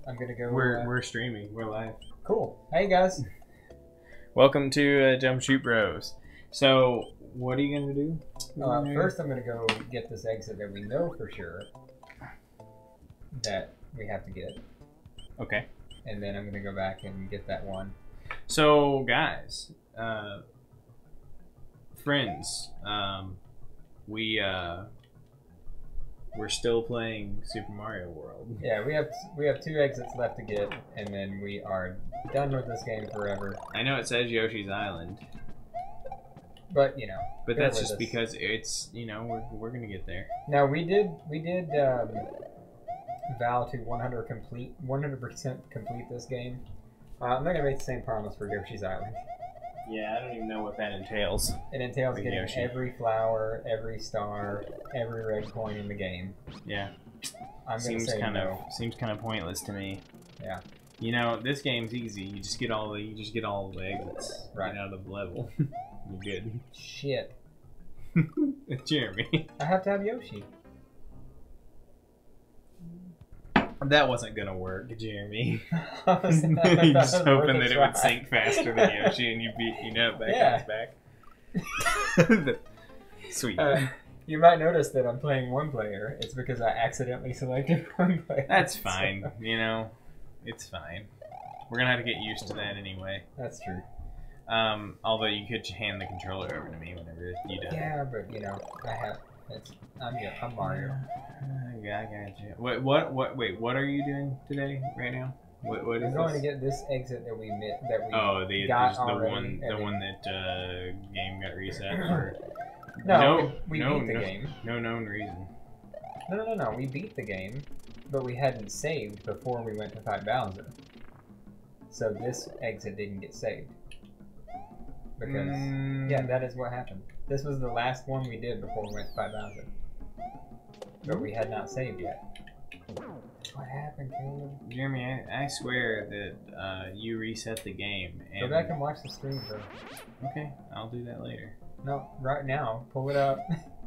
I'm gonna go. We're streaming. We're live. Cool. Hey guys. Welcome to Jump Shoot Bros. So, what are you gonna do? First, I'm gonna go get this exit that we know for sure that we have to get. Okay. And then I'm gonna go back and get that one. So, guys, friends, we're still playing Super Mario World. Yeah, we have 2 exits left to get, and then we are done with this game forever. I know it says Yoshi's Island, but you know. But that's just because it's we're gonna get there. Now we did vow to 100% complete this game. I'm not gonna make the same promise for Yoshi's Island. Yeah, I don't even know what that entails. It entails With getting Yoshi. every flower, every star, every red coin in the game. Yeah. I'm gonna say no. Seems kind of pointless to me. Yeah. You know, this game's easy. You just get all the exits right out of the level. You're good. Shit. Jeremy. I have to have Yoshi. That wasn't gonna work, Jeremy. I was You're just hoping that it would sink faster than Yoshi and you beat back on his back. Sweet. You might notice that I'm playing one player. It's because I accidentally selected one player. That's fine. You know, it's fine. We're gonna have to get used to that anyway. That's true. Although you could hand the controller over to me whenever you do. Yeah, but you know, I'm Mario. Yeah, I got you. Wait, what are you doing today, right now? What is I'm going to get this exit that we got got already, the one that game got reset for. No, we beat the game. No known reason. No. We beat the game, but we hadn't saved before we went to fight Bowser. So this exit didn't get saved. Because, yeah, that is what happened. This was the last one we did before we went to fight Bowser. But we had not saved yet. What happened, Caleb? Jeremy, I swear that you reset the game. And... Go back and watch the stream, bro. Okay, I'll do that later. No, right now. Pull it up.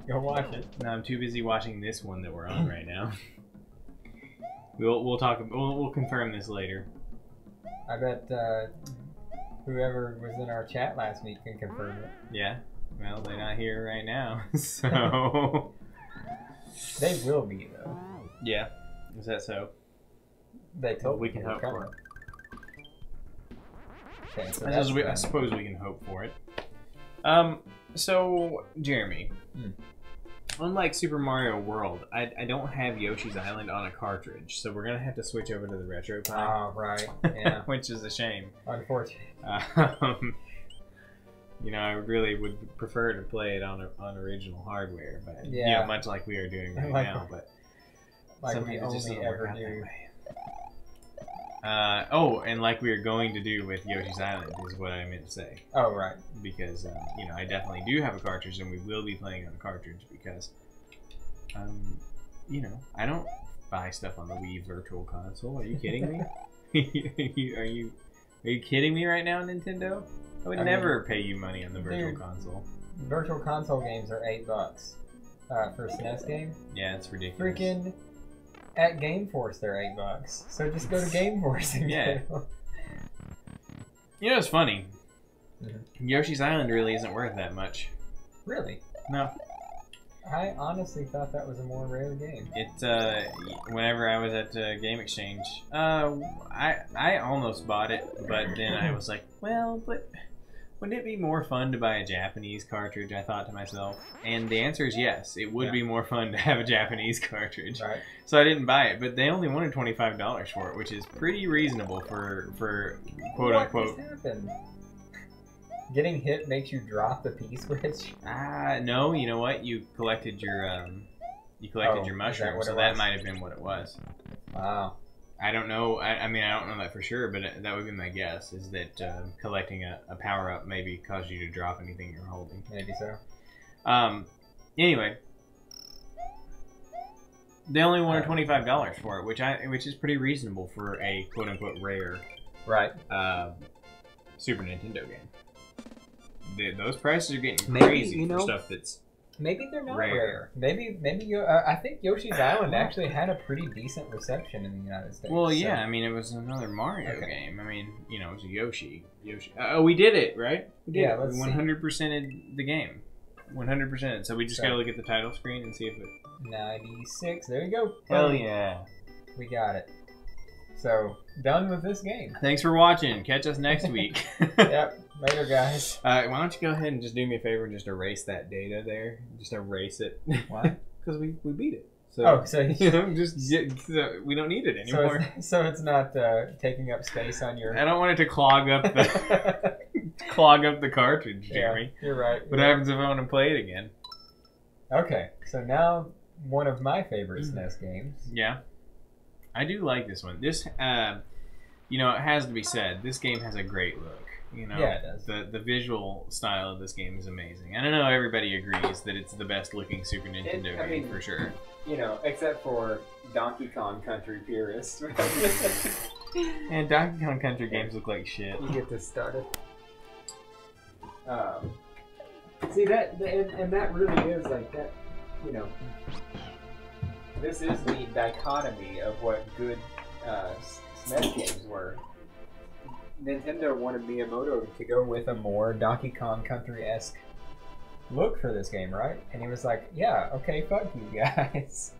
Go watch it. No, I'm too busy watching this one that we're on right now. We'll confirm this later. I bet whoever was in our chat last week can confirm it. Yeah. Well, they're not here right now, so... They will be, though. Yeah. Is that so? They told we can hope for it. Okay, so I suppose we can hope for it. So, Jeremy, unlike Super Mario World, I don't have Yoshi's Island on a cartridge, so we're going to have to switch over to the RetroPie. Oh, right. Yeah. Which is a shame. Unfortunate. You know, I really would prefer to play it on original hardware, but yeah, you know, much like we are doing right now. But like we only ever do. And like we are going to do with Yoshi's Island is what I meant to say. Oh, right. Because you know, I definitely do have a cartridge, and we will be playing on a cartridge because, you know, I don't buy stuff on the Wii Virtual Console. Are you kidding me? Are you kidding me right now, Nintendo? I would never pay you money on the Virtual Console. Virtual Console games are $8 for a SNES game. Yeah, it's ridiculous. Freaking at Game Force, they're $8. So just go to Game Force and get them. You know, it's funny. Yoshi's Island really isn't worth that much. Really? No. I honestly thought that was a more rare game. Whenever I was at Game Exchange, I almost bought it, but then I was like, well, but wouldn't it be more fun to buy a Japanese cartridge? I thought to myself, and the answer is yes. It would be more fun to have a Japanese cartridge. Right. So I didn't buy it, but they only wanted $25 for it, which is pretty reasonable for quote unquote. What just happened? Getting hit makes you drop the P-switch? No, you know what? You collected your your mushroom, so that might have been what it was. Wow. I don't know. I mean, I don't know that for sure, but that would be my guess, is that collecting a power-up maybe caused you to drop anything you're holding. Maybe so. Anyway. They only wanted $25 for it, which is pretty reasonable for a quote-unquote rare Super Nintendo game. Those prices are getting crazy for stuff that's Maybe they're not Rare. rare. Maybe I think Yoshi's Island actually had a pretty decent reception in the United States. Well, so- yeah, I mean, it was another Mario Okay. game. I mean, you know, it was a Yoshi. Oh, we did it, right? We did Yeah, it. let's We see. 100%ed the game. 100%. So we just So- gotta look at the title screen and see if it... 96. There you go. Hell yeah. We got it. So, done with this game. Thanks for watching. Catch us next week. Yep. Later, guys. Why don't you go ahead and just do me a favor and just erase that data there? Just erase it. Why? Because we beat it. So, Oh, so you know, so we don't need it anymore. so it's not taking up space on your. I don't want it to clog up the cartridge, Jeremy. Yeah, you're right. What happens if I want to play it again? Okay, so now one of my favorite SNES games. Yeah, I do like this one. This, you know, it has to be said, this game has a great look. You know, Yeah, it does. The visual style of this game is amazing. I don't know everybody agrees that it's the best looking Super Nintendo I game mean- for sure. You know, except for Donkey Kong Country purists. And Donkey Kong Country games look like shit. You get this started. See that, and that really is like that. You know, this is the dichotomy of what good SNES games were. Nintendo wanted Miyamoto to go with a more Donkey Kong Country-esque look for this game, right? And he was like, "Yeah, okay, fuck you guys."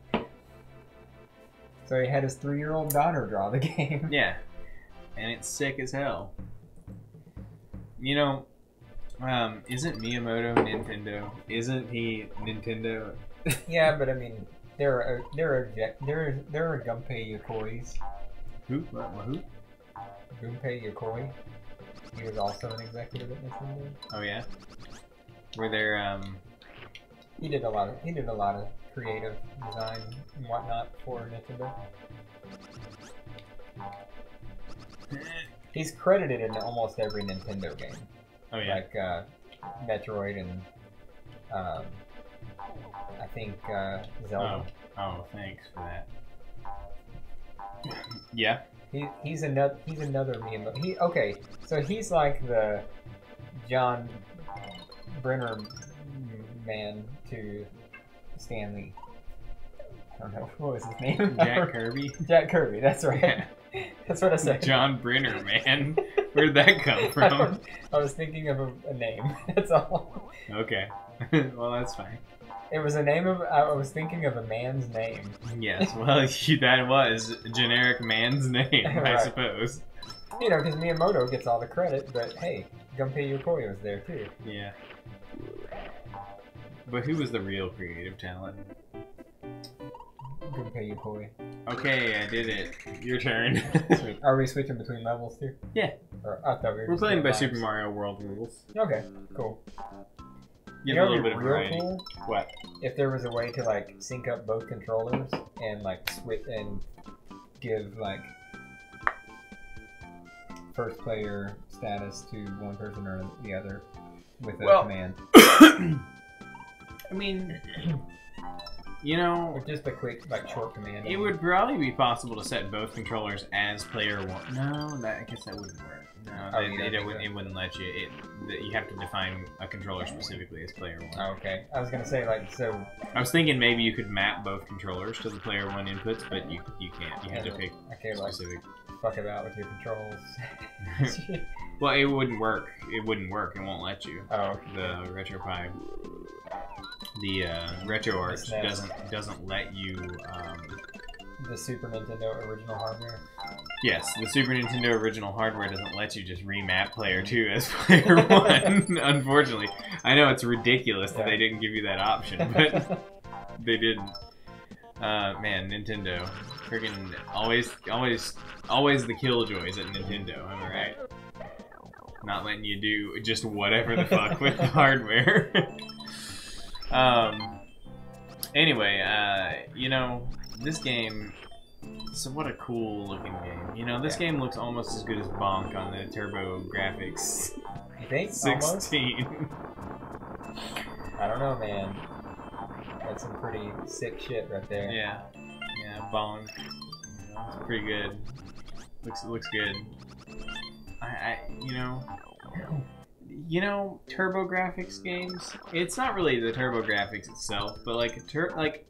So he had his 3-year-old daughter draw the game. Yeah, and it's sick as hell. You know, isn't Miyamoto Nintendo? Isn't he Nintendo? Yeah, but I mean, there are Gunpei Yokoi's. Who? Who? Gunpei Yokoi. He was also an executive at Nintendo. Oh yeah. Were there He did a lot of creative design and whatnot for Nintendo. He's credited in almost every Nintendo game, Oh yeah. like Metroid and I think Zelda. Oh, thanks for that. Yeah. He's another Miyamoto. Okay, so he's like the John Brenner man to Stanley. I don't know, what was his name? Jack Kirby. Jack Kirby, that's right. Yeah. That's what I said. John Brenner, man. Where'd that come from? I was thinking of a name. That's all. Okay. Well, that's fine. It was a name of. I was thinking of a man's name. Yes, well, that was a generic man's name, I Right. suppose. You know, because Miyamoto gets all the credit, but hey, Gunpei Yokoi was there too. Yeah. But who was the real creative talent? Gunpei Yokoi. Okay, I did it. Your turn. Sweet. Are we switching between levels too? Yeah. Or I thought we were. We're just playing doing by lives. Super Mario World rules. Okay, cool. Give You a know, little it'd bit be of real variety. cool What? if there was a way to like sync up both controllers and like switch and give like first player status to one person or the other with a Well- command. I mean, you know, Or just a quick like short command. it would probably be possible to set both controllers as player one. No, I guess that wouldn't work. No, Oh, you don't think it that? wouldn't let you. You have to define a controller specifically as player one. Oh, okay. I was gonna say like so. I was thinking maybe you could map both controllers to the player one inputs, but you can't. You have to pick Okay, like specific. fuck about with your controls. Well, it wouldn't work. It wouldn't work. It won't let you. Oh, okay. The RetroPie, the RetroArch SNES. doesn't let you. The Super Nintendo original hardware. Yes, the Super Nintendo original hardware doesn't let you just remap player 2 as player 1, unfortunately. I know it's ridiculous that Yeah. they didn't give you that option, but they didn't. Man, Nintendo. Freaking always the killjoys at Nintendo, am I right? Not letting you do just whatever the fuck with the hardware. Anyway, you know, this game, so what a cool looking game. You know, this game looks almost as good as Bonk on the Turbo Graphics You think? Almost? 16. I don't know, man. That's some pretty sick shit right there. Yeah, Bonk. You know, it's pretty good. Looks good. You know, you know, TurboGrafx games. It's not really the TurboGrafx itself, but like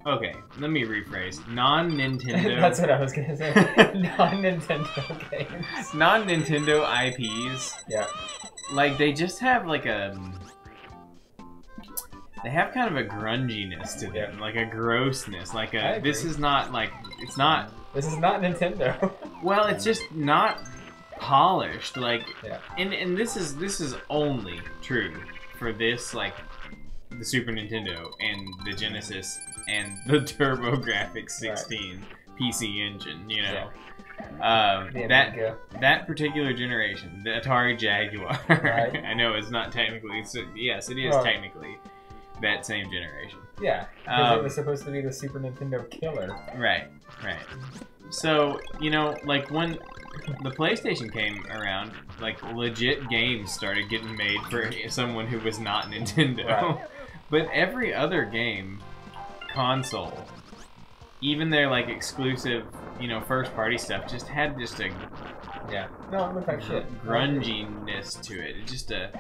okay, let me rephrase. Non-Nintendo. That's what I was gonna say. Non-Nintendo games. Non-Nintendo IPs. Yeah. Like they just have like a. They have kind of a grunginess to them, like a grossness, like a. This is not like it's not. This is not Nintendo. Well, it's just not polished, like, yeah. And this is only true for this, like, the Super Nintendo and the Genesis and the TurboGrafx 16 PC engine, you know. Yeah. That particular generation, the Atari Jaguar. Right. I know it's not technically, so yes, it is technically that same generation. Yeah, because it was supposed to be the Super Nintendo killer. Right, right. So, you know, like when the PlayStation came around, like legit games started getting made for someone who was not Nintendo. Right. But every other game console, even their like exclusive, you know, first party stuff, just had just a no, it looked like shit. Grunginess to it. It's just a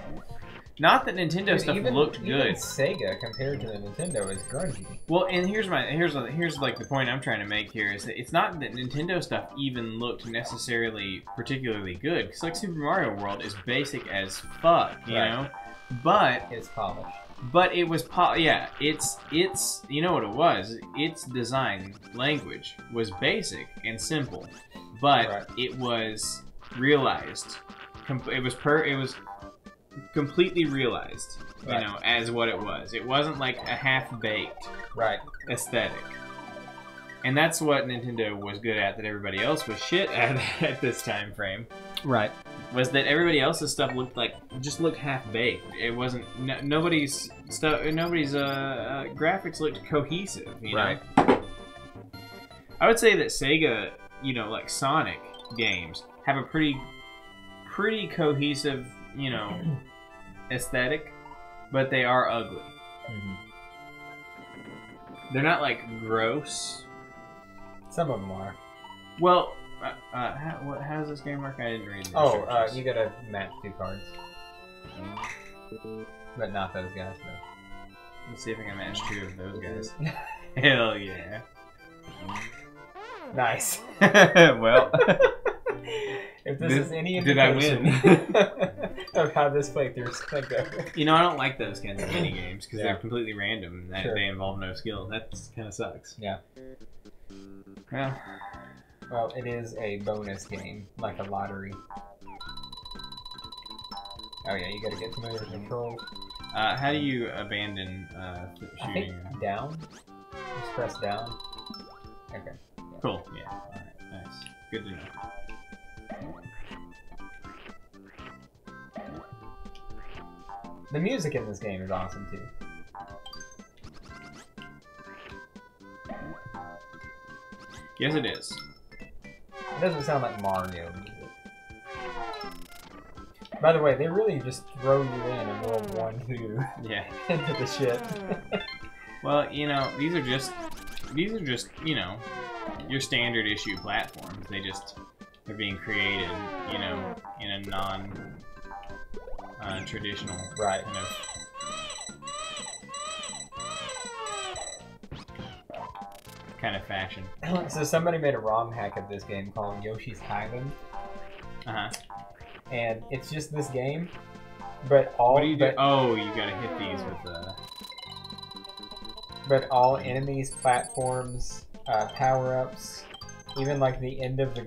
not that Nintendo stuff looked good. Even Sega compared to the Nintendo is grungy. Well, and here's like the point I'm trying to make here is that it's not that Nintendo stuff even looked necessarily particularly good, because like Super Mario World is basic as fuck, you know, but it's polished. But it was it's you know what it was. Its design language was basic and simple, but it was realized. It was completely realized, you know, as what it was. It wasn't like a half-baked aesthetic. And that's what Nintendo was good at that everybody else was shit at this time frame. Right. Was that everybody else's stuff looked half-baked. It wasn't nobody's graphics looked cohesive, you know. I would say that Sega, you know, like Sonic games have a pretty cohesive, you know, aesthetic, but they are ugly. Mm-hmm. They're not like gross. Some of them are. Well, how does this game work? I didn't read the you gotta match 2 cards. But not those guys, though. Let's see if I can match 2 of those guys. Hell yeah. Nice. Well... If this is any indication of how this playthrough's gonna go. You know, I don't like those kinds of mini games because they're completely random. They involve no skill. That kind of sucks. Yeah. Well, it is a bonus game, like a lottery. Oh yeah, you gotta get familiar with controls. How do you abandon shooting? I think down. Just press down. Okay. Yeah. Cool. Yeah. All right. Nice. Good to know. The music in this game is awesome too. Yes, it is. It doesn't sound like Mario music. By the way, they really just throw you in and roll 1, 2 into the shit. Well, you know, these are just, you know, your standard issue platforms. They're being created, you know, in a non-traditional kind of fashion. So somebody made a ROM hack of this game called Yoshi's Island. And it's just this game, but all... What do you do? Oh, you gotta hit these with the... But all enemies, platforms, power-ups, even like the end of the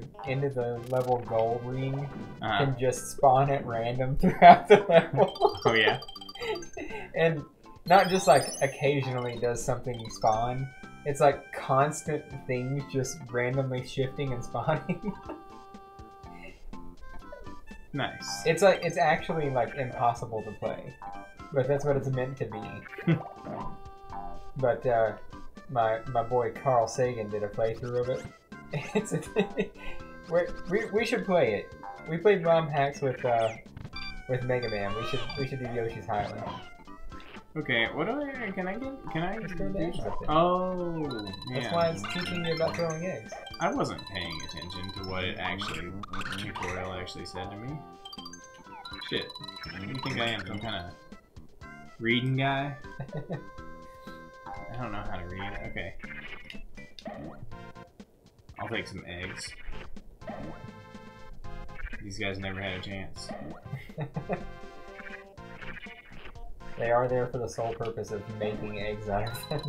level gold ring can just spawn at random throughout the level. Oh yeah. And not just like occasionally does something spawn. It's like constant things just randomly shifting and spawning. Nice. It's actually like impossible to play, but that's what it's meant to be. But my boy Carl Sagan did a playthrough of it. We should play it. We played ROM hacks with Mega Man. We should do Yoshi's Island. Okay, what do I can I just throw the eggs up there. Oh, that's why it's teaching you about throwing eggs. I wasn't paying attention to what the tutorial actually said to me. Shit. You think I am some kind of reading guy? I don't know how to read. Okay. I'll take some eggs. These guys never had a chance. They are there for the sole purpose of making eggs out of them.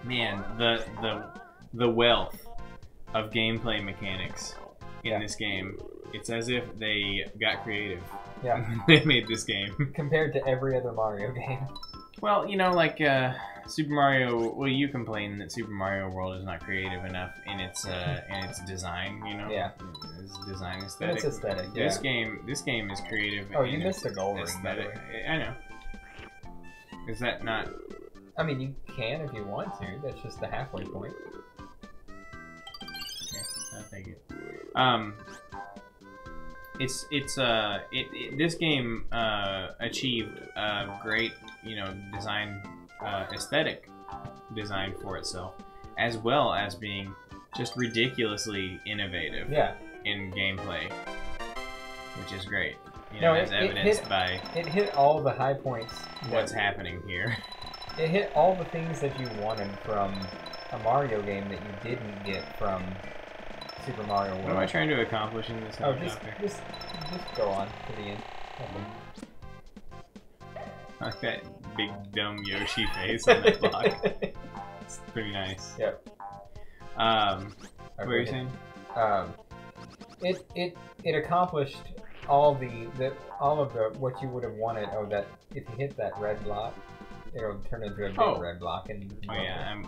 Man, the wealth of gameplay mechanics in this game. It's as if they got creative. Yeah. When they made this game. Compared to every other Mario game. Well, you know, like Super Mario. Well, you complain that Super Mario World is not creative enough in its design. You know, yeah, its design aesthetic. It's aesthetic. Yeah. This game is creative. Oh, you missed the goal ring, by the way. I know. Is that not? I mean, you can if you want to. That's just the halfway point. Okay, I'll take it. This game achieved great, you know, design, aesthetic design for itself, as well as being just ridiculously innovative. Yeah. In gameplay, which is great. You No, know, as evidenced by it hit all the high points. what's happening here. It hit all the things that you wanted from a Mario game that you didn't get from Super Mario World. What am I trying to accomplish in this helicopter? Just go on to the end. Nothing. I like that big dumb Yoshi face on that block. It's pretty nice. Yep. What were you saying? It accomplished all of the what you would have wanted. Oh, that if you hit that red block, it'll turn into a big red block. And oh yeah,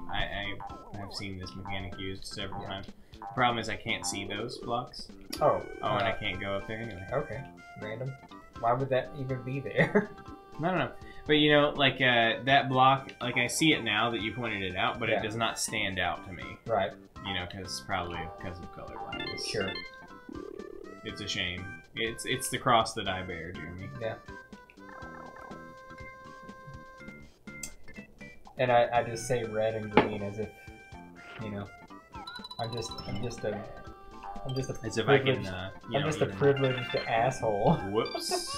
I've seen this mechanic used several times. The problem is I can't see those blocks. Oh, and I can't go up there anyway. Okay, random. Why would that even be there? I don't know. But you know, like that block, like I see it now that you pointed it out, but Yeah. it does not stand out to me. Right. You know, probably because of color blindness. Sure. It's a shame. It's the cross that I bear, Jeremy. Yeah. And I just say red and green as if, you know, I'm just a As if I can, I'm just a privileged asshole. Whoops.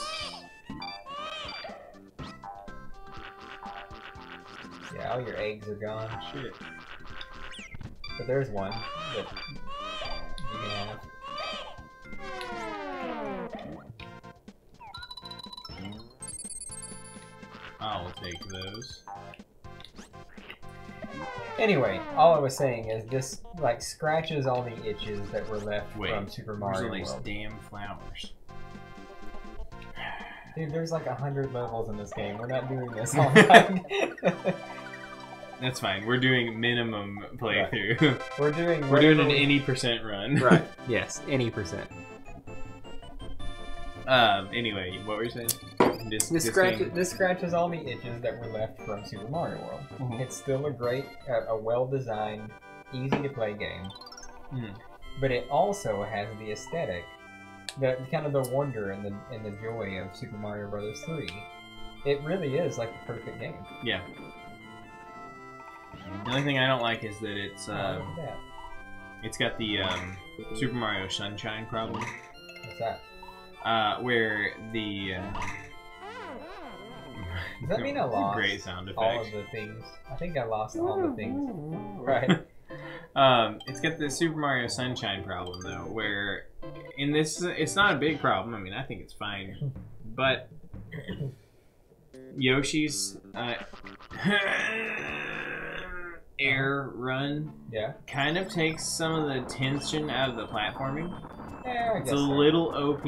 Yeah, all your eggs are gone. Shit. But there's one that you can have. I'll take those. Anyway, all I was saying is this like scratches all the itches that were left from Super Mario Where's all World. these damn flowers? Dude, there's like 100 levels in this game. We're not doing this all night. That's fine. We're doing minimum playthrough. Right. We're doing an any percent run. Right. Yes, any percent. Anyway, what were you saying? This scratches all the itches that were left from Super Mario World. Mm-hmm. It's still a great, a well-designed, easy-to-play game. Mm. But it also has the aesthetic, the kind of the wonder and the joy of Super Mario Bros. 3. It really is like the perfect game. Yeah. The only thing I don't like is that it's Look at that. it's got the Super Mario Sunshine problem. What's that? Where the Does that mean I lost great sound effect. all of the things? I think I lost all the things. Right. It's got the Super Mario Sunshine problem though, where in this it's not a big problem. I mean, I think it's fine, but Yoshi's air run kind of takes some of the tension out of the platforming. Yeah, I it's guess a so. little OP.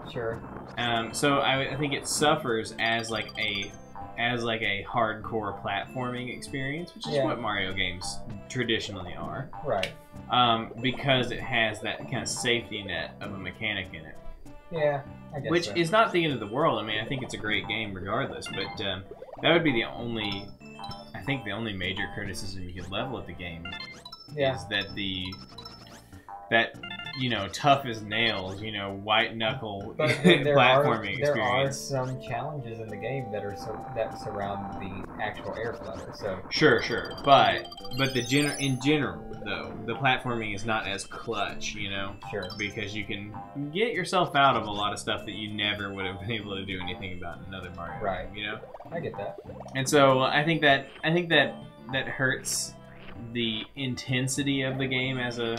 Sure. So I think it suffers as like a hardcore platforming experience, which is what Mario games traditionally are. Right. Because it has that kind of safety net of a mechanic in it. Yeah, I guess Which so. is not the end of the world. I mean, I think it's a great game regardless, but that would be the only major criticism you could level at the game. Yeah. Is that you know, tough as nails, you know, white knuckle But then platforming there are experience. some challenges in the game that are that surround the actual air flutter. So Sure, but in general though, the platforming is not as clutch, you know. sure, Because you can get yourself out of a lot of stuff that you never would have been able to do anything about in another Mario right. game, you know. I get that. And so I think that hurts the intensity of the game as a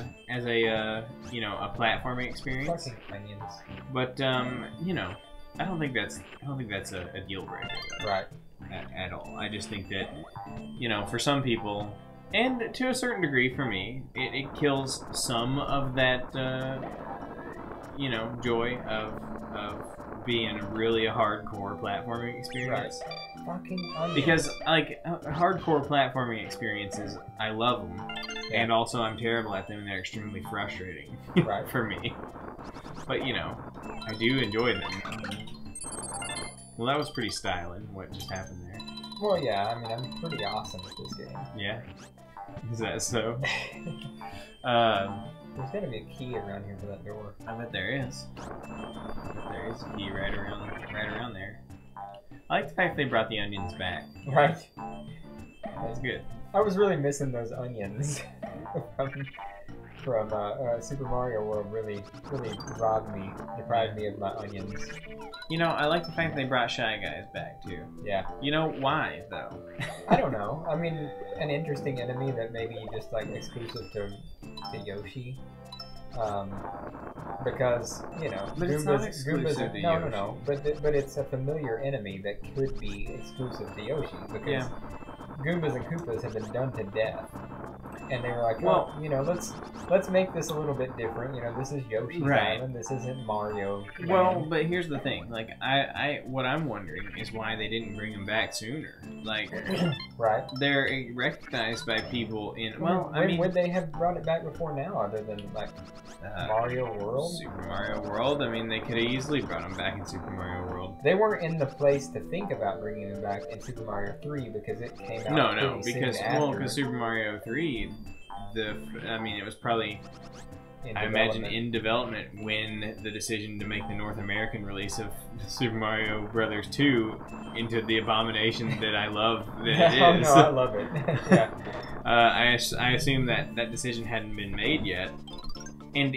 you know, a platforming experience. Fucking onions. But you know, I don't think that's a deal breaker, though, Right. at all. I just think that, you know, for some people, and to a certain degree for me, it kills some of that you know, joy of being really a hardcore platforming experience. Right. Fucking onions. Because, like, hardcore platforming experiences, I love them, Yeah. and also I'm terrible at them, and they're extremely frustrating Right. for me. But, you know, I do enjoy them. Well, that was pretty styling, what just happened there. Well, yeah. I mean, I'm pretty awesome at this game. Yeah? Is that so? There's gotta be a key around here for that door. I bet there is. I bet there is a key right around there. I like the fact they brought the onions back. Right. That's good. I was really missing those onions from Super Mario World. Really deprived me of my onions. You know, I like the fact they brought Shy Guys back too. Yeah. You know why though? I don't know. I mean, an interesting enemy that maybe just like exclusive to Yoshi. Because you know, But it's not exclusive to Yoshi. No. But it's a familiar enemy that could be exclusive to Yoshi because Yeah. Goombas and Koopas have been done to death, and they were like, Well- well, you know, let's make this a little bit different. You know, this is Yoshi's Right. Island. This isn't Mario. Well, Land. but here's the thing. Like, what I'm wondering is why they didn't bring them back sooner. Like, right. they're recognized by people in. Well, I when mean, would they have brought it back before now, other than like Mario World? Super Mario World. I mean, they could have easily brought them back in Super Mario World. They weren't in the place to think about bringing them back in Super Mario 3 because it came out. No, pretty soon because after Super Mario 3, it was probably, in I imagine, development. in development when the decision to make the North American release of Super Mario Brothers 2 into the abomination that I love that it Oh is. no, I love it. Yeah. I assume that decision hadn't been made yet, and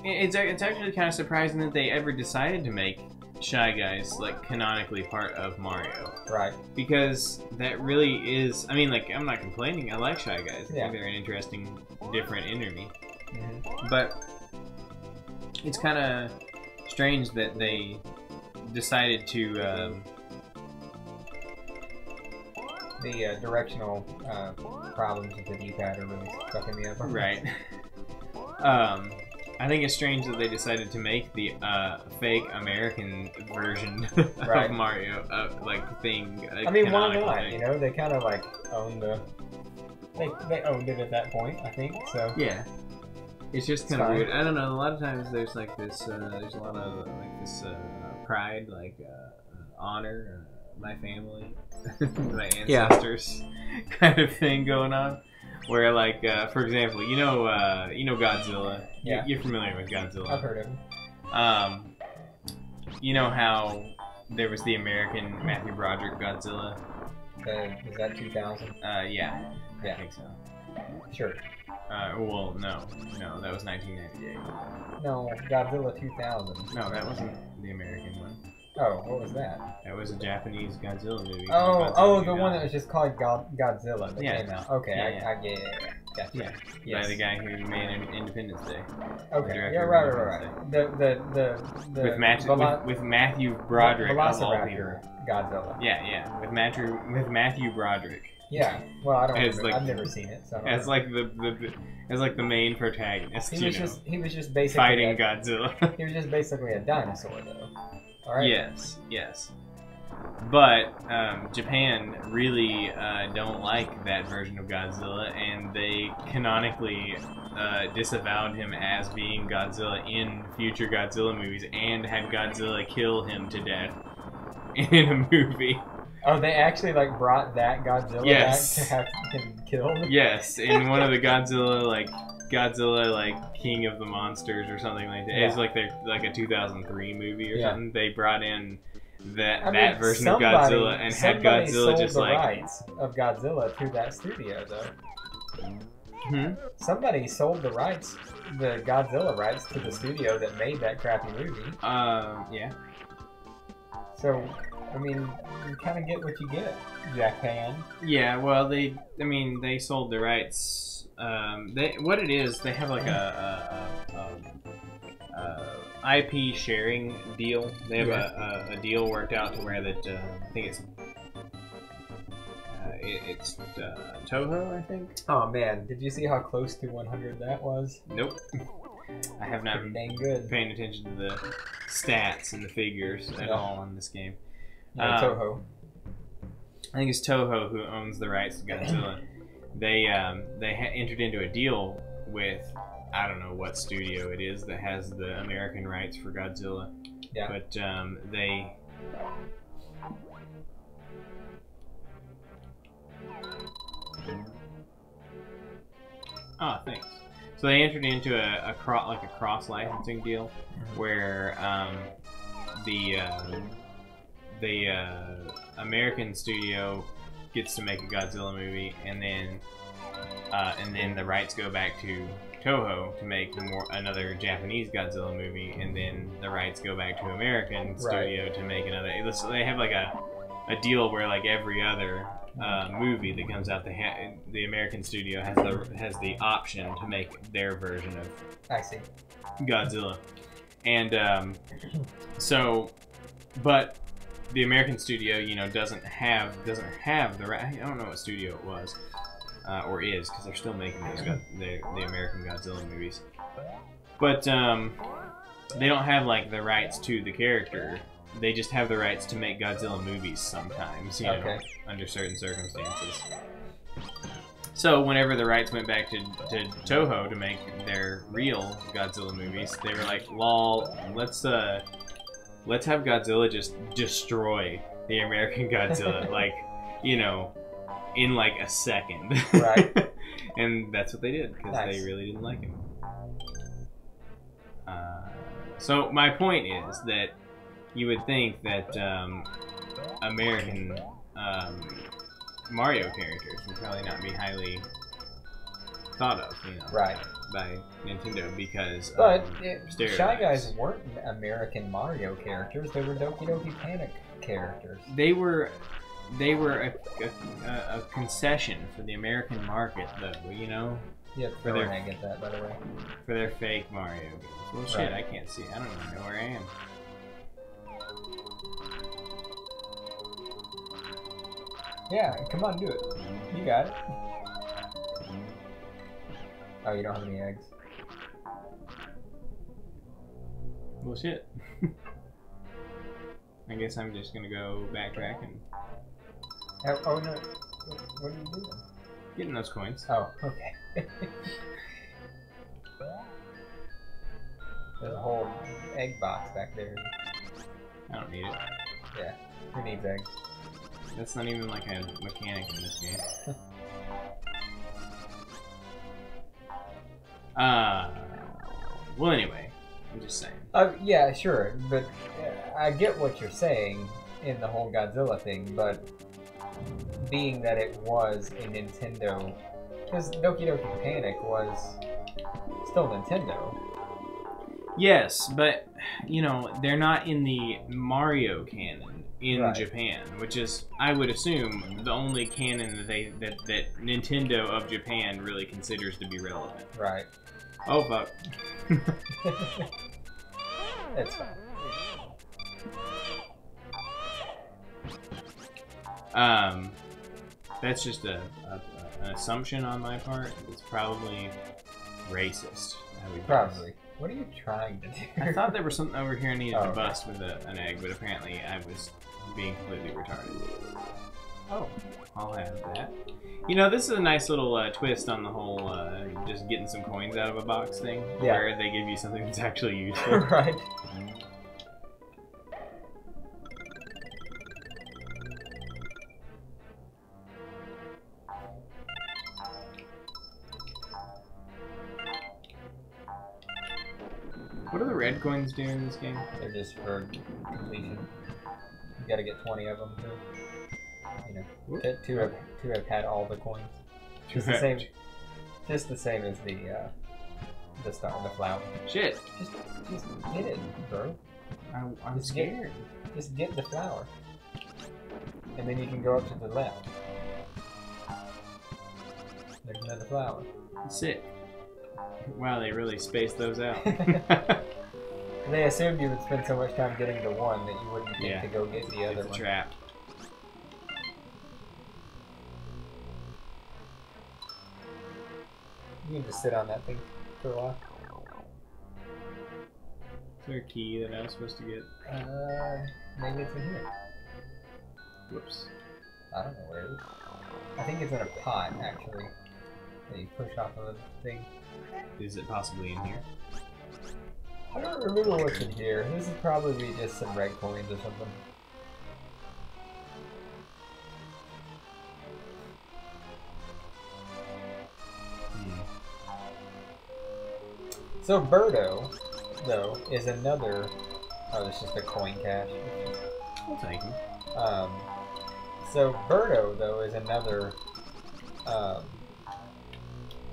it's actually kind of surprising that they ever decided to make Shy Guys like canonically part of Mario. Right. Because that really is, I mean, like, I'm not complaining, I like Shy Guys. I Yeah. think they're an interesting, different enemy. Mm-hmm. But it's kind of strange that they decided to, The directional problems with the D-pad are really fucking me up. right. I think it's strange that they decided to make the fake American version Right. of Mario, like, thing. I mean, why canonical not? thing. You know, they kind of like own the. They owned it at that point, I think. So. Yeah. It's just It's kind of fine. weird. I don't know. A lot of times there's like this. There's a lot of like this pride, like honor, my family, my ancestors, kind of thing going on. Where, like, for example, you know Godzilla. Yeah. You're familiar with Godzilla. I've heard of him. You know how there was the American Matthew Broderick Godzilla? Was that 2000? Yeah. I Yeah. think so. Sure. Well, no, that was 1998. No, Godzilla 2000. No, that wasn't the American one. Oh, what was that? That was a Japanese Godzilla movie. Oh, Godzilla the one that 2000. was just called Godzilla that Yeah. came out. Okay, Yeah, yeah. Gotcha. Yeah, Yes. by the guy who made Independence Day. Okay. director Yeah, of right. The With Matthew Broderick of all people. Velociraptor Godzilla. Yeah, with Matthew Broderick Yeah. Well, I don't. As, Remember. like- I've never seen it. So I don't as know. like the main protagonist. he was just basically Fighting Godzilla. He was just basically a dinosaur, though. All right. Yes. But Japan really don't like that version of Godzilla, and they canonically disavowed him as being Godzilla in future Godzilla movies, and had Godzilla kill him to death in a movie. Oh, they actually like brought that Godzilla Yes. back to have him killed. Yes, in one of the Godzilla Godzilla like King of the Monsters or something like that. Yeah. It's like a 2003 movie or something. They brought in that version somebody, of Godzilla and had Godzilla sold just the like rights of Godzilla to that studio though. Hmm? Somebody sold the rights, the Godzilla rights, to the studio that made that crappy movie. Yeah. So, I mean, you kind of get what you get, Japan. Yeah, well, they sold the rights. What it is, they have like a IP sharing deal. They have a deal worked out to where that I think it's Toho, I think. Oh man, did you see how close to 100 that was? Nope. I have not Pretty dang good. paying attention to the stats and the figures at all in this game. Yeah, Toho. I think it's Toho who owns the rights to Godzilla. They entered into a deal with, I don't know what studio it is that has the American rights for Godzilla. Yeah. But they. Oh, thanks. So they entered into a cross licensing deal where the American studio gets to make a Godzilla movie, and then the rights go back to Toho to make another Japanese Godzilla movie, and then the rights go back to American studio to make another. So they have like a deal where like every other movie that comes out, the American studio has the option to make their version of Godzilla, and but the American studio, doesn't have the right. I don't know what studio it was or is, because they're still making the American Godzilla movies, but they don't have like the rights to the character. They just have the rights to make Godzilla movies sometimes, under certain circumstances. So whenever the rights went back to Toho to make their real Godzilla movies, they were like, "Lol, let's have Godzilla just destroy the American Godzilla, like, in like a second." Right. And that's what they did, because they really didn't like him. So my point is that you would think that American Mario characters would probably not be highly thought of, right, by Nintendo, because but Shy Guys weren't American Mario characters; they were Doki Doki Panic characters. They were a concession for the American market, though, Yeah, I get that, by the way. For their fake Mario games. Well, shit, I can't see. I don't even know where I am. Yeah, come on, do it. You got it. Oh, you don't have any eggs. Well, shit. I guess I'm just gonna go backtrack and... Oh no. What are you doing? Getting those coins. Oh, okay. There's a whole egg box back there. I don't need it. Yeah. Who needs eggs? That's not even like a mechanic in this game. Well, anyway, I'm just saying. Yeah, sure, but I get what you're saying in the whole Godzilla thing, but being that it was a Nintendo, because Doki Doki Panic was still Nintendo. Yes, but, they're not in the Mario canon in Japan, which is, I would assume, the only canon that Nintendo of Japan really considers to be relevant. Right. Oh, fuck. It's fine. That's just an assumption on my part. It's probably racist. Probably. What are you trying to do? I thought there was something over here I needed to bust with an egg, but apparently I was being completely retarded. Oh, I'll have that. This is a nice little twist on the whole just getting some coins out of a box thing, where they give you something that's actually useful. Right. What do the red coins do in this game? They're just for completion. You gotta get 20 of them to have had all the coins. Just the same as the flower. Shit. Just get it, bro. I'm scared. Just get the flower. And then you can go up to the left. There's another flower. Sick. Wow, they really spaced those out. They assumed you would spend so much time getting the one that you wouldn't think to go get the other one. It's a trap. You can just sit on that thing for a while. Is there a key that I was supposed to get? Maybe it's in here. Whoops. I don't know where it is. I think it's in a pot, actually. That you push off of the thing. Is it possibly in here? I don't remember what's in here. This is probably just some red coins or something. So Birdo, though, is another... Oh, this is just a coin cache. I'll take him. So Birdo, though, is another...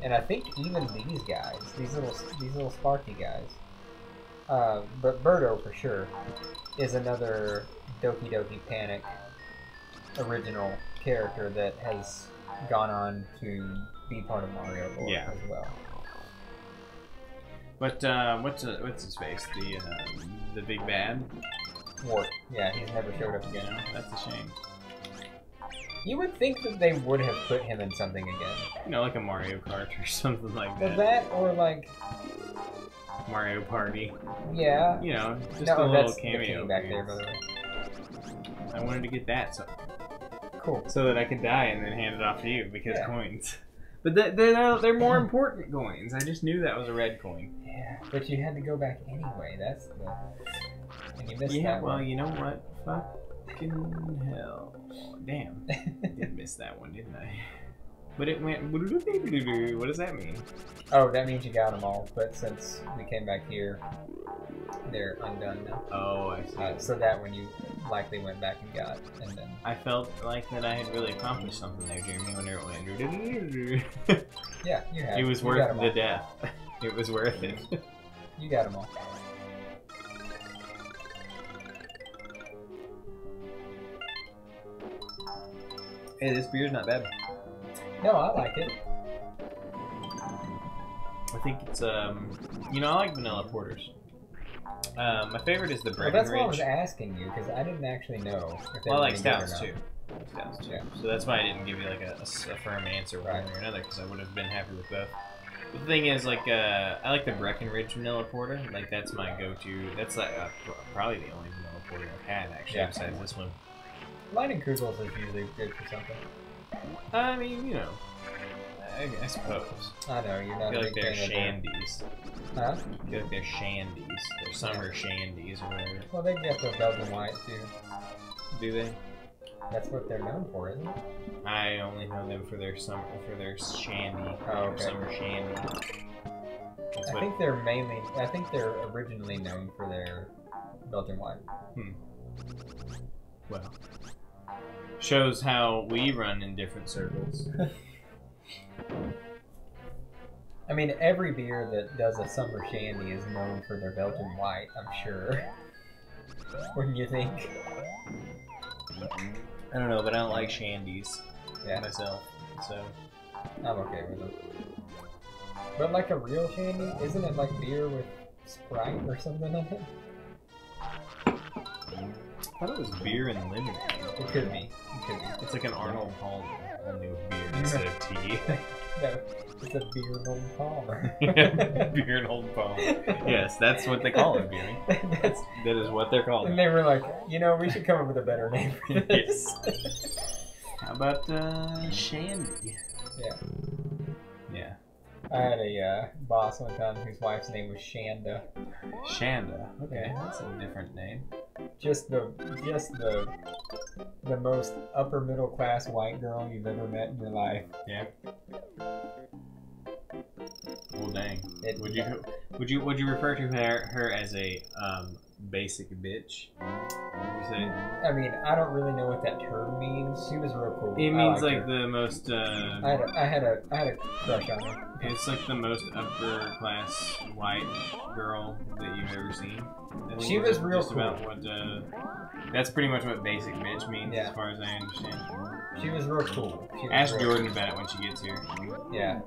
and I think even these guys, these little Sparky guys, but Birdo for sure, is another Doki Doki Panic original character that has gone on to be part of Mario lore as well. But what's his face? The big bad? Wart. Yeah, he's never showed up again. Yeah, that's a shame. You would think that they would have put him in something again. You know, like a Mario Kart or something like that. Well, that or like Mario Party. Yeah. You know, just a little cameo. The back there, by the way. I wanted to get that, so cool. So that I could die and then hand it off to you because coins. But they're more important coins. I just knew that was a red coin. Yeah, but you had to go back anyway. That's the. And you missed that. Yeah, well, you know what? Fucking hell. Damn. I did miss that one, didn't I? But it went... What does that mean? Oh, that means you got them all. But since we came back here, they're undone now. Oh, I see. So that one you likely went back and got, and then... I felt like that I had really accomplished something there, Jeremy, when it went... Yeah, you have. It was worth the death. It was worth it. You got them all. Hey, this beer's not bad. No, I like it. I think it's, you know, I like vanilla porters. My favorite is the Breckenridge. Well, that's why I was asking you, because I didn't actually know. If well, I like stouts too. Stouts too. Yeah. So that's why I didn't give you like a firm answer one way or another, because I would have been happy with both. But the thing is, like, I like the Breckenridge vanilla porter. Like, that's my go-to. That's like probably the only vanilla porter I've had actually, besides this one. Leinenkugels is usually good for something. I mean, you know, I suppose. I know, you're not I feel a like big they're fan shandies. Huh? I feel like they're shandies. They're summer shandies or whatever. Well, they get the Belgian white too. Do they? That's what they're known for, isn't it? I only know them for their shandy. Oh, okay. Summer shandy. I think they're originally known for their Belgian white. Well, shows how we run in different circles. I mean, every beer that does a summer shandy is known for their Belgian white, I'm sure. Wouldn't you think? I don't know, but I don't like shandies myself, so I'm okay with them. But like a real shandy, isn't it like beer with Sprite or something in it? I thought it was beer and lemonade. It could be. It's like an Arnold Palmer, only with beer instead of tea. No, it's a beer and old Palmer. Beer and old Palmer. Yes, that's what they call it, beer. That is what they're called. And they were like, you know, we should come up with a better name for this. How about Shandy? Yeah. Yeah. I had a boss one time whose wife's name was Shanda. Shanda. Okay, that's a different name. Just the most upper middle class white girl you've ever met in your life. Yeah. Well, dang. It, Would you refer to her as a basic bitch? Would you say? I mean, I don't really know what that term means. She was real cool. It means like the most. I had a crush on her. It's like the most upper class white girl that you've ever seen. She was real just cool. About what, that's pretty much what basic bitch means, Yeah. as far as I understand. She was real cool. Ask Jordan about it when she gets here. Yeah.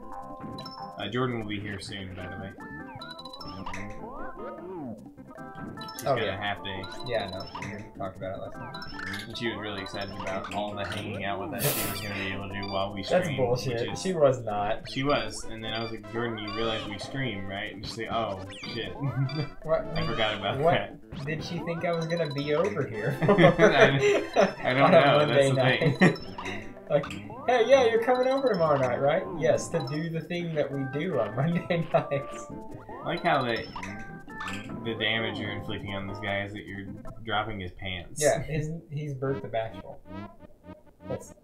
Jordan will be here soon, by the way. She's Oh, got yeah. a half day. Yeah, no. We talked about it last night. And she was really excited about all the hanging out with us she was going to be able to do while we That's stream. bullshit. She was not. She was. And then I was like, Jordan, you realize we stream, right? And she's like, oh, shit. What? I forgot about What that. did she think I was going to be over here? I don't on know. A Monday That's the night. thing. Like, hey, yeah, you're coming over tomorrow night, right? Yes, to do the thing that we do on Monday nights. I like how the damage you're inflicting on this guy is that you're dropping his pants. Yeah, he's Bert the Bashful. That's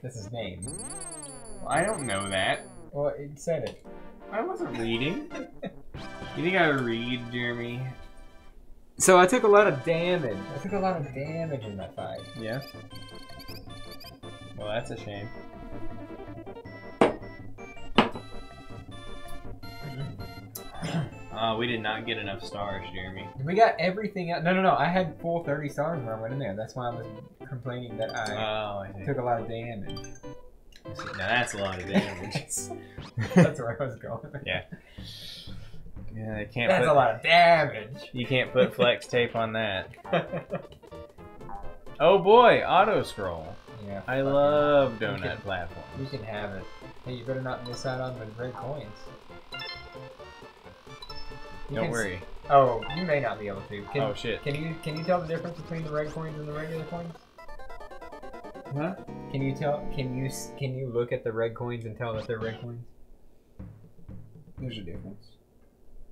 his name. Well, I don't know that. Well, it said it. I wasn't reading. You think I read, Jeremy? So I took a lot of damage. I took a lot of damage in that fight. Yeah. Well, that's a shame. We did not get enough stars, Jeremy. We got everything out. No. I had full 30 stars when I went in there. That's why I was complaining that I I see. took a lot of damage. Now that's a lot of damage. That's where I was going. Yeah. Yeah, I can't. That's a lot of damage. You can't put flex tape on that. Oh boy, auto scroll. Yeah. I love donut platforms. You can have it. Hey, you better not miss out on the red coins. Don't worry. Oh, you may not be able to. Oh shit. Can you tell the difference between the red coins and the regular coins? Huh? Can you look at the red coins and tell that they're red coins? There's a difference.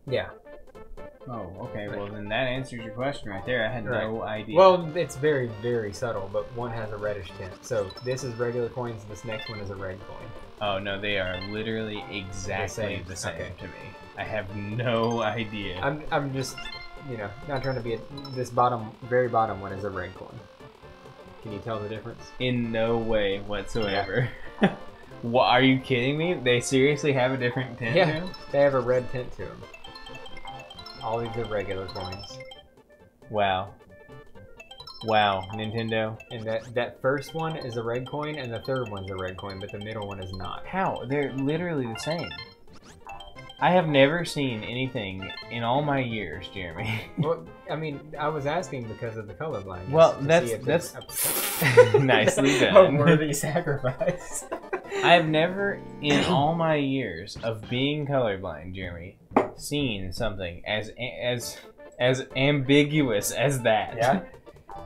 Yeah. Oh, okay. Well, then that answers your question right there. I had no idea. Well, it's very, very subtle, but one has a reddish tint. So this is regular coins, this next one is a red coin. Oh, no, they are literally exactly the same to me. I have no idea. I'm just, not trying to be this very bottom one is a red coin. Can you tell the difference? In no way whatsoever. Yeah. What, are you kidding me? They seriously have a different tint to them? They have a red tint to them. All these are regular coins. Wow. Wow, Nintendo. And that first one is a red coin, and the third one's a red coin, but the middle one is not. How? They're literally the same. I have never seen anything in all my years, Jeremy. Well, I mean, I was asking because of the colorblindness. Well, that's nicely done. A worthy sacrifice. I have never, in all my years of being colorblind, Jeremy, seen something as ambiguous as that. Yeah.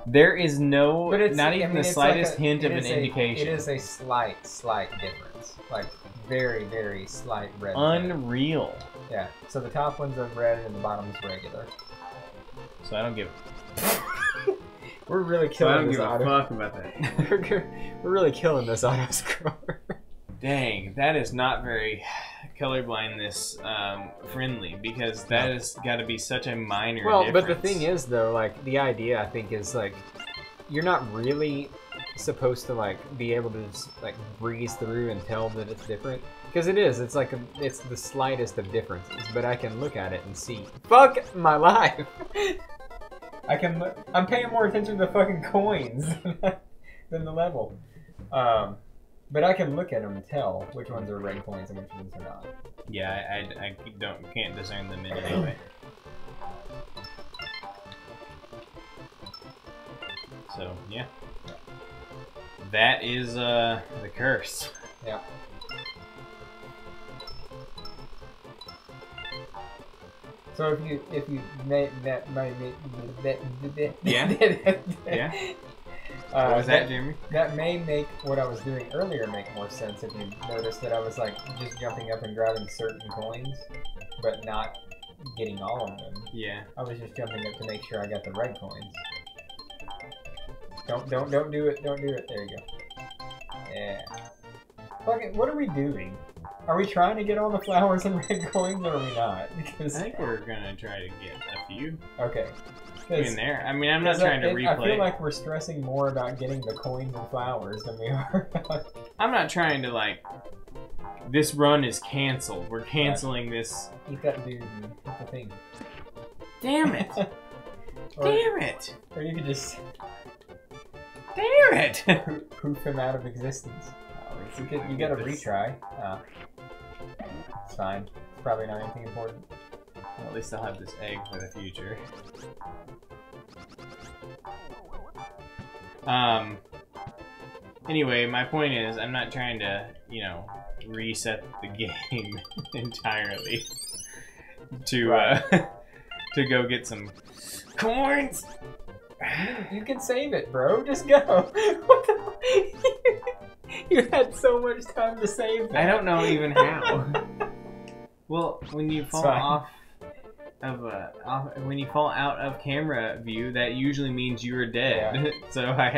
There is not even the slightest hint of an indication. It is a slight difference. Like, very, very slight red. Unreal. Yeah. So the top one's a red and the bottom's regular. So I don't give We're really killing this auto. I don't give a fuck about that. We're really killing this auto scroller. Dang, that is not very colorblindness friendly, because that has got to be such a minor difference. But the thing is, though, like, the idea, I think, is, like, you're not really supposed to, like, be able to just, like, breeze through and tell that it's different. Because it is. It's like it's the slightest of differences, but I can look at it and see. Fuck my life! I'm paying more attention to the fucking coins than the level. But I can look at them and tell which ones are red coins and which ones are not. Yeah, I can't discern them in any way. So yeah, that is the curse. Yeah. So if you made that yeah. What was that, Jeremy? That may make what I was doing earlier make more sense if you noticed that I was like just jumping up and grabbing certain coins, but not getting all of them. Yeah. I was just jumping up to make sure I got the red coins. Don't do it. Don't do it. There you go. Yeah. Fucking, what are we doing? Are we trying to get all the flowers and red coins, or are we not? I Because think we're gonna try to get a few okay, in there. I mean, I'm not trying to replay. I feel like we're stressing more about getting the coins and flowers than we are about... I'm not trying to, like, this run is canceled. We're canceling this. Eat that dude and hit the thing. Damn it! Damn it! Or you could just... Damn it! poof him out of existence. You gotta retry. It's fine. It's probably not anything important. Well, at least I'll have this egg for the future. Anyway, my point is, I'm not trying to, you know, reset the game entirely to to go get some coins. You can save it, bro. Just go. What the? You had so much time to save that. I don't know even how. Well, when you fall off of when you fall out of camera view, that usually means you were dead. Yeah. So I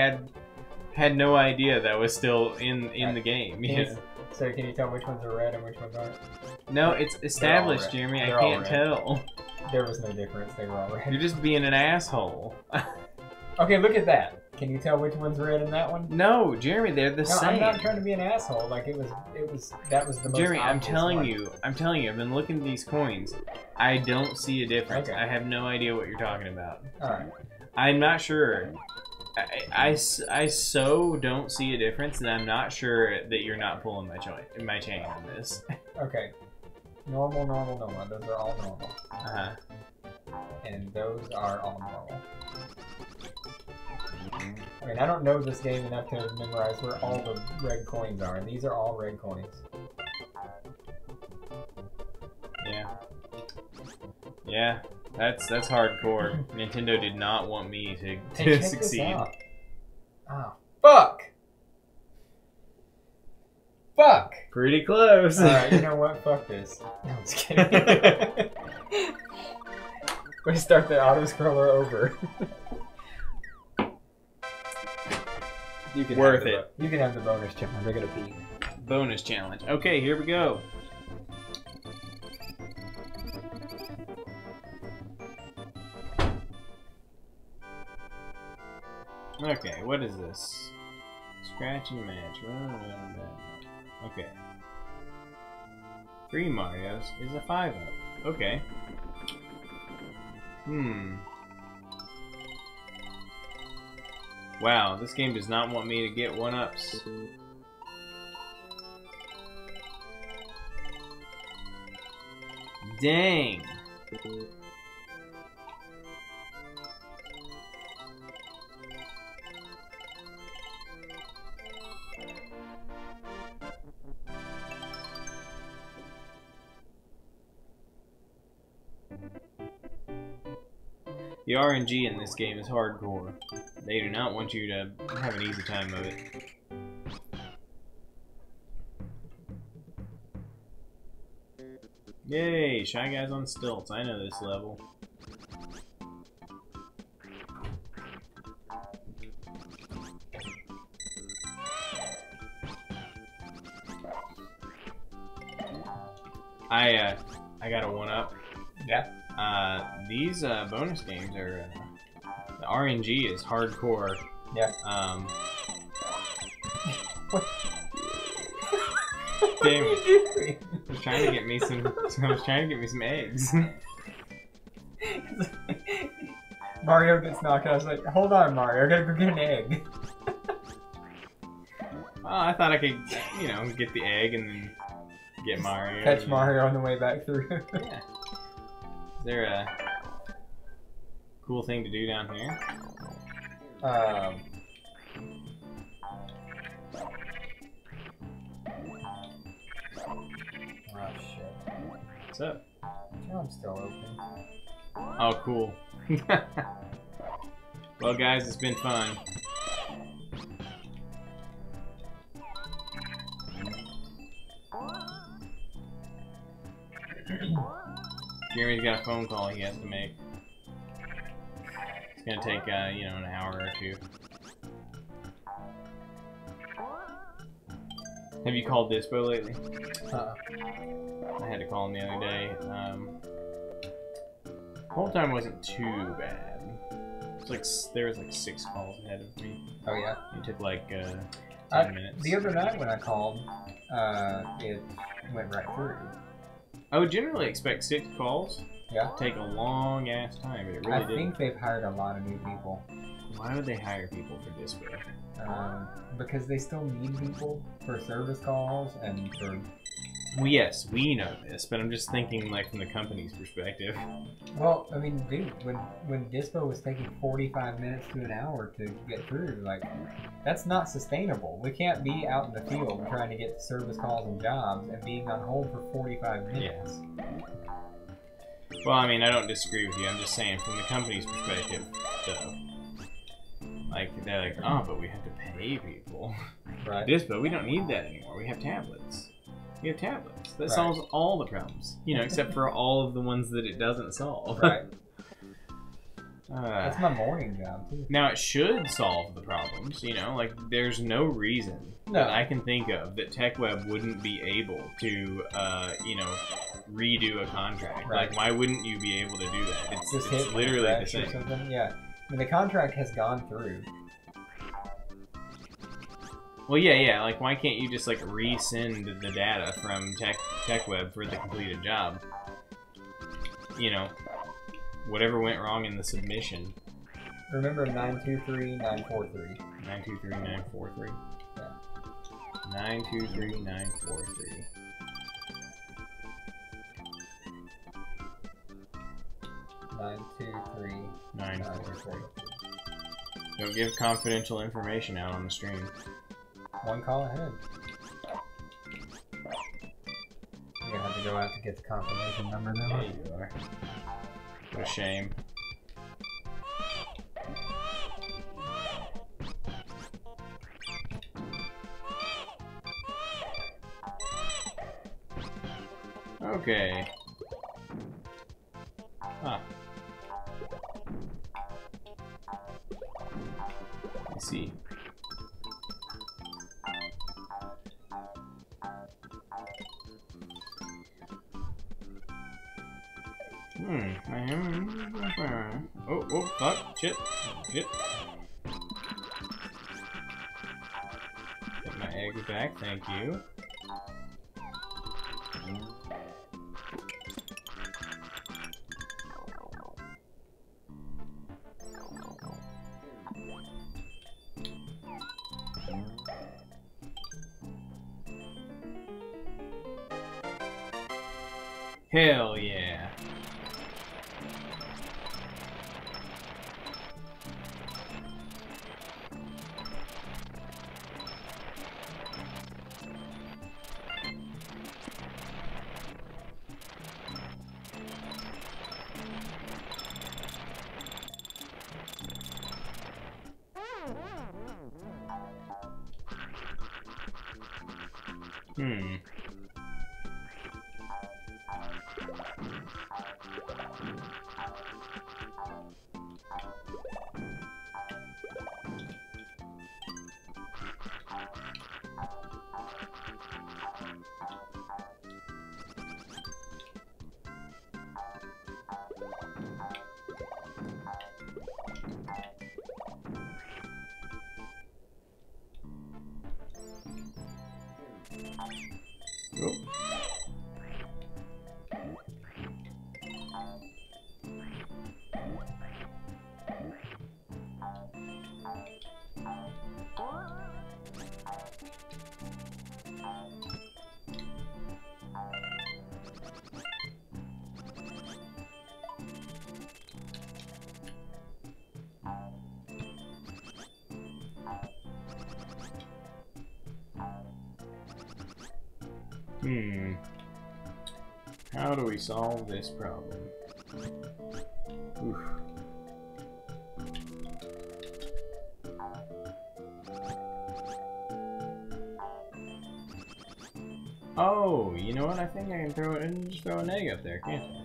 had no idea that was still in the game. Yeah. So can you tell which ones are red and which ones aren't? No, it's established, Jeremy. I can't tell. There was no difference. They were all red. You're just being an asshole. Okay, look at that. Can you tell which one's red in that one? No, Jeremy, they're the same. I'm not trying to be an asshole. Like that was the most Jeremy, I'm telling one. you, I've been looking at these coins. I don't see a difference. Okay. I have no idea what you're talking about. Alright. I'm not sure. I so don't see a difference that I'm not sure that you're not pulling my chain on this. Okay. Normal. Those are all normal. Uh-huh. And those are all normal. I mean, I don't know this game enough to memorize where all the red coins are, and these are all red coins. Yeah. Yeah, that's hardcore. Nintendo did not want me to succeed. Oh, fuck! Fuck! Pretty close. Alright, you know what? Fuck this. No, I'm just kidding. We start the auto-scroller over. You can Worth it. You can have the bonus challenge. I gotta pee. Bonus challenge. Okay, here we go. Okay, what is this? Scratch and match. Okay. 3 Marios is a 5-up. Okay. Wow, this game does not want me to get 1-ups. Dang. The RNG in this game is hardcore. They do not want you to have an easy time of it. Yay, Shy Guys on Stilts. I know this level. I got a 1-up. Yeah. These bonus games are the RNG is hardcore. Yeah. What? Damn it! I was trying to get me some eggs. Mario gets knocked out. I was like, "Hold on, Mario, I gotta go get an egg." Oh, I thought I could, you know, get the egg and then get Mario. Catch Mario on the way back through. Yeah. Is there a cool thing to do down here? Oh shit. What's up? I'm still open. Oh, cool. Well, guys, it's been fun. Jeremy's got a phone call he has to make. It's gonna take, you know, an hour or two. Have you called Dispo lately? Uh, I had to call him the other day. Whole time wasn't too bad. It's like there was like 6 calls ahead of me. oh yeah. It took like 10 minutes. The other night when I called, it went right through. I would generally expect 6 calls. Yeah. Take a long ass time, but it really I didn't. think they've hired a lot of new people. Why would they hire people for Dispo? Because they still need people for service calls and for. Well, yes, we know this, but I'm just thinking like from the company's perspective. Well, I mean, dude, when Dispo was taking 45 minutes to an hour to get through, like, that's not sustainable. We can't be out in the field trying to get service calls and jobs and being on hold for 45 minutes. Well, I mean, I don't disagree with you. I'm just saying from the company's perspective, though. Like, they're like, oh, but we have to pay people. Right. Dispo, we don't need that anymore. We have tablets. We have tablets. That Right. solves all the problems. You know, except for all of the ones that it doesn't solve. Right. That's my morning job, too. Now, it should solve the problems, you know? Like, there's no reason that I can think of that TechWeb wouldn't be able to, you know, redo a contract. Right. Like, why wouldn't you be able to do that? Just It's hit literally the refresh or same. something. Yeah. I mean, the contract has gone through. Well, yeah, like, why can't you just, like, resend the data from TechWeb for the completed job? You know, whatever went wrong in the submission. Remember 923-943. 923-943? Yeah. 923-943. Nine two three 943. Don't give confidential information out on the stream. One call ahead. You're gonna have to go out to get the confirmation number now. There you are. What a shame. Okay. Huh. Let's see. I am. Oh, fuck. Shit. Get my eggs back, thank you. Hell yeah. How do we solve this problem? Oof. Oh, you know what? I think I can throw it and just throw an egg up there, can't I?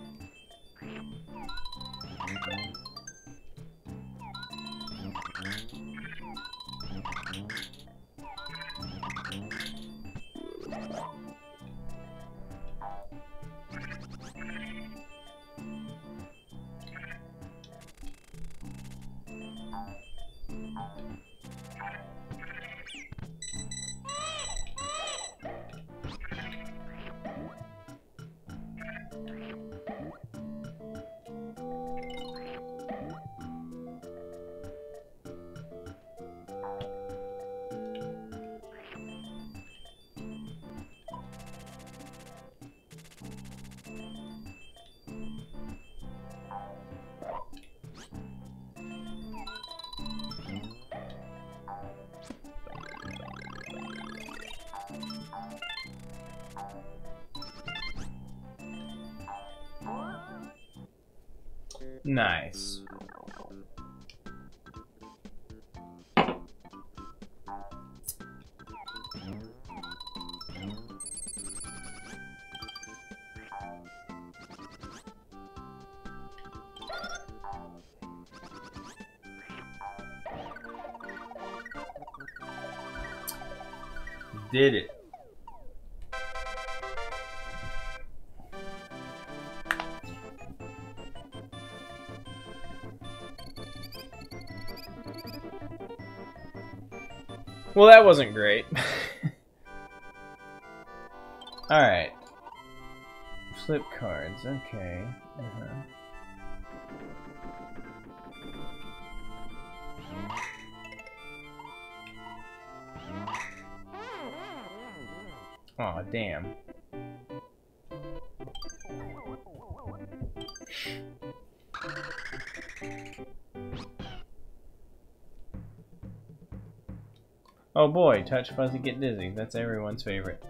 Nice. Did it. Well, that wasn't great. Alright. Flip cards, okay. Aw, damn. Oh boy, touch fuzzy get dizzy. That's everyone's favorite.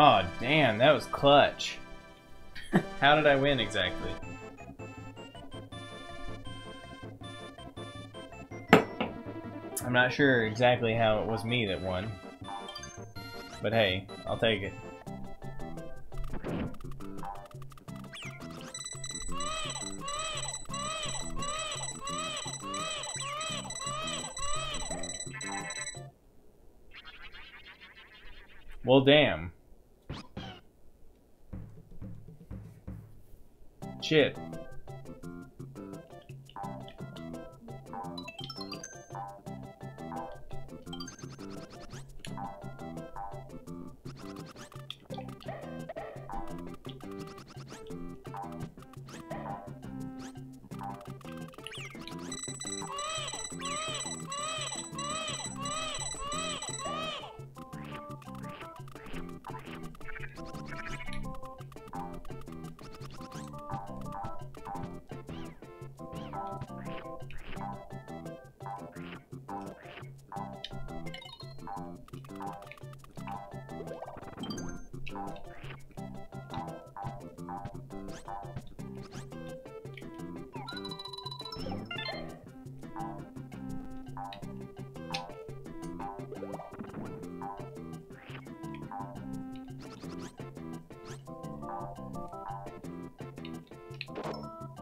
Oh, damn, that was clutch. How did I win exactly? I'm not sure exactly how it was me that won. But hey, I'll take it. Well, damn. Shit.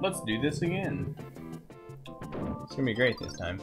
Let's do this again. It's gonna be great this time.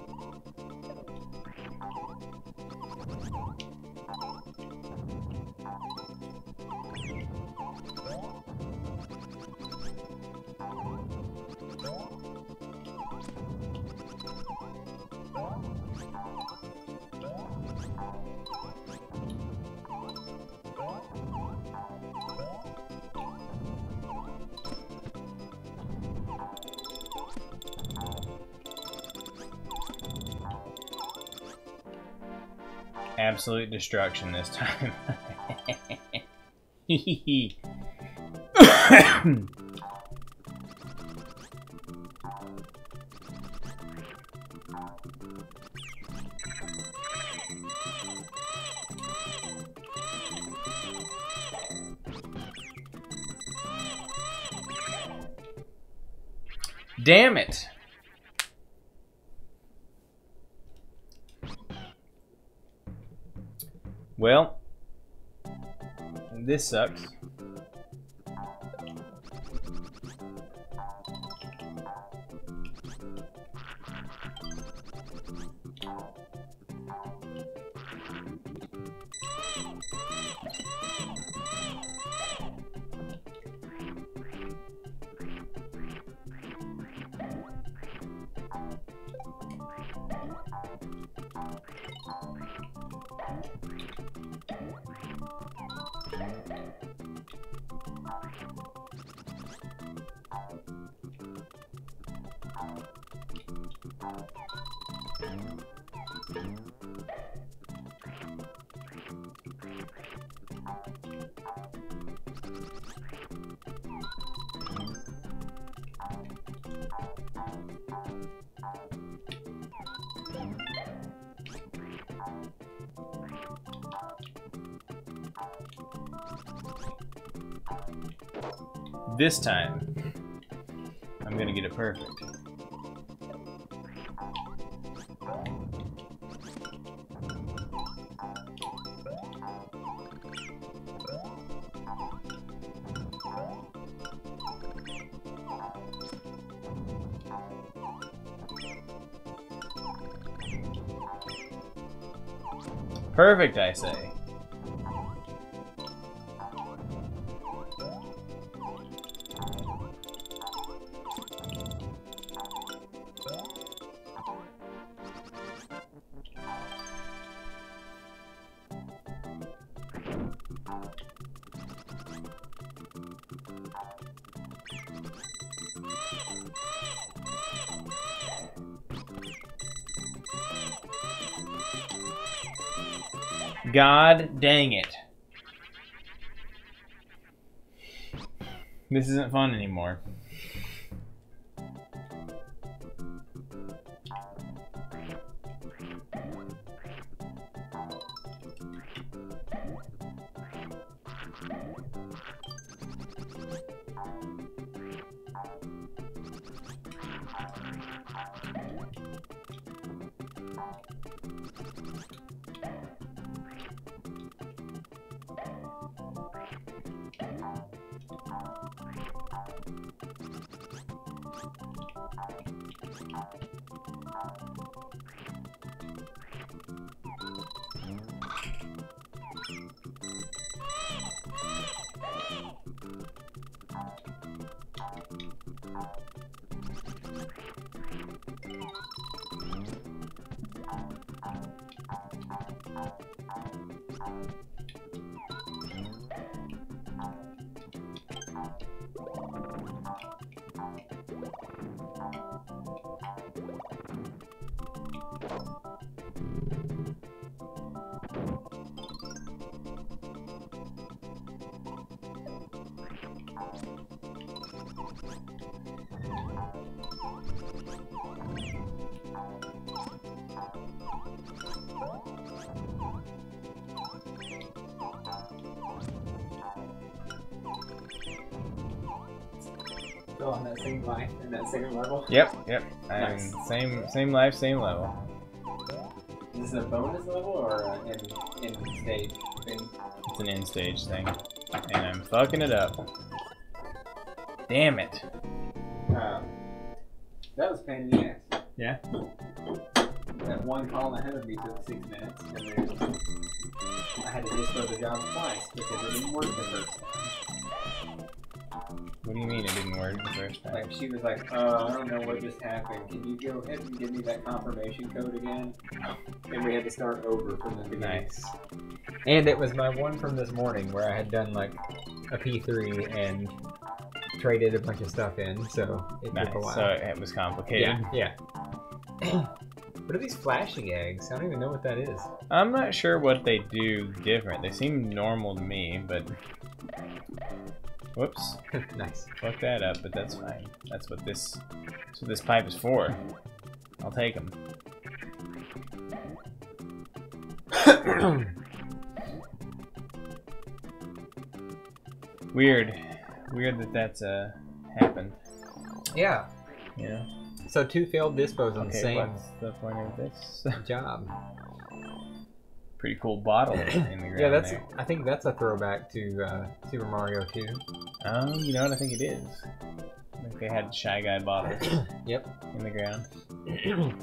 absolute destruction this time. Damn it! Well, this sucks. This time, I'm gonna get it perfect. Perfect, I say. God dang it. This isn't fun anymore. Still on that same life and that same level? Yep. Nice. Same life, same level. Is this a bonus level or an end stage thing? It's an end stage thing. And I'm fucking it up. Damn it. That was a pain in the ass. Yeah? That one column ahead of me took 6 minutes, and then I had to dispo the job twice because it didn't work the first time. What do you mean it didn't work the first time? Like, she was like, I don't know what just happened. Can you go ahead and give me that confirmation code again? And we had to start over from the beginning. Nice. And it was my one from this morning where I had done like a P3 and traded a bunch of stuff in, so it took a while. So it was complicated. Yeah. What are these flashing eggs? I don't even know what that is. I'm not sure what they do different. They seem normal to me, but... Whoops. Nice. Fuck that up, but that's fine. That's what this pipe is for. I'll take them. Weird that that's happened. Yeah. Yeah. So 2 failed dispos on the same what's the point of this job. Pretty cool bottle in the ground. Yeah, that's. there. I think that's a throwback to Super Mario 2. You know what? I think it is. I think they had Shy Guy bottles. Yep. In the ground.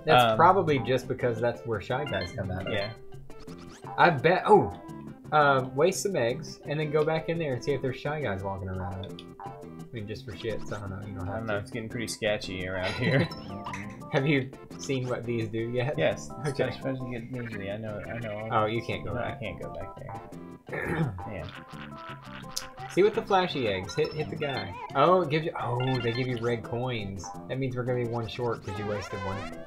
That's probably just because that's where Shy Guys come out of. Yeah. I bet. Oh, waste some eggs and then go back in there and see if there's Shy Guys walking around. I mean, just for shits. I don't know. You don't have I don't know. It's getting pretty sketchy around here. Have you seen what these do yet? Yes. Okay. Especially get ninja. I know. Oh, you can't go No, back. I can't go back there. Yeah. See with the flashy eggs. Hit the guy. Oh, it gives you. Oh, they give you red coins. That means we're gonna be 1 short because you wasted 1.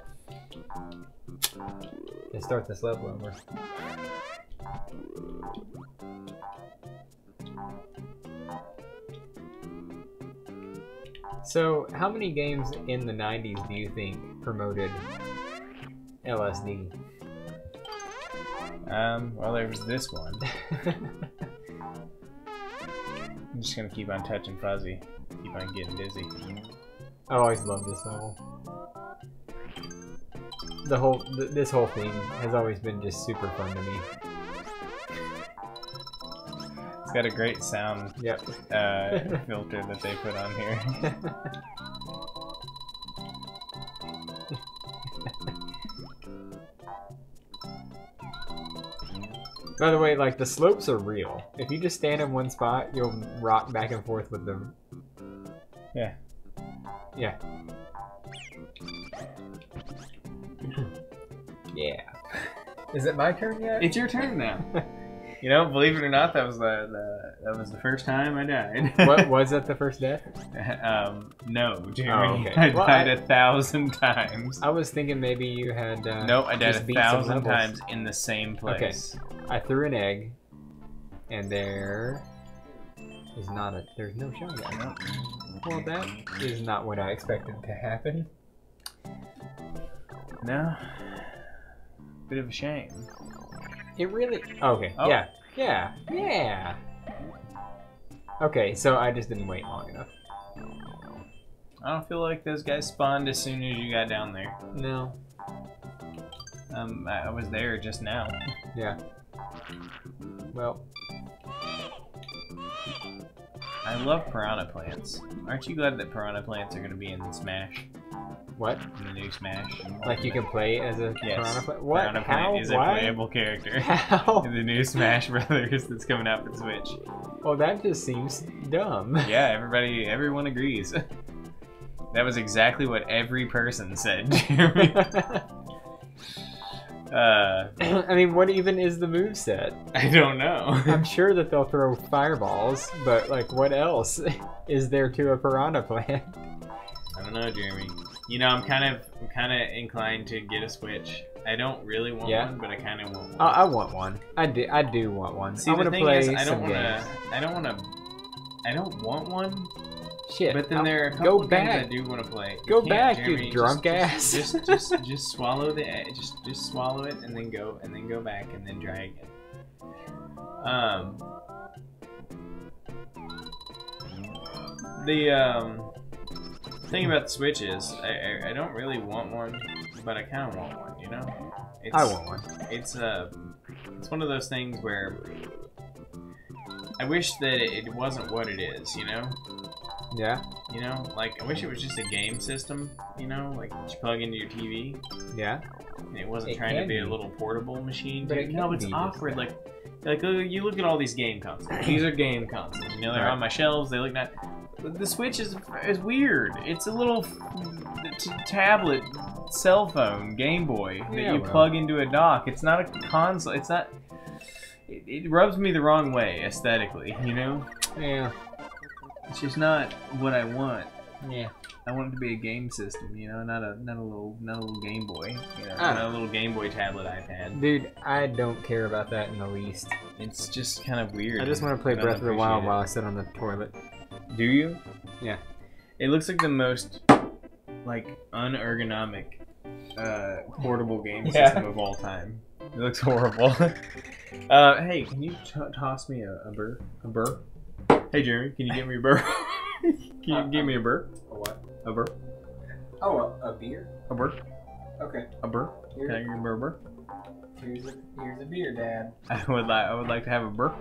Let's start this level over. So, how many games in the 90s do you think promoted LSD? Well, there was this one. I'm just gonna keep on touching Fuzzy. Keep on getting dizzy. I always loved this level. This whole theme has always been just super fun to me. It's got a great sound Yep. filter that they put on here. By the way, like, the slopes are real. If you just stand in one spot, you'll rock back and forth with them. Yeah. Yeah. Yeah. Is it my turn yet? It's your turn now. You know, believe it or not, that was the first time I died. What was that? The first death? No, Jeremy. Oh, okay. I Well, died 1,000 times. I was thinking maybe you had. Nope, I died just beat some 1,000 levels. times in the same place. I threw an egg, and there is not a. There's no shotgun. Nope. Well, that is not what I expected to happen. No. Bit of a shame. It really. Okay. Oh. Yeah. Yeah. Yeah. Okay, so I just didn't wait long enough. I don't feel like those guys spawned as soon as you got down there. No. I was there just now. Yeah. Well. I love piranha plants. Aren't you glad that piranha plants are going to be in Smash? What? In the new Smash? Like you can play as a Yes. piranha plant? What? Piranha How? plant is Why? a playable character How? in the new Smash Brothers that's coming out for Switch. Well, that just seems dumb. Yeah, everyone agrees. That was exactly what every person said, Jeremy. I mean, what even is the moveset? I don't know. I'm sure that they'll throw fireballs, but like, what else is there to a piranha plant? I don't know, Jeremy. You know, I'm kind of inclined to get a Switch. I don't really want one, but I kind of want one. I want one. I do want one. See, I want the to thing play is, I some don't games. want one. Shit. But then there are a couple go of games back. I do want to play. Go can't, back, Jeremy, you drunk ass. Just swallow the just swallow it and then go back and then try again. The thing about the Switch is I don't really want one, but I kind of want one. You know, I want one. It's one of those things where I wish that it wasn't what it is. You know. Yeah. You know, like, I wish it was just a game system, you know, like, that you plug into your TV. Yeah. And it wasn't It trying to can be a be. little portable machine. But Dude. it No, can it's be just awkward. that. Like, you look at all these game consoles. These are game consoles. You know, they're Right. on my shelves. They look nice. The Switch is weird. It's a little tablet, cell phone, Game Boy that Yeah, you well. plug into a dock. It's not a console. It's not... It rubs me the wrong way, aesthetically, you know? Yeah. It's just not what I want. Yeah. I want it to be a game system, you know, not a little Game Boy, you know, not a little Game Boy tablet iPad. Dude, I don't care about that in the least. It's just kind of weird. I just want to play I don't Breath of the Wild appreciate while I sit on the toilet. it. Do you? Yeah. It looks like the most like unergonomic portable game system of all time. It looks horrible. Hey, can you toss me a burr? A burr? Hey, Jeremy, can you get me a burr? Can you give me a burr? A what? A burr? Oh, a beer? A burr? Okay. A burr? Here. Can I get a burr? Here's a beer, Dad. I would like to have a burr.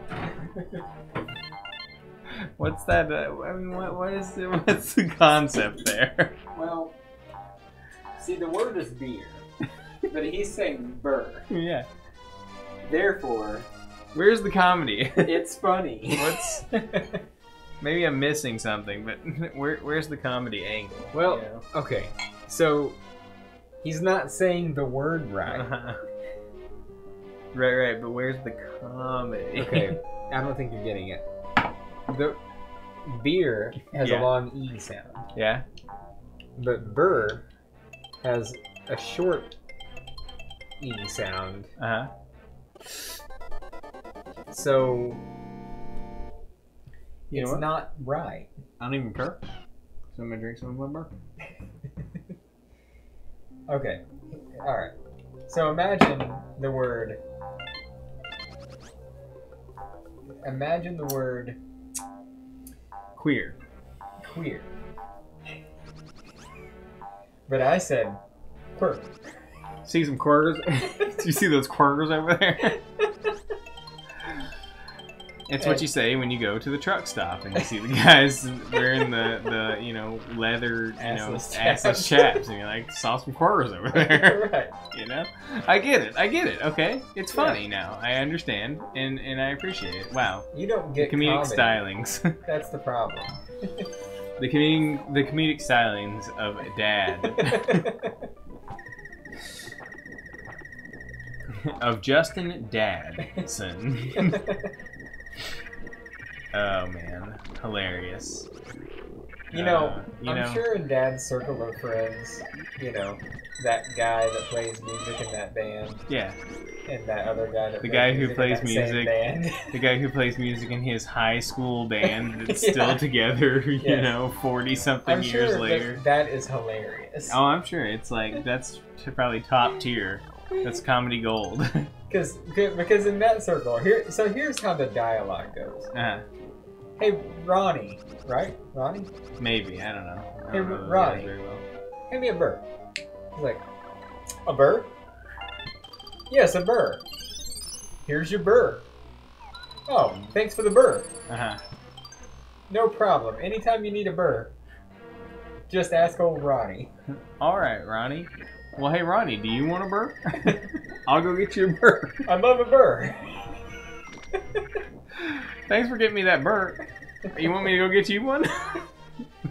What's that? I mean, what's the concept there? Well, see, the word is beer, but he's saying burr. Yeah. Therefore, Where's the comedy? it's funny. What's maybe I'm missing something, but where's the comedy angle? Well, you know? okay, so he's not saying the word right. Right, but where's the comedy? Okay, I don't think you're getting it. The beer has a long E sound, Yeah. but burr has a short E sound. Uh huh. So You know it's what? not right. I don't even care. So I'm gonna drink some of my burr. Okay, all right. So imagine the word. Imagine the word Queer. queer. But I said quirk. See some quirkers? Do you see those quirkers over there? It's what you say when you go to the truck stop and you see the guys wearing the you know, leather, assless chaps, and you're like, saw some quirkers over there. Right. You know? I get it, okay? It's funny now. I understand, and I appreciate it. Wow. You don't get Comedic comedy. stylings. That's the problem. the comedic stylings of Dad. Of Justin Dadson. Oh man, hilarious. I'm sure in Dad's circle of friends, that guy that plays music in that band, Yeah, and that other guy that the guy who plays in that same music, band. the guy who plays music in his high school band that's Yeah. still together, Yes. 40 something I'm years sure later. that is hilarious. Oh, I'm sure it's like that's probably top tier. That's comedy gold. Because in that circle, here's how the dialogue goes. Hey, Ronnie, right? Ronnie? Maybe, I don't know. I Hey, don't know those Ronnie. guys very well. Hand me a burr. He's like, a burr? Yes, a burr. Here's your burr. Oh, thanks for the burr. No problem. Anytime you need a burr, just ask old Ronnie. All right, Ronnie. Well, hey, Ronnie, do you want a burr? I'll go get you a burr. I love a burr. Thanks for getting me that burr. You want me to go get you one?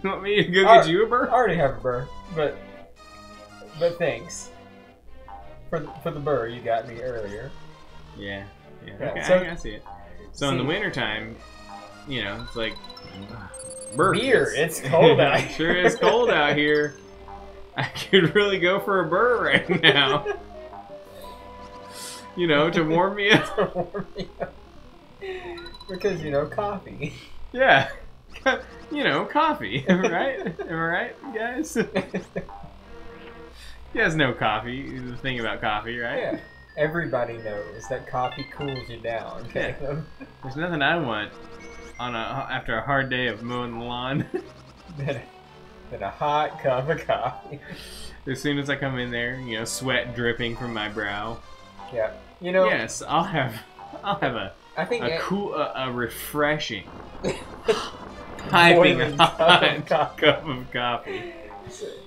You want me to go get you a I burr? already have a burr, but thanks for the burr you got me earlier. Yeah. Yeah, Okay, so- I see it. So in the wintertime, it's like burr. Beer, it's cold out It sure is cold out here. I could really go for a burr right now. To warm me up. To warm me up. Because, coffee. Yeah. Coffee, right? Am I right, guys? You guys know coffee, the thing about coffee, right? Yeah. Everybody knows that coffee cools you down. Yeah. There's nothing I want after a hard day of mowing the lawn. Than a hot cup of coffee. As soon as I come in there, sweat dripping from my brow. Yeah. Yes, I'll have I think a refreshing, piping boiling hot cup of coffee. cup of coffee.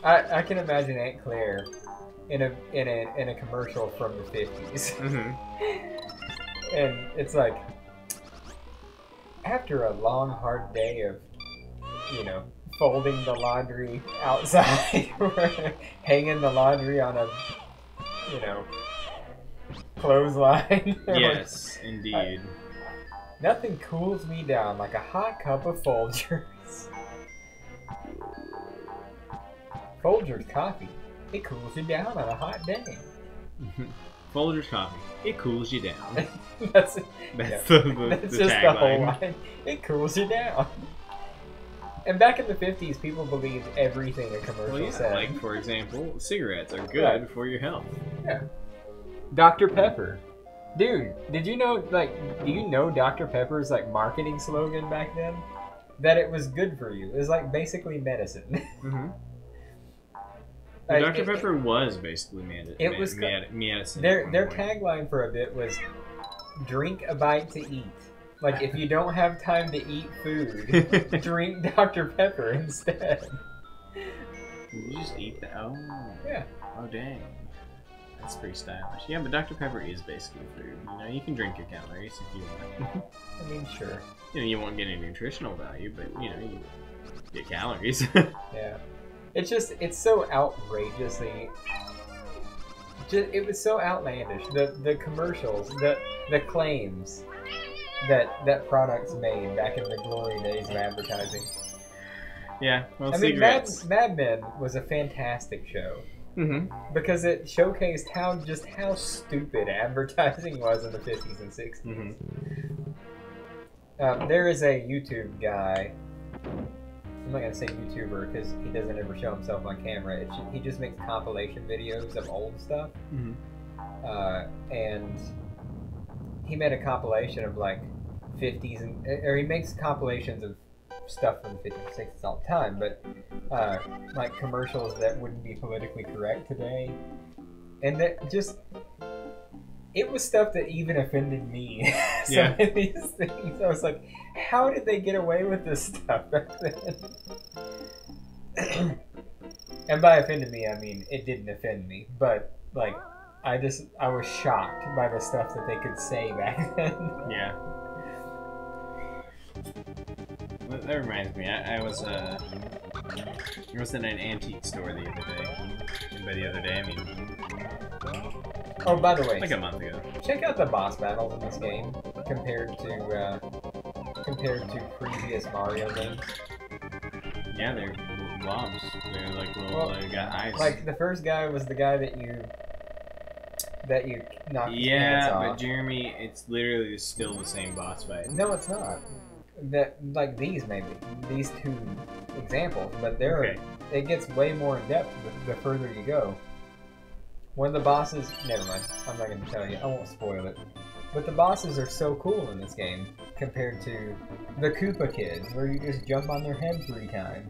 I can imagine Aunt Claire in a commercial from the 50s. Mm-hmm. And it's like, after a long, hard day of, folding the laundry outside, hanging the laundry on a, clothesline. Yes, indeed. Nothing cools me down like a hot cup of Folgers. Folgers coffee. It cools you down on a hot day. Folgers coffee. It cools you down. That's That's just the whole tagline. line. It cools you down. And back in the 50s, people believed everything a commercial Well, yeah, said. like, for example, cigarettes are good Right. for your health. Yeah. Dr. Pepper. Dude, did you know, like, do you know Dr. Pepper's, like, marketing slogan back then? That it was good for you. It was, like, basically medicine. Mm-hmm. Like, Dr. Pepper was basically medicine. Their tagline for a bit was, drink a bite to eat. Like, if you don't have time to eat food, drink Dr. Pepper instead. You just eat the... Oh. Yeah. Oh, dang. That's pretty stylish. Yeah, but Dr. Pepper is basically food. You know, you can drink your calories if you want. I mean, sure. You know, you won't get any nutritional value, but, you know, you get calories. Yeah. It's just, it's so outrageously... it was so outlandish. The commercials, the claims that products made back in the glory days of advertising. Yeah, well, I mean, cigarettes. Mad Men was a fantastic show. Mm-hmm. Because it showcased how stupid advertising was in the 50s and 60s. Mm-hmm. There is a YouTube guy. I'm not gonna say YouTuber because he doesn't ever show himself on camera. He just makes compilation videos of old stuff. Mm-hmm. And he made a compilation of like 50s or he makes compilations of stuff from the 50s and 60s all the time, but like commercials that wouldn't be politically correct today, and that just it was stuff that even offended me. Some of these things, I was like, how did they get away with this stuff back then? And by offended me, I mean it didn't offend me, but like I was shocked by the stuff that they could say back then. Yeah. That reminds me, I was in an antique store the other day. And by the other day, I mean... Oh, by the way, like a month ago. check out the boss battles in this game compared to previous Mario games. Yeah, they're blobs. They're like little, they got eyes. Like the first guy was the guy that you knocked his pants off. but Jeremy, it's literally still the same boss fight. No, it's not. That like these two examples, but it gets way more in depth the further you go. One of the bosses, never mind, I'm not going to tell you, I won't spoil it. But the bosses are so cool in this game compared to the Koopa Kids, where you just jump on their head 3 times.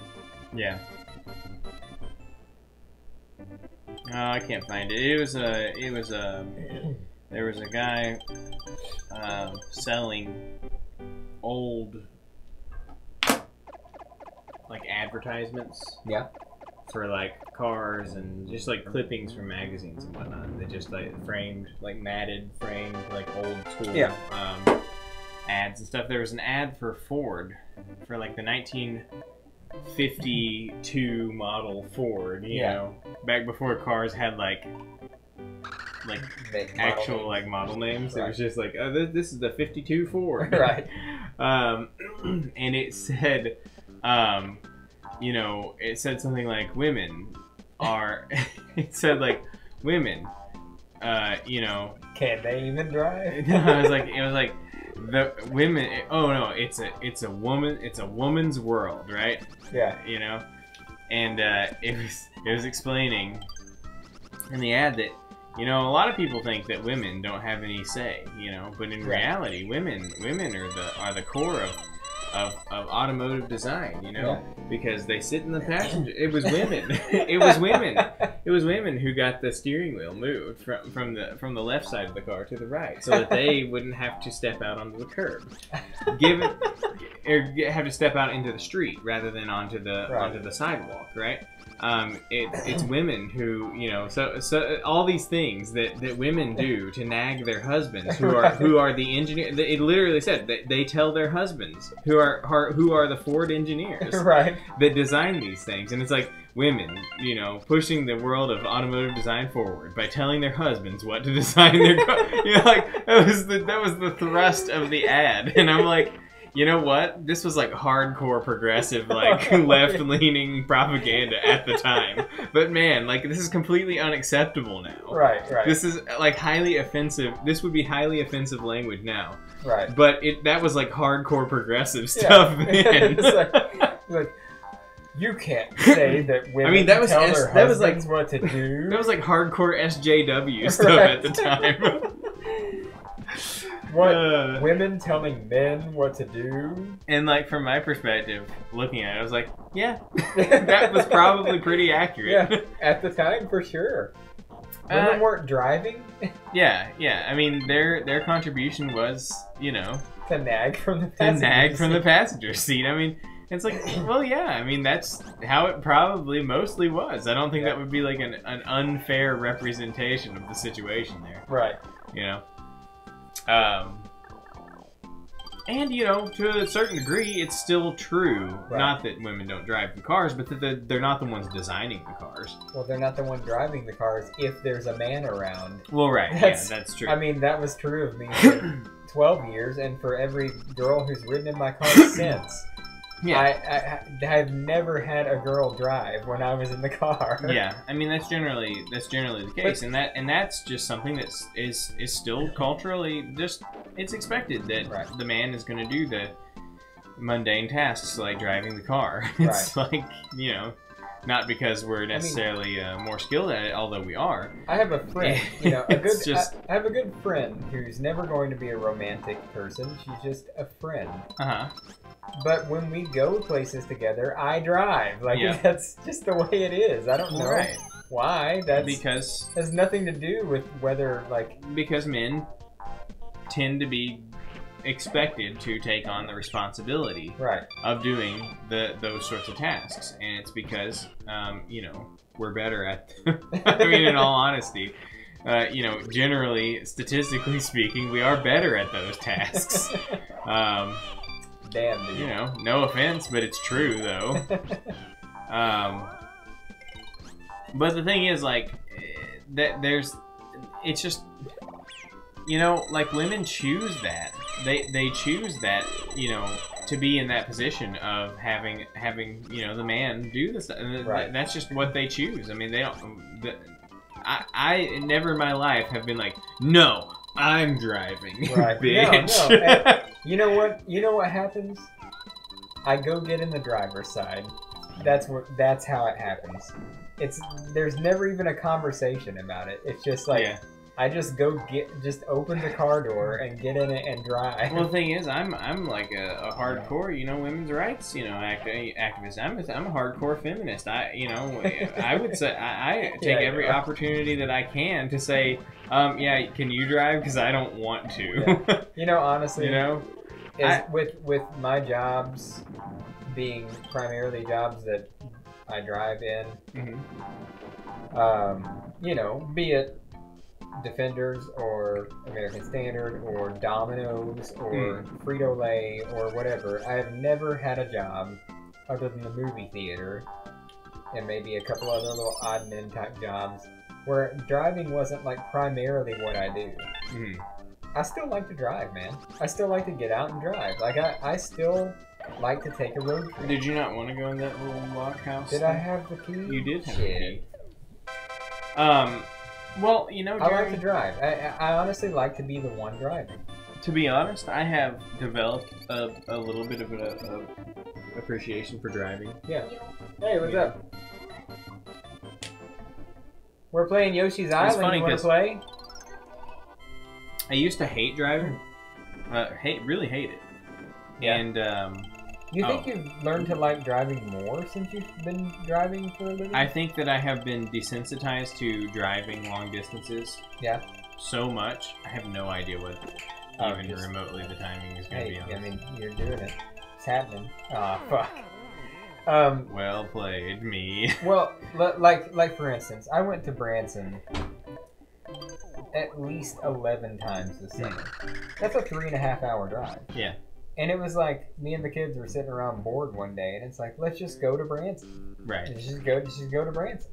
Yeah. Oh, I can't find it. There was a guy selling old like advertisements. Yeah. For like cars and just like clippings from magazines and whatnot. They just like framed, like matted, framed, like old school ads and stuff. There was an ad for Ford for like the 1952 model Ford, you know, back before cars had like actual like model names. Right. It was just like, oh, this is the 52 Ford, right? And it said, you know, it said something like women are. It said like women, you know. Can they even drive? No, it was like the women. Oh no, it's a woman. It's a woman's world, right? Yeah. You know, and it was explaining in the ad that, you know, a lot of people think that women don't have any say, you know, but in reality, women are the core of automotive design, you know, because they sit in the passenger. It was women. It was women who got the steering wheel moved from the left side of the car to the right, so that they wouldn't have to step out onto the curb, have to step out into the street rather than onto the sidewalk, right? It's women who, you know, so all these things that women do to nag their husbands who are the engineer. It literally said that they tell their husbands who are the Ford engineers, right, that design these things. And it's like women, you know, pushing the world of automotive design forward by telling their husbands what to design their car. You know, like that was the thrust of the ad. And I'm like, You know what? This was like hardcore progressive, like left-leaning propaganda at the time. But man, like this is completely unacceptable now. Right. This is like highly offensive. This would be highly offensive language now. Right. But that was like hardcore progressive stuff then. It's like you can't say that women that was tell their that was like husbands what to do. That was like hardcore SJW stuff at the time. What women telling men what to do? And like from my perspective, looking at it, I was like, yeah, that was probably pretty accurate. Yeah, at the time for sure. Women weren't driving. Yeah. I mean, their contribution was, you know, to nag from the passenger seat. I mean, it's like, well, yeah. I mean, that's how it probably mostly was. I don't think that would be like an unfair representation of the situation there. Right. You know. And you know, to a certain degree, it's still true. Right. Not that women don't drive the cars, but that they're not the ones designing the cars. Well, they're not the one driving the cars if there's a man around. Well, right. That's true. I mean, that was true of me for 12 years, and for every girl who's ridden in my car since. Yeah. I've never had a girl drive when I was in the car. Yeah, I mean that's generally the case, and that's just something that is still culturally just it's expected that the man is going to do the mundane tasks like driving the car. It's like, you know, not because we're necessarily more skilled at it, although we are. I have a friend, you know, I have a good friend who's never going to be a romantic person. She's just a friend. But when we go places together, I drive. Like, that's just the way it is. I don't know why. Because has nothing to do with whether, like... Because men tend to be expected to take on the responsibility of doing those sorts of tasks. And it's because, you know, we're better at... I mean, in all honesty... you know, generally, statistically speaking, we are better at those tasks. Damn, dude. You know, no offense, but it's true, though. But the thing is, like, it's just, you know, like, women choose that. They choose that, you know, to be in that position of having you know, the man do this. That's just what they choose. I mean, they don't... I never in my life have been like, no, I'm driving, bitch. No. And you know what? You know what happens? I go get in the driver's side. That's how it happens. There's never even a conversation about it. It's just like I just open the car door and get in it and drive. Well, the thing is, I'm like a hardcore, you know, women's rights, you know, activist. I'm a hardcore feminist. I would say I take every opportunity that I can to say, yeah, can you drive? Because I don't want to. Yeah. You know, honestly, you know, with my jobs being primarily jobs that I drive in, you know, be it Defenders or American Standard or Domino's or Frito-Lay or whatever. I have never had a job other than the movie theater and maybe a couple other little admin type jobs where driving wasn't like primarily what I do. I still like to drive, man. I still like to get out and drive. Like I still like to take a road trip. Did you not want to go in that little blockhouse? Did I have the key? You did have the key. Well, you know, I like to drive. I honestly like to be the one driving. To be honest, I have developed a little bit of an appreciation for driving. Yeah. Hey, what's up? We're playing Yoshi's Island. You want to play? I used to hate driving. Really hate it. Yeah. And you think you've learned to like driving more since you've been driving for a living? I think that I have been desensitized to driving long distances. Yeah. So much, I have no idea what even remotely the timing is going to be on. I mean, you're doing it. It's happening. Aw, fuck. Well played, me. Well, like for instance, I went to Branson at least 11 times this summer. That's a 3.5 hour drive. Yeah. And it was like, me and the kids were sitting around bored one day, and it's like, let's just go to Branson. Right. Just go to Branson.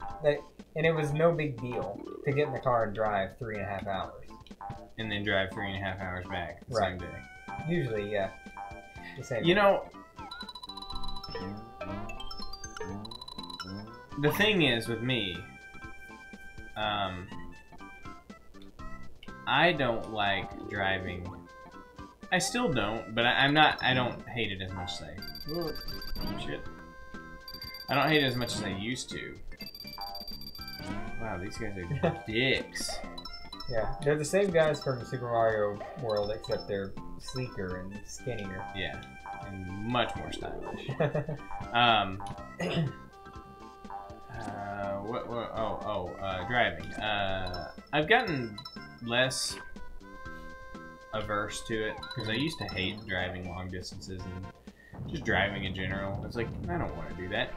And it was no big deal to get in the car and drive 3.5 hours. And then drive 3.5 hours back the same day. Usually, yeah. The same. You know, the thing is with me, I don't like driving. I still don't, but I don't hate it as much as shit. I don't hate it as much as I used to. Wow, these guys are dicks. Yeah, they're the same guys from Super Mario World, except they're sleeker and skinnier. Yeah, and much more stylish. Driving. I've gotten less averse to it because I used to hate driving long distances and just driving in general. It's like, I don't want to do that.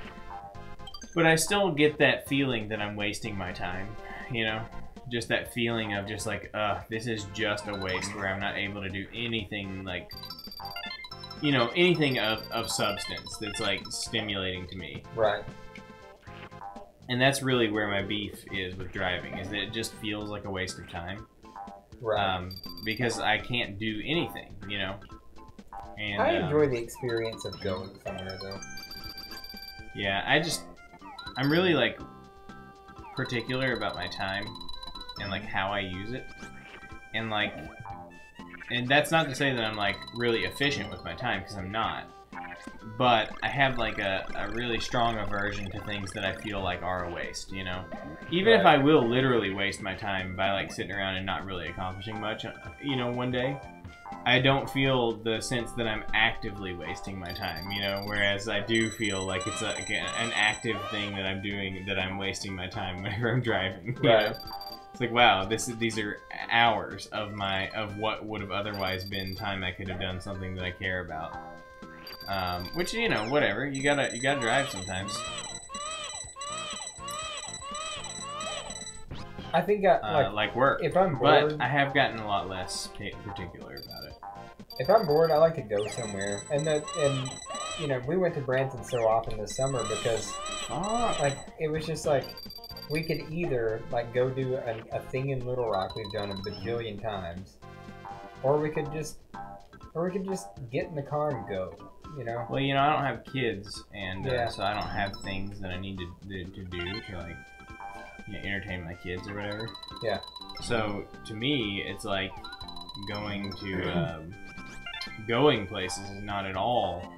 But I still get that feeling that I'm wasting my time, you know? Just that feeling of just like, this is just a waste where I'm not able to do anything like, you know, anything of substance that's like stimulating to me. Right. And that's really where my beef is with driving, is that it just feels like a waste of time. Right. Because I can't do anything, you know? And I enjoy the experience of going somewhere, though. Yeah, I'm really, like, particular about my time and, like, how I use it. And, like, and that's not to say that I'm, like, really efficient with my time, because I'm not. But I have, like, a really strong aversion to things that I feel like are a waste, you know? Even if I will literally waste my time by, like, sitting around and not really accomplishing much, you know, one day, I don't feel the sense that I'm actively wasting my time, you know? Whereas I do feel like it's an active thing that I'm doing, that I'm wasting my time whenever I'm driving, you know? It's like, wow, these are hours of what would have otherwise been time I could have done something that I care about. Which, you know, whatever. You gotta drive sometimes. I think like work. If I'm bored, but I have gotten a lot less particular about it. If I'm bored, I like to go somewhere, and you know, we went to Branson so often this summer because like it was just like we could either like go do a thing in Little Rock we've done a bajillion times, or we could just get in the car and go. You know? Well, you know, I don't have kids, and so I don't have things that I need to do to like, you know, entertain my kids or whatever. Yeah. So to me, it's like going to going places is not at all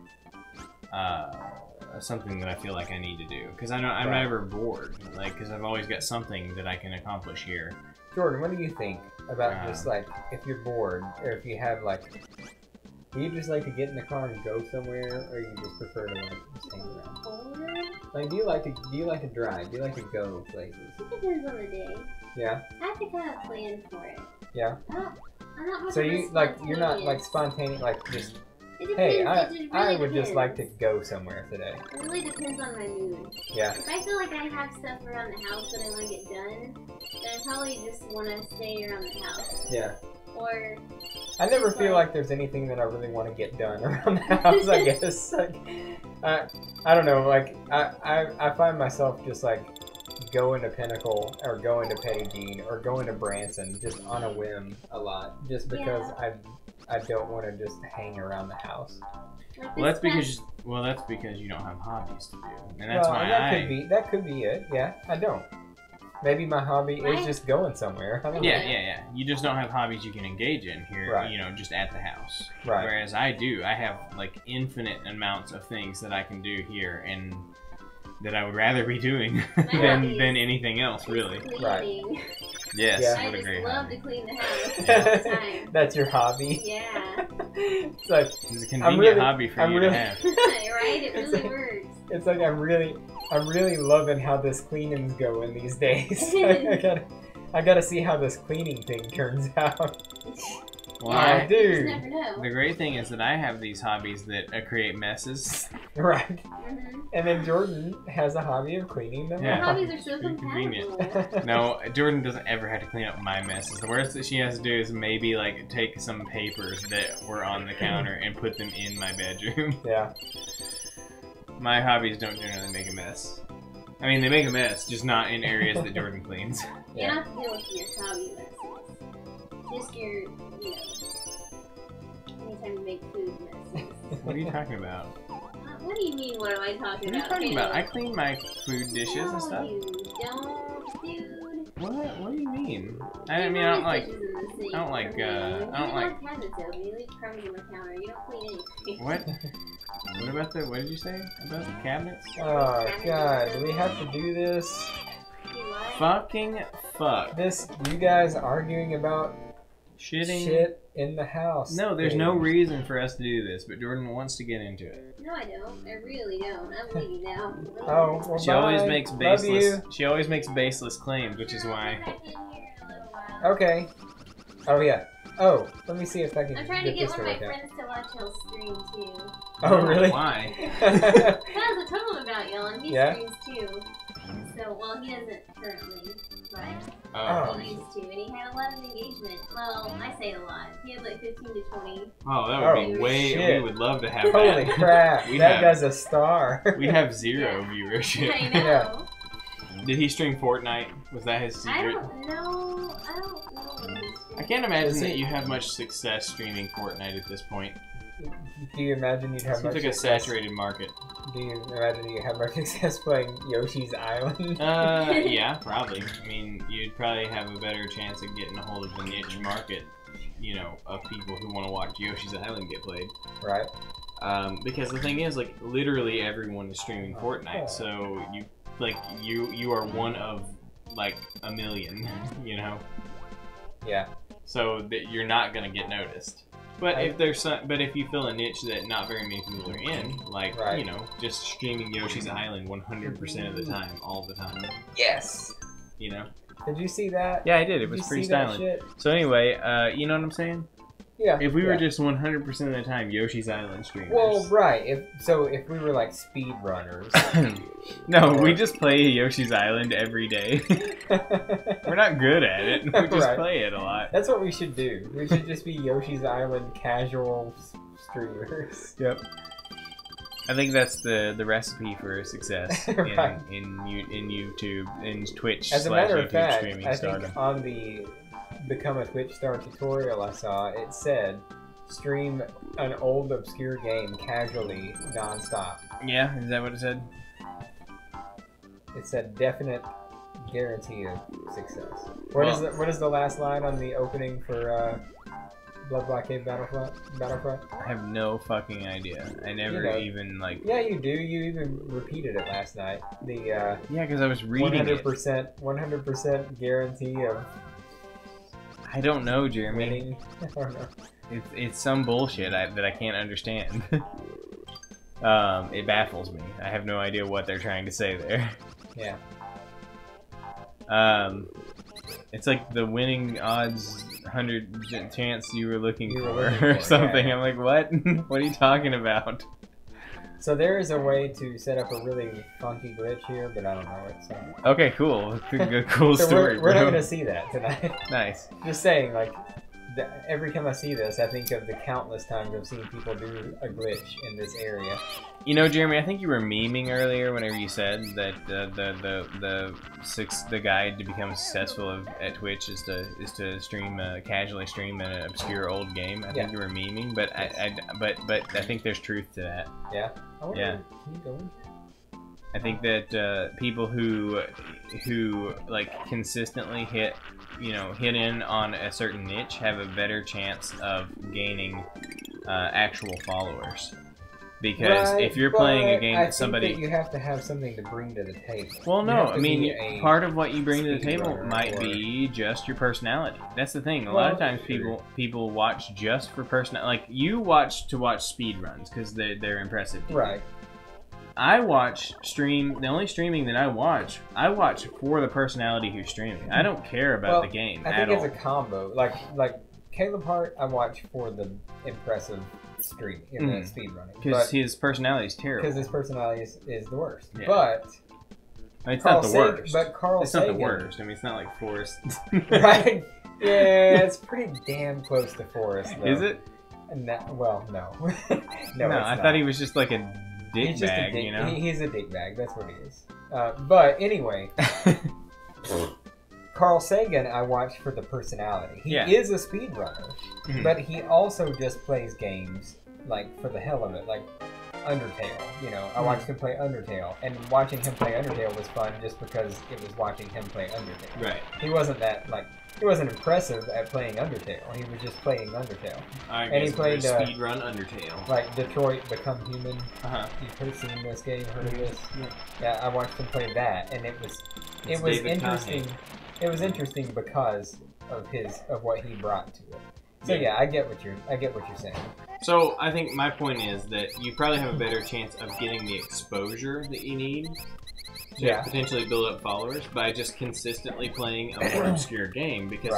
something that I feel like I need to do, because I'm never bored, like, because I've always got something that I can accomplish here. Jordan, what do you think about just like if you're bored, or if you have like? Do you just like to get in the car and go somewhere, or you just prefer to like just hang around? Like, do you like to drive? Do you like to go places? It depends on the day. Yeah. I have to kind of plan for it. Yeah. I'm not much so of a you like you're not like spontaneous, like just. It depends. Hey, Really I would depends. just like to go somewhere today. It really depends on my mood. Yeah. If I feel like I have stuff around the house that I want to get done, then I probably just want to stay around the house. Yeah. Or I never feel like there's anything that I really want to get done around the house, I guess. Like, I don't know, like, I find myself just, like, going to Pinnacle, or going to Petty Jean, or going to Branson, just on a whim a lot, just because I don't want to just hang around the house. like Well, that's because you don't have hobbies to do, and that's why that could be it. Yeah, I don't. Maybe my hobby is just going somewhere. I don't know. Yeah. You just don't have hobbies you can engage in here, you know, just at the house. Right. Whereas I do. I have, like, infinite amounts of things that I can do here, and that I would rather be doing than anything else, really. Cleaning. Yes, Yeah. what a great I hobby. just love to clean the house all the time. That's your hobby? Yeah. It's like, It's a convenient hobby for you to have. Right? It really works. It's like I'm really loving how this cleaning's going these days. I gotta see how this cleaning thing turns out. Well, I You do. just never know. The great thing is that I have these hobbies that create messes. Right. Mm-hmm. And then Jordan has a hobby of cleaning them Yeah. Our up. hobbies are so Convenient. compatible. No, Jordan doesn't ever have to clean up my messes. The worst that she has to do is maybe, like, take some papers that were on the counter and put them in my bedroom. Yeah. My hobbies don't generally make a mess. I mean, they make a mess, just not in areas that Jordan cleans. You don't have to deal with your hobby messes. Just your, you know, anytime you make food messes. What are you talking about? What do you mean? What am I talking What are you about? talking about? I Caleb? clean my food dishes No, and stuff. you don't, dude. What do you mean? I Leave mean, I don't all like. these dishes in the sink I don't like, for me. I don't You like- leave cabinets open. You leave crumbs on the counter. You don't clean anything. What? What about the? What did you say about the cabinets? Oh god, do we have to do this? You what? Fucking fuck. This, you guys arguing about Shitting. shit in the house. No, there's thing. no reason for us to do this, but Jordan wants to get into it. No, I don't. I really don't. I'm leaving now. Oh, well, She always bye. makes Love baseless. you. She always makes baseless claims, which is I'll why. come back in here in a little while. Okay. Oh yeah. Oh, let me see if I can I'm trying to get get this one to of my work out. friends to watch y'all stream too. Oh really? Why? Because I told him about y'all and he Yeah? streams too. So, well, he doesn't currently, but Oh. he used to, and he had a lot of engagement. Well, I say a lot. He had like 15 to 20. Oh, that would be Oh, way. shit. We would love to have Holy that. crap! We That have- guy's a star. We have zero Yeah. viewership. I know. Yeah. Did he stream Fortnite? Was that his I secret? don't know. I don't know what he's I streaming. can't imagine Is that it- you have much success streaming Fortnite at this point. Do you imagine you'd have Seems much like a success? saturated market. Do you imagine you have much success playing Yoshi's Island? Yeah, probably. I mean, you'd probably have a better chance of getting a hold of the niche market, you know, of people who want to watch Yoshi's Island get played. Right. Because the thing is, like, literally everyone is streaming Oh. Fortnite, so you are one of like a million, you know. Yeah. So that you're not gonna get noticed. But I- if there's some, but if you fill a niche that not very many people are in, like Right. you know, just streaming Yoshi's Island 100% of the time, all the time, Yes. you know. Did you see that? Yeah, I did. It Did was you pretty see that styling. shit? So anyway, you know what I'm saying? Yeah. If we were yeah. just 100% of the time Yoshi's Island streamers. Well, right. If we were like speed runners. No, we just play Yoshi's Island every day. We're not good at it. We just Right. play it a lot. That's what we should do. We should just be Yoshi's Island casual streamers. Yep. I think that's the recipe for success Right. in YouTube, in Twitch As a slash matter of YouTube fact, streaming I stardom. think on the Become a Twitch Star tutorial I saw, it said stream an old obscure game casually, non-stop. Yeah, is that what it said? It said definite guarantee of success. What is the last line on the opening for Blood Blockade Battlefront? I have no fucking idea. I never know. even like. Yeah, you do. You even repeated it last night. The Yeah, because I was reading it. 100% guarantee of I don't know, Jeremy. winning. I don't know. It's some bullshit that I can't understand. It baffles me. I have no idea what they're trying to say there. Yeah. It's like the winning odds 100 chance you were looking You were for looking or for, something. yeah. I'm like, what? What are you talking about? So there is a way to set up a really funky glitch here, but I don't know it. Okay, cool. It's a good, cool So story, we're not bro. gonna see that tonight. Nice. Just saying, like, every time I see this, I think of the countless times I've seen people do a glitch in this area. You know, Jeremy, I think you were memeing earlier whenever you said that the guide to become successful at Twitch is to stream casually stream an obscure old game. I think you were memeing, but but I think there's truth to that. Yeah. I wonder, Yeah. Can you go in? I think that people who like consistently hit in on a certain niche have a better chance of gaining actual followers. Because Right, if you're playing a but game I that somebody think that you have to have something to bring to the table. well, You no, have I to mean, be a part of what you bring to the table speedrunner might or- be just your personality. That's the thing. A lot of Well, times people watch just for personality. Like, you watch speed runs because they're impressive to you. Right. I watch stream. The only streaming that I watch for the personality who's streaming. I don't care about Well, the game I at think all. it's a combo. Like Caleb Hart, I watch for the impressive stream in the speed running. Because his personality is terrible. Because his personality is the worst. Yeah. But I mean, it's Carl not the Sagan- worst. But Carl It's not the Sagan, worst. I mean, it's not like Forrest. right? Yeah, it's pretty damn close to Forrest. Though. Is it? Well, no. no, I thought he was just like a dick He's just bag, a dick, you know? He's a dick bag. That's what he is. But anyway, Carl Sagan, I watch for the personality. He Yeah. is a speedrunner, Mhm. but he also just plays games like for the hell of it, like Undertale. You know, I watched him play Undertale, and watching him play Undertale was fun just because it was watching him play Undertale. Right. He wasn't that like. He wasn't impressive at playing Undertale. He was just playing Undertale. And he played speedrun Undertale. Like Detroit Become Human. Uh-huh. You've seen this game, heard of this? Yeah. Yeah, I watched him play that, and it was David interesting. Kahane. It was interesting because of what he brought to it. So yeah, I get what you're saying. So I think my point is that you probably have a better chance of getting the exposure that you need to potentially build up followers by just consistently playing a more obscure game. Because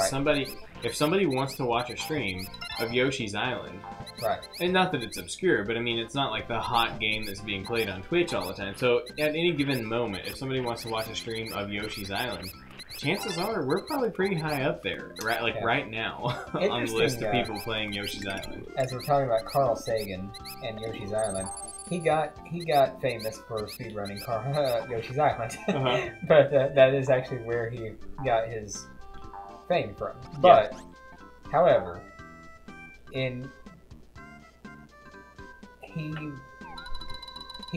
if somebody wants to watch a stream of Yoshi's Island, right, and not that it's obscure, but I mean it's not like the hot game that's being played on Twitch all the time. So at any given moment, if somebody wants to watch a stream of Yoshi's Island, chances are we're probably pretty high up there, right? Like right now, on the list of people playing Yoshi's Island. As we're talking about Carl Sagan and Yoshi's Island, he got famous for speedrunning Yoshi's Island, but that is actually where he got his fame from. But, however, he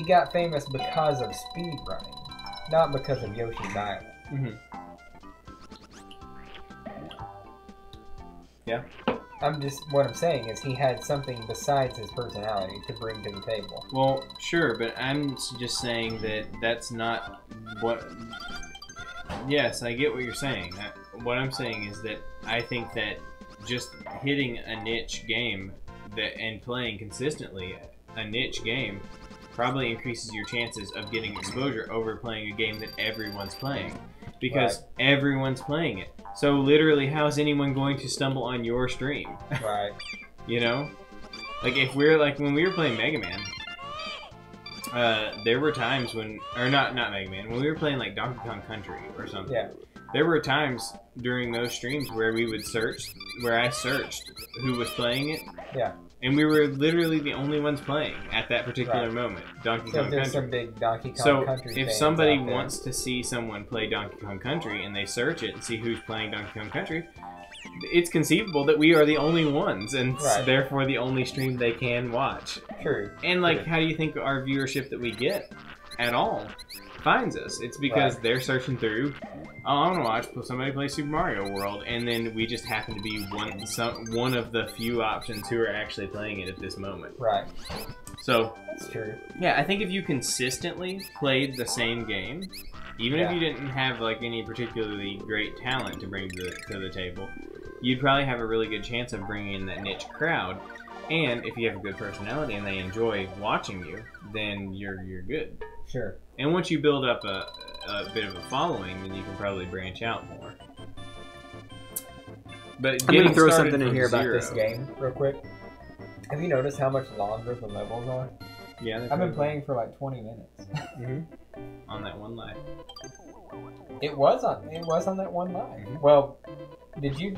got famous because of speedrunning, not because of Yoshi's Island. Mm-hmm. Yeah. What I'm saying is he had something besides his personality to bring to the table. Well, sure, but I'm just saying that that's not what... Yes, I get what you're saying. What I'm saying is that I think that just hitting a niche game and playing consistently a niche game probably increases your chances of getting exposure over playing a game that everyone's playing. Because everyone's playing it. So literally, how is anyone going to stumble on your stream? Right. You know? Like when we were playing Mega Man, there were times when, or not Mega Man, when we were playing like Donkey Kong Country or something. Yeah. There were times during those streams where we would where I searched who was playing it. Yeah. And we were literally the only ones playing at that particular moment. Donkey Kong Country. Some big Donkey Kong Country. So if somebody wants to see someone play Donkey Kong Country and they search it and see who's playing Donkey Kong Country, it's conceivable that we are the only ones and therefore the only stream they can watch. True. And how do you think our viewership that we get at all finds us? It's because they're searching through, I want to watch somebody play Super Mario World, and then we just happen to be one of the few options who are actually playing it at this moment. Right. So that's true. Yeah, I think if you consistently played the same game, even if you didn't have like any particularly great talent to bring to the table, you'd probably have a really good chance of bringing in that niche crowd. And if you have a good personality and they enjoy watching you, then you're good. Sure. And once you build up a bit of a following, then you can probably branch out more. But I'm going to throw something in here about this game real quick. Have you noticed how much longer the levels are? Yeah. I've been playing for like 20 minutes. On that one life. It was on that one life. Well, did you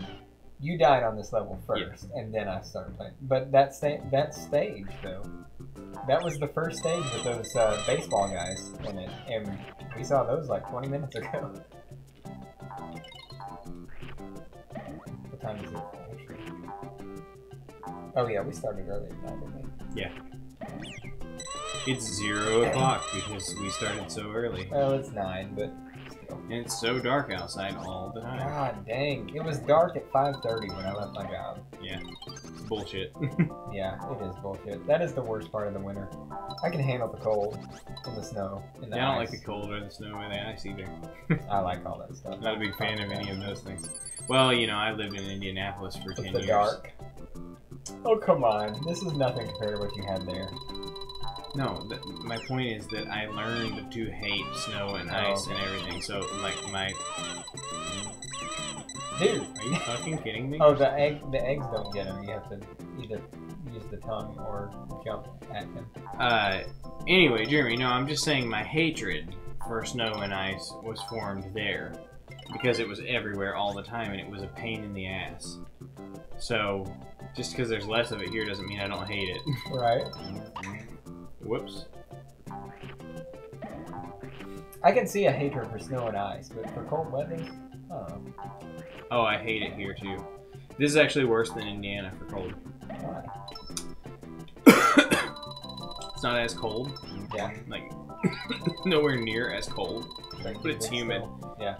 died on this level first, and then I started playing. But that stage though, that was the first stage with those baseball guys in it, and we saw those like 20 minutes ago. What time is it? Oh yeah, we started earlier than that, didn't we? Yeah. It's 0 o'clock because we started so early. Well, it's 9, but still. And it's so dark outside all the time. God dang. It was dark at 5:30 when I left my job. Yeah. It's bullshit. Yeah, it is bullshit. That is the worst part of the winter. I can handle the cold and the snow and the ice. I don't like the cold or the snow or the ice either. I like all that stuff. Not a big fan of any of those things. Well, you know, I lived in Indianapolis for 10 years. The dark. Oh, come on. This is nothing compared to what you had there. No, my point is that I learned to hate snow and ice and everything. So, like, Dude! Are you fucking kidding me? Oh, the eggs don't get them. You have to either use the tongue or jump at them. Anyway, Jeremy, no, I'm just saying my hatred for snow and ice was formed there. Because it was everywhere all the time and it was a pain in the ass. So, just because there's less of it here doesn't mean I don't hate it. Right. Whoops. I can see a hatred for snow and ice, but for cold weather, Oh, I hate it here too. This is actually worse than Indiana for cold. Why? not as cold. Yeah. Like, nowhere near as cold. Like But it's humid. still. Yeah.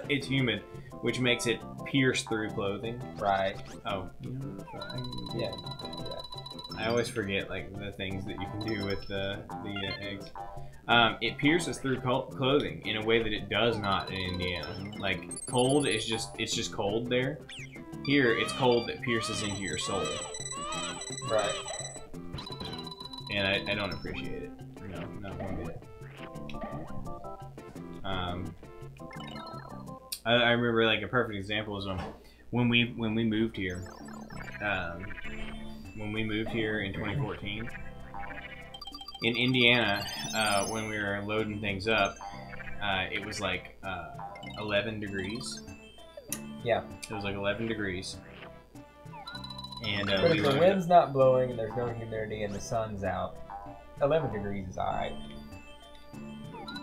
It's humid, which makes it pierce through clothing. Right. Oh, Yeah. I always forget like the things that you can do with the eggs. It pierces through clothing in a way that it does not in Indiana. Like cold is it's just cold there. Here it's cold that pierces into your soul. Right. And I don't appreciate it. No, not one bit. I remember like a perfect example is when we moved here. When we moved here in 2014 in Indiana, when we were loading things up, it was like 11 degrees. Yeah. It was like 11 degrees. And but if the wind's not blowing and there's no humidity and the sun's out, 11 degrees is alright.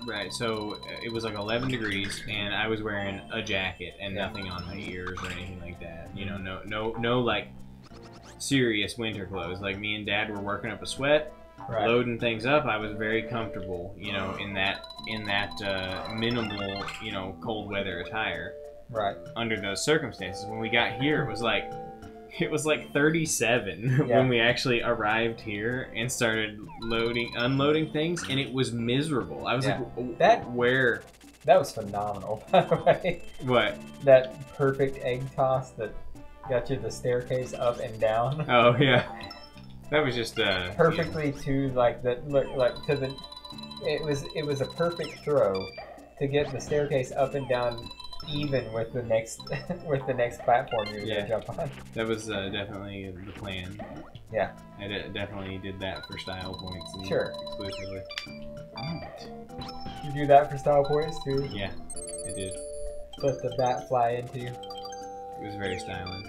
Right, so it was like 11 degrees, and I was wearing a jacket and nothing on my ears or anything like that. You know, no like serious winter clothes. Like me and Dad were working up a sweat, loading things up. I was very comfortable, you know, in that minimal, you know, cold weather attire. Right. Under those circumstances, when we got here, it was like 37 when we actually arrived here and started unloading things, and it was miserable. I was like, where? That was phenomenal, by the way. What? That perfect egg toss that got you the staircase up and down. Oh yeah, that was just perfectly to like the to the. It was a perfect throw to get the staircase up and down. Even with the next platform you're gonna jump on. That was definitely the plan. Yeah. I definitely did that for style points. And exclusively. You do that for style points too? Yeah, I did. Let the bat fly into you. It was very stylish.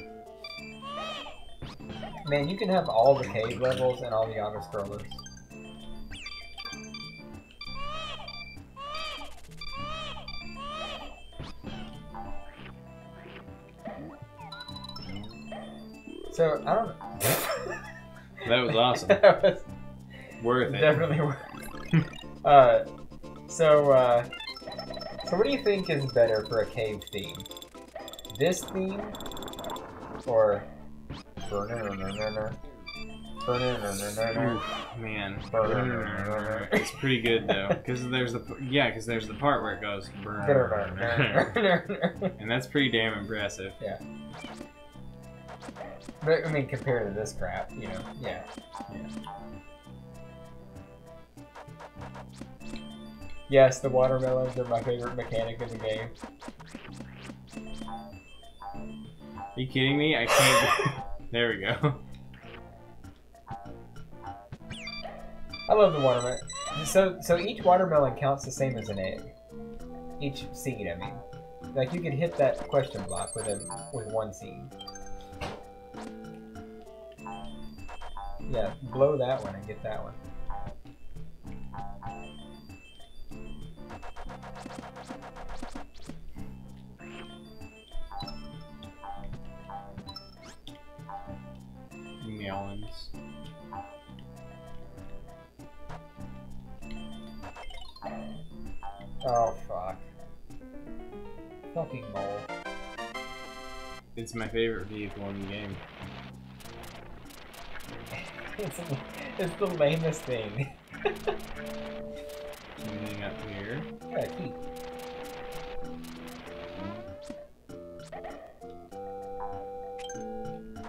Man, you can have all the cave levels and all the auto scrollers. So, I don't know. That was awesome. That was worth it. Definitely worth it. So what do you think is better for a cave theme? This theme? Or... Ooh, man. It's pretty good, though. Because there's the part where it goes... And that's pretty damn impressive. Yeah. But, I mean, compared to this crap, you know, yeah. Yes, the watermelons are my favorite mechanic in the game. Are you kidding me? I can't... There we go. I love the watermelon. So each watermelon counts the same as an egg. Each seed, I mean. Like, you could hit that question block with one seed. Yeah, blow that one and get that one. Melons. Oh, fuck. Fucking mole. It's my favorite vehicle in the game. It's the lamest thing. Anything up here? Yeah, keep.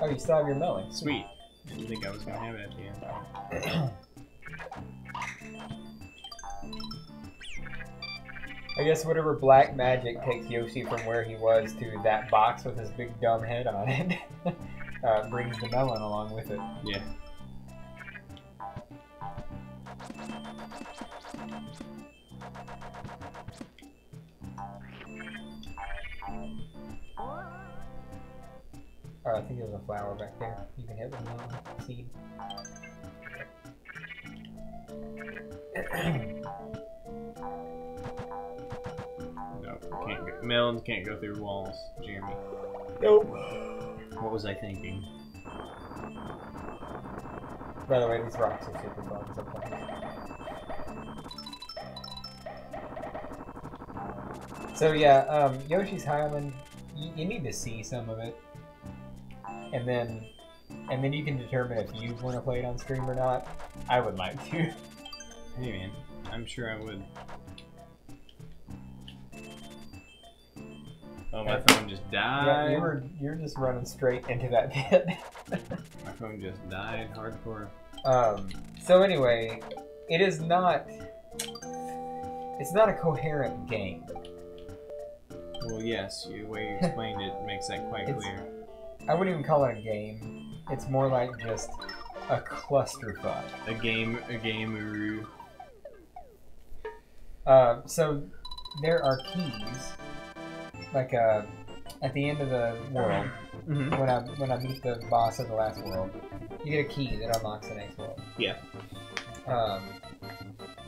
Oh, you still have your melon. Sweet. I didn't think I was gonna have it at the end. I guess whatever black magic takes Yoshi from where he was to that box with his big dumb head on it brings the melon along with it. Yeah. Oh, I think there's a flower back there. You can hit the melon seed. Melons can't go through walls, Jeremy. Nope. What was I thinking? By the way, these rocks are super fun sometimes. So yeah, Yoshi's Island. You need to see some of it, and then you can determine if you want to play it on stream or not. I would like to. Hey man, I'm sure I would. Oh, my phone just died. Yeah, you're just running straight into that pit. My phone just died hardcore. So anyway, it is not. It's not a coherent game. Well, yes, the way you explained it makes that quite clear. I wouldn't even call it a game. It's more like just a clusterfuck. A gameroo. So there are keys, like at the end of the world, when I meet the boss of the last world, you get a key that unlocks the next world. Yeah.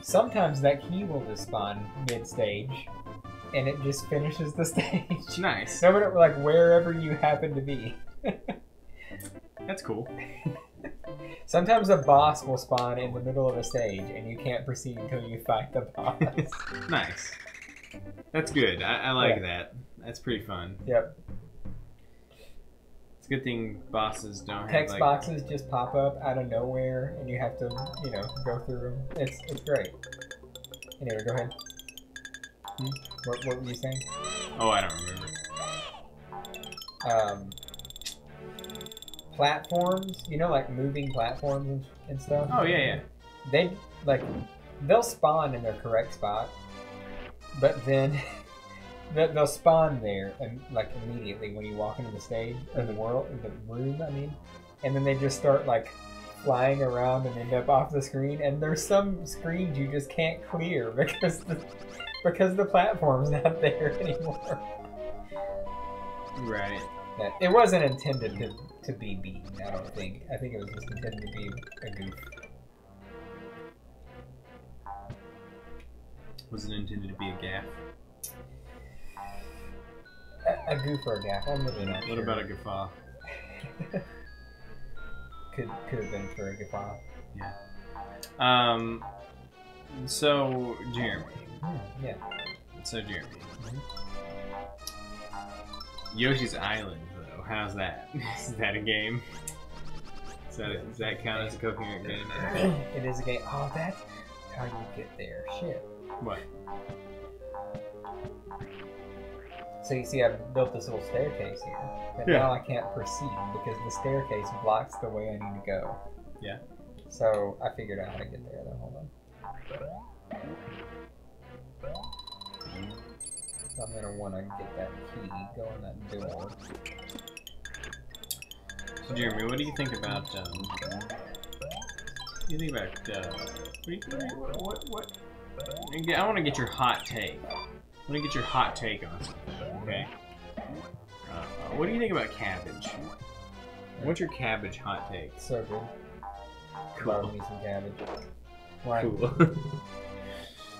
Sometimes that key will just spawn mid-stage, and it just finishes the stage. Nice. No matter like wherever you happen to be. That's cool. Sometimes a boss will spawn in the middle of a stage, and you can't proceed until you fight the boss. Nice. That's good. I like that. That's pretty fun. Yep. It's a good thing bosses don't have Text like... boxes just pop up out of nowhere, and you have to, go through them. It's great. Anyway, go ahead. What were you saying? Oh, I don't remember. Platforms, like moving platforms and stuff. Oh yeah. They'll spawn in their correct spot, but then they'll spawn there and like immediately when you walk into the stage or the room. I mean, and then they just start like flying around and end up off the screen. And there's some screens you just can't clear because the platform's not there anymore. Right. It wasn't intended to be beaten, I don't think. I think it was just intended to be a goof. Was it intended to be a gaff? A goof or a gaff, I'm really not sure. What about a guffaw? could have been for a guffaw. Yeah. So, Jeremy. Yeah. So, Jeremy. Yoshi's Island, though. How's that? Is that a game? Does that count as a coherent game? It is a game. Oh, that's how you get there. Shit. What? So you see, I've built this little staircase here, but now I can't proceed because the staircase blocks the way I need to go. Yeah. So I figured out how to get there. Though, hold on. So I'm gonna want to get that key, go in that door. So Jeremy, what do you think about? What do you think about? What? I want to get your hot take. I want to get your hot take on something. Okay. What do you think about cabbage? What's your cabbage hot take? So good. Cool. Love me some cabbage. Why? Cool.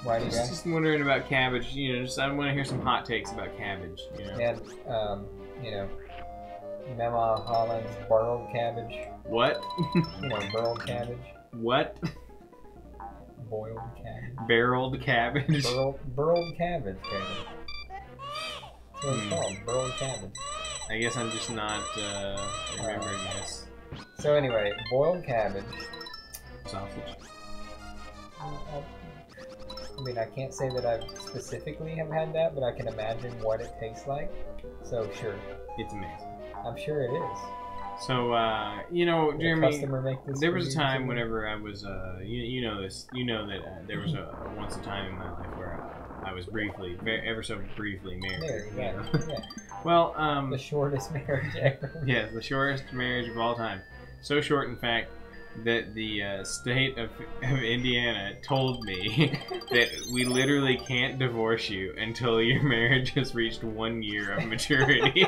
Why do you guys? Just wondering about cabbage. I want to hear some hot takes about cabbage. And Mama Holland's boiled cabbage. What? Boiled cabbage. What? Boiled cabbage. Barreled cabbage. Burled cabbage. That's what it's called. Burled cabbage. I guess I'm just not remembering this. So anyway, boiled cabbage. Sausage. I mean, I can't say that I specifically have had that, but I can imagine what it tastes like. So sure. It's amazing. I'm sure it is. So, Jeremy, there was a time whenever I was, you know that there was once a time in my life where I was ever so briefly married. Yeah. Well, the shortest marriage ever. Yeah, the shortest marriage of all time. So short, in fact, that the state of Indiana told me that we literally can't divorce you until your marriage has reached 1 year of maturity.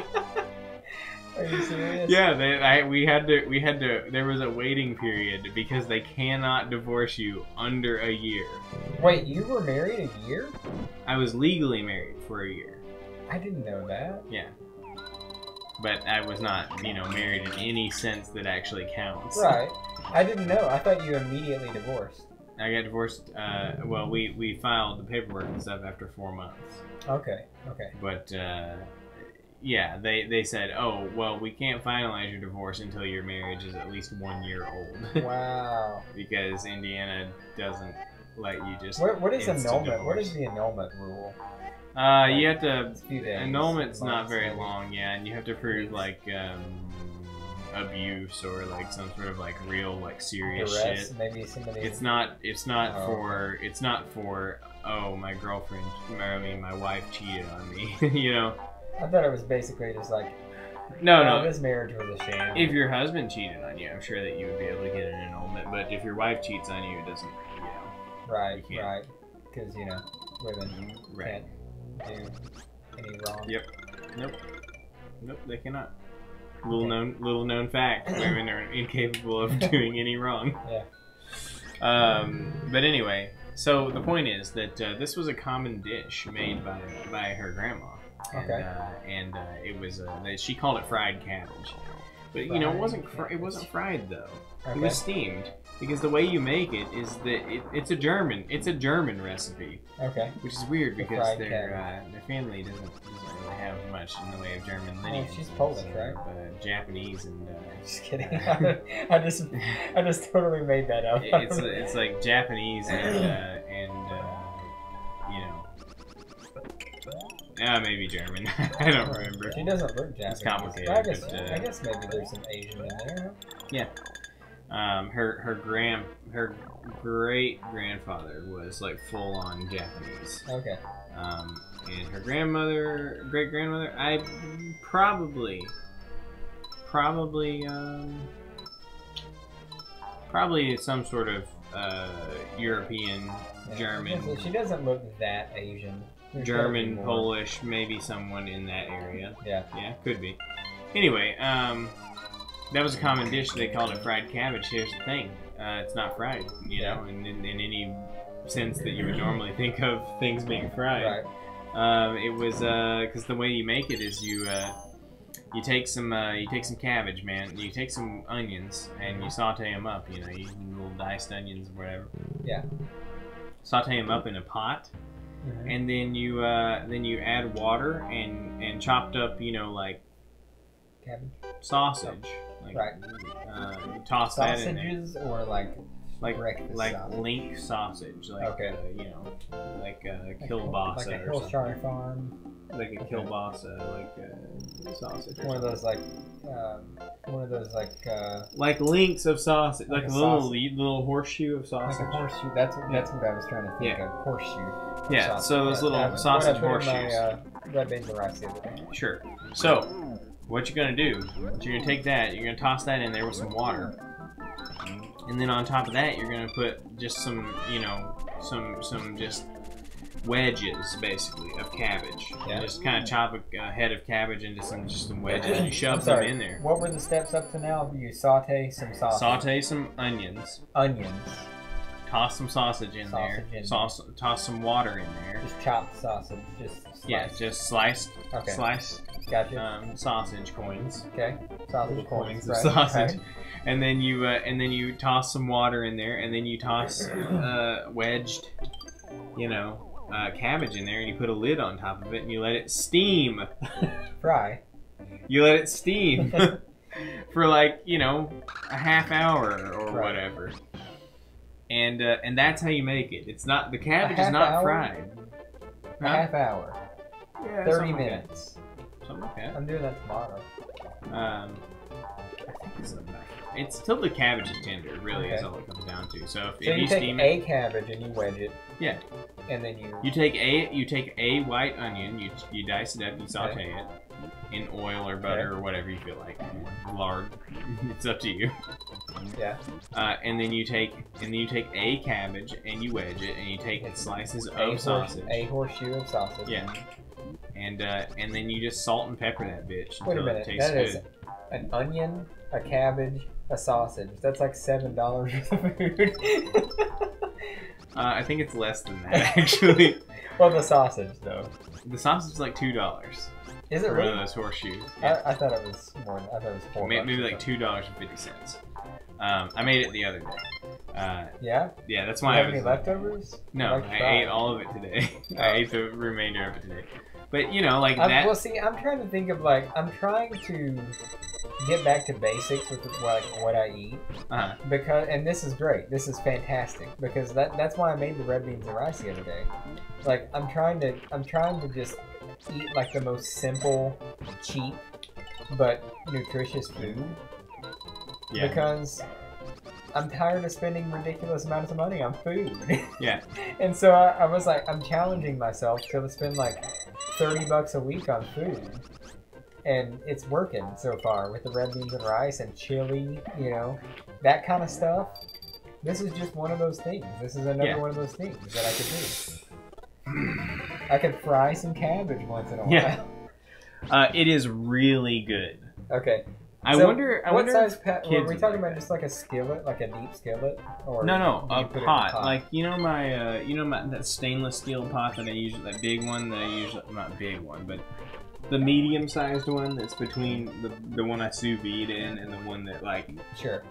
Are you serious? Yeah, we had to. There was a waiting period because they cannot divorce you under a year. Wait, you were married a year? I was legally married for a year. I didn't know that. Yeah. But I was not, married in any sense that actually counts. Right. I didn't know. I thought you immediately divorced. I got divorced. Well, we filed the paperwork and stuff after 4 months. Okay. Okay. But yeah, they said, oh, well, we can't finalize your divorce until your marriage is at least 1 year old. Wow. Because Indiana doesn't let you just. What is instant annulment? divorce. What is the annulment rule? You have to. It's a few days, Annulment's not months, very maybe. long, yeah, and you have to prove like abuse or like some sort of like real like serious Duress, shit. maybe somebody. It's not Oh. for oh my girlfriend, I mean my wife cheated on me, you know. I thought it was basically just like. No. This marriage was a sham. If your husband cheated on you, I'm sure that you would be able to get an annulment. But if your wife cheats on you, it doesn't. You know. Right. you can't. Right. Because women Right. can't do any wrong. Yep. Nope. They cannot. Little known fact: women are incapable of doing any wrong. Yeah. But anyway, so the point is that this was a common dish made by her grandma. And, Okay. It was she called it fried cabbage, but you know it wasn't fried though. Okay. It was steamed because the way you make it is that it's a German recipe, Okay. which is weird The because fried their family doesn't really have much in the way of German lineage. she's Polish, right? Japanese and Just kidding. I just totally made that up. it's like Japanese and you know. Maybe German. I don't remember. She doesn't look Japanese. It's complicated, I guess, but, I guess maybe there's some Asian in there. Yeah. Her great grandfather was like full on Japanese. Okay. And her great grandmother, I probably some sort of European, Yeah. German. She doesn't look that Asian. There's gotta be German, more. Polish, maybe someone in that area. Yeah. Yeah, could be. Anyway, that was a common dish. They called it fried cabbage. Here's the thing: it's not fried, you know, in any sense that you would normally think of things being fried. Right. It was because the way you make it is you take some cabbage, man. You take some onions and you saute them up. You know, you little diced onions or whatever. Yeah. Saute them up in a pot. Mm-hmm. And then you add water and chopped up, you know, like Cabbage. sausage. Like, Right. You toss that in there. Sausages or like breakfast like sausage? link sausage, like Okay. you know, like kielbasa like a or something. Hillshire Farm. Like a kielbasa, like sausage. or One of something. those like links of sausage, like Like a a little horseshoe of like sausage. a horseshoe. That's what I was trying to think Yeah. of. Horseshoe. Yeah, Sausage. so those little that was sausage what I put in horseshoes. My red beans and rice the other day. Sure. So, what you're gonna do? You're gonna take that. You're gonna toss that in there with some water, and then on top of that, you're gonna put just some, you know, some just wedges basically of cabbage. Yeah. Just kind of chop a head of cabbage into some wedges and you I'm shove them sorry. in there. What were the steps up to now? You saute some sausage. Saute some onions. Onions. Toss some sausage in Sausage there. in Toss some water in there. Just chopped sausage. Just sliced. Yeah, just sliced Gotcha. sausage coins. Okay. Sausage Coins of right, sausage. okay. And then you toss some water in there, and then you toss wedged, you know, cabbage in there, and you put a lid on top of it, and you let it steam. Fry. You let it steam for like, you know, a half hour or Right. whatever. And that's how you make it. It's not, the cabbage is half not hour? fried. A half hour. Yeah, 30 something like that. minutes. Something like that. I'm doing that tomorrow. I think it's till the cabbage is tender, really, is Okay. all it comes down to. So So if you you take steam a it, cabbage and you wedge it. Yeah. And then you. you take a white onion, you dice it up, you saute it in oil or butter Okay. or whatever you feel like, lard. It's up to you. Yeah. And then you take a cabbage and you wedge it, and you take slices of sausage. A horseshoe of sausage. Yeah. And then you just salt and pepper that bitch Wait a until it minute. tastes That is good. an onion, a cabbage, a sausage. That's like $7 worth of food. I think it's less than that actually. Well, the sausage though. The sausage is like $2 Is it for one really? of those horseshoes. I thought it was more. I thought it was $4. Maybe like $2.50. I made it the other day. Yeah? Yeah, that's Do you why have I was. any leftovers? No, I'd like to I try ate it. all of it today. Oh. I ate the remainder of it today. But you know, like that. Well, see, I'm trying to think of like I'm trying to get back to basics with what I eat Uh-huh. because, and this is great. This is fantastic because that's why I made the red beans and rice the other day. Like I'm trying to just eat like the most simple, cheap, but nutritious food Yeah. because I'm tired of spending ridiculous amounts of money on food. Yeah. And so I was like, I'm challenging myself to spend like $30 a week on food. And it's working so far with the red beans and rice and chili, you know, that kind of stuff. This is just one of those things. This is another one of those things that I could do. I could fry some cabbage once in a while. Yeah. It is really good. Okay. I So, wonder. what size kids were we would talking like about? that. Just like a skillet, like a deep skillet, or No, do you a put it in pot. Like you know my that stainless steel pot that I usually, that big one that I usually, not big one, but the medium-sized one that's between the one I sous vide in and the one that like Sure.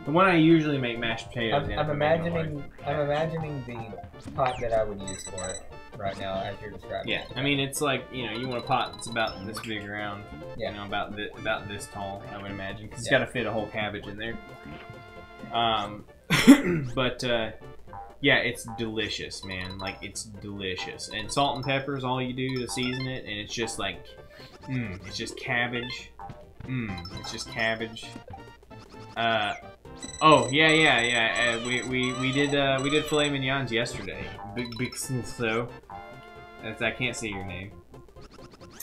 the one I usually make mashed potatoes in. I'm imagining the pot that I would use for it right now as you're describing. Yeah, I mean it's like you want a pot that's about this big around, Yeah. you know, about this tall, I would imagine, because it's Yeah. got to fit a whole cabbage in there. But yeah, it's delicious, man. Like it's delicious, and salt and pepper is all you do to season it, and it's just like, it's just cabbage, it's just cabbage. Oh yeah. We did filet mignons yesterday. Big so. That's, I can't say your name.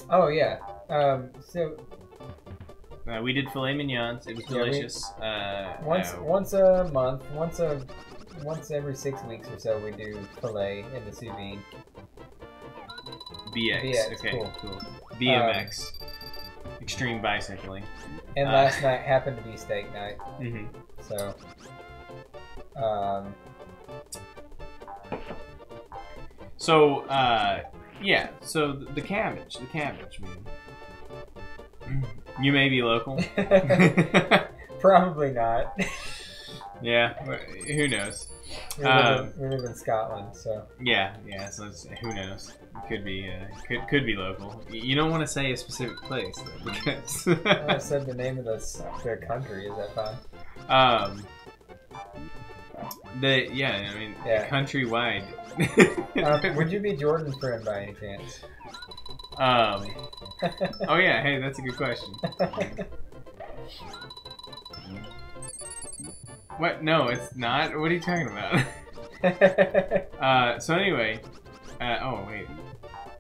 Oh yeah. So We did filet mignons. It was delicious. once a month, once every 6 weeks or so, we do filet in the sous vide. BX. Okay, cool. BMX. Extreme bicycling. And last night happened to be steak night. Mm-hmm. So, So, yeah. So the cabbage, man. You may be local. probably not. Yeah. Who knows? We live in Scotland, so. Yeah. So who knows? It could be. Could be local. You don't want to say a specific place, though, because. I said the name of the country. Is that fine? Countrywide. Would you be Jordan's friend by any chance? Oh yeah, hey, that's a good question. What? No, it's not. What are you talking about? So anyway, oh wait.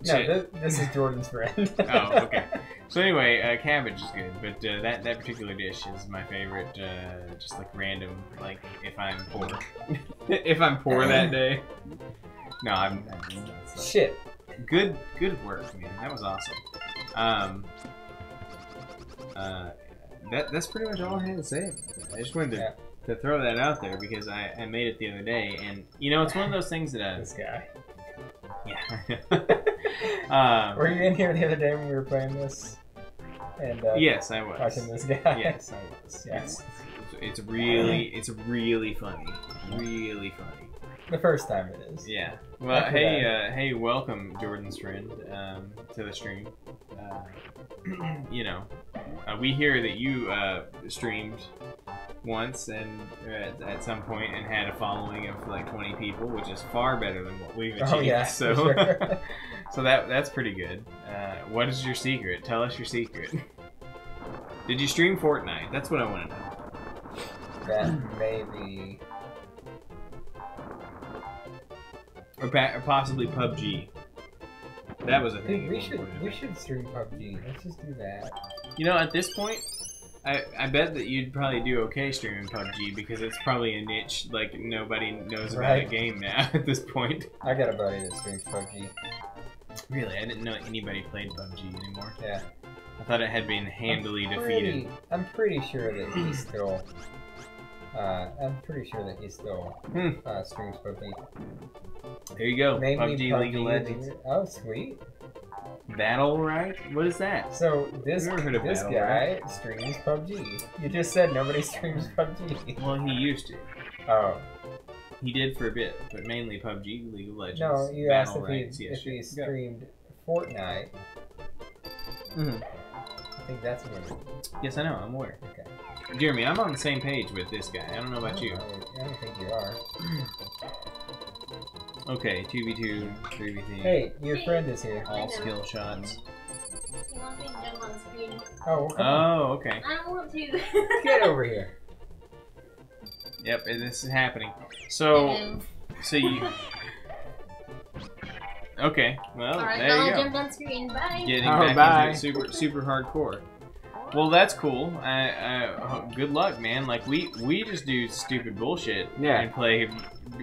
No, this is Jordan's friend. Oh, okay. So anyway, cabbage is good, but that particular dish is my favorite. Just like random, like if I'm poor, if I'm poor that day. No, I'm Shit. Good work, man. That was awesome. That's pretty much all I had to say. I just wanted to throw that out there because I made it the other day, and you know it's one of those things that This guy. Yeah. Were you in here the other day when we were playing this? And yes, I was. watching this guy. Yes, I was. Yes. It's really funny. Really funny. The first time it is. Yeah. Well, hey, welcome, Jordan's friend, to the stream. You know, we hear that you streamed once and at some point and had a following of like 20 people, which is far better than what we've achieved. Oh yeah, so, for sure. so that's pretty good. What is your secret? Tell us your secret. Did you stream Fortnite? That's what I want to know. That maybe. Or possibly PUBG. That was a thing. Dude, we should stream PUBG. Let's just do that. You know, at this point, I bet that you'd probably do okay streaming PUBG because it's probably a niche like nobody knows about a game now at this point. I got a buddy that streams PUBG. Really, I didn't know anybody played PUBG anymore. Yeah. I thought it had been handily defeated. I'm pretty sure that he's still I'm pretty sure that he still streams PUBG. There you go. Mainly PUBG League of Legends. Oh, sweet. Battle Right? What is that? So this Never heard of this Battle guy streams PUBG. You just said nobody streams PUBG. Well, he used to. Oh. He did for a bit, but mainly PUBG, League of Legends. No, you asked if he yes. streamed Fortnite. Mm-hmm. I think that's what. Yes, I know. I'm aware. Okay. Jeremy, I'm on the same page with this guy. I don't know about you. I don't think you are. Okay, 2v2, 3v3. Hey, your friend is here. All skill shots. He wants me to jump on the screen. Oh, come on. Oh, okay. I don't want to. Get over here. Yep, this is happening. So you... Okay, well, Alright, there you I'll go. jump on screen. Bye. Getting Oh, back bye. into it super hardcore. Well, that's cool. Good luck, man. Like, we just do stupid bullshit Yeah. and play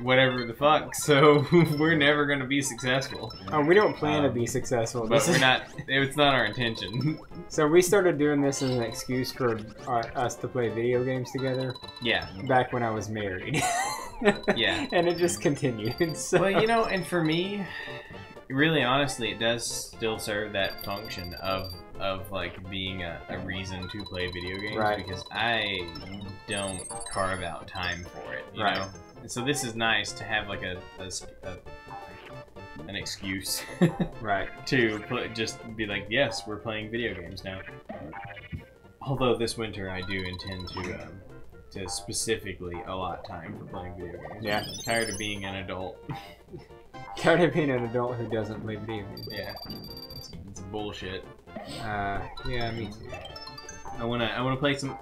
whatever the fuck, so we're never gonna be successful. Oh, we don't plan to be successful. But This we're is- not, it's not our intention. So we started doing this as an excuse for us to play video games together Yeah. back when I was married. Yeah. And it just continued. So. Well, you know, and for me, really honestly, it does still serve that function of like being a reason to play video games, Right. because I don't carve out time for it, you Right. know? And so this is nice to have like an excuse Right. to just be like, yes, we're playing video games now. Although this winter I do intend to specifically allot time for playing video games. Yeah. I'm tired of being an adult. Tired of being an adult who doesn't play video games. Yeah. It's bullshit. Yeah, me too. I wanna play something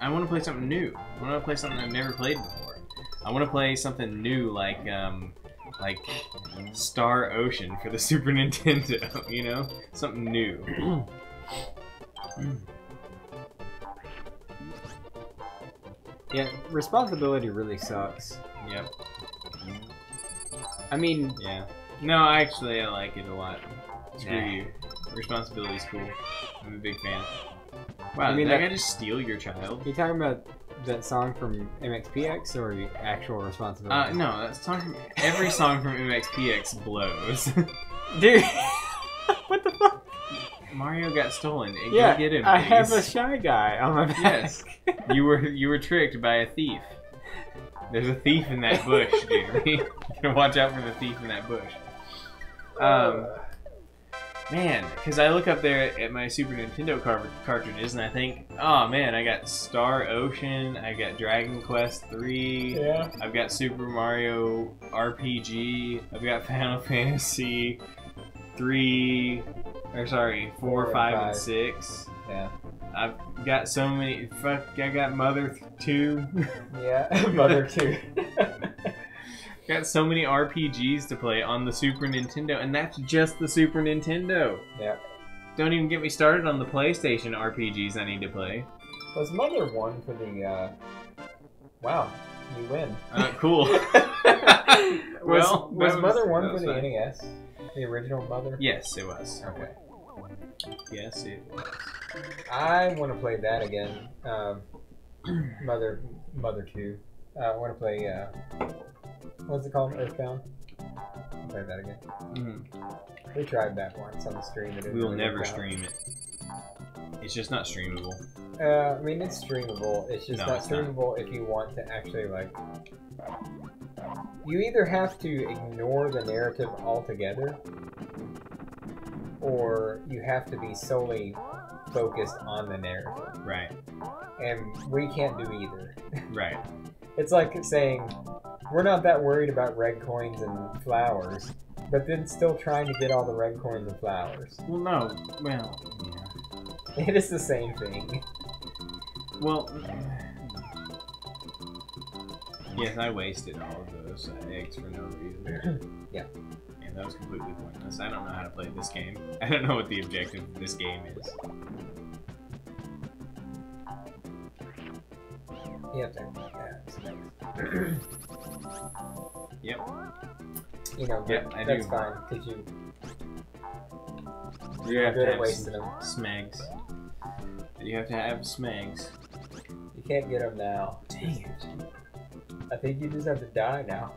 new. I wanna play something I've never played before. I wanna play something new like Star Ocean for the Super Nintendo, you know? Something new. Yeah, responsibility really sucks. Yep. I mean, Yeah. No, actually I like it a lot. Screw Yeah. you. Responsibility's cool. I'm a big fan. Wow, I mean, did that that- guy just steal your child? you talking about that song from MXPX or the actual responsibility? No, that's every song from MXPX blows. Dude, what the fuck? Mario got stolen. Yeah, Go get him, I have a please. Shy Guy on my back. Yes. You were tricked by a thief. There's a thief in that bush, Jeremy. You gotta watch out for the thief in that bush. Man, because I look up there at my Super Nintendo cartridges and I think, oh man, I got Star Ocean, I got Dragon Quest 3, Yeah. I've got Super Mario RPG, I've got Final Fantasy 3, or sorry, 4, 5, and 6. Yeah. I've got so many. Fuck, I got Mother 2. Yeah. Mother 2. Got so many RPGs to play on the Super Nintendo, and that's just the Super Nintendo. Yeah. Don't even get me started on the PlayStation RPGs I need to play. Was Mother 1 for the, Wow, you win. Cool. Well, was Mother 1 that for was the fun. NES? The original Mother? Yes, it was. Okay. Yes, it was. I want to play that again. Mother 2. I want to play, what's it called? Earthbound? I'll play that again. Mhm. We tried that once on the stream. It didn't We will really never work out. stream it. It's just not streamable. I mean, it's streamable. It's just No, not it's not. streamable if you want to actually, like... You either have to ignore the narrative altogether, or you have to be solely focused on the narrative. Right. And we can't do either. Right. It's like saying, we're not that worried about red coins and flowers, but then still trying to get all the red coins and flowers. Well, no. Well, yeah. It is the same thing. Well, yes, I wasted all of those eggs for no reason. Yeah. And that was completely pointless. I don't know how to play this game. I don't know what the objective of this game is. You have to Yep. You know, Yep, but I that's do. fine, because You you're have good to at have wasting them. smegs. You have to have smegs. You can't get them now. Dang it. I think you just have to die now.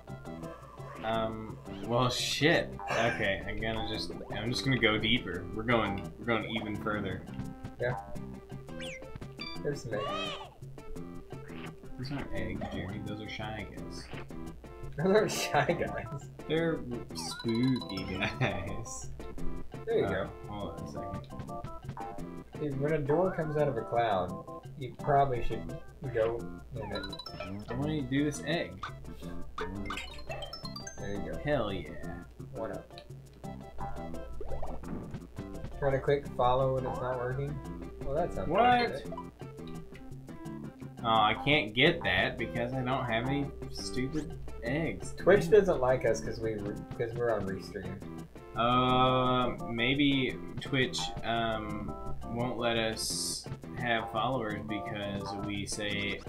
Well, shit. Okay, I'm just gonna go deeper. We're going even further. Yeah. There's some eggs. Those aren't eggs, Jeremy. Those are shy guys. Those aren't shy guys. They're spooky guys. There you go. Hold on a second. Dude, when a door comes out of a cloud, you probably should go in it. I want to do this egg. There you go. Hell yeah. One up. Try to click follow and it's not working. Well, that's not What? Oh, I can't get that because I don't have any stupid eggs. Twitch doesn't like us because we're on restream. Maybe Twitch won't let us have followers because we say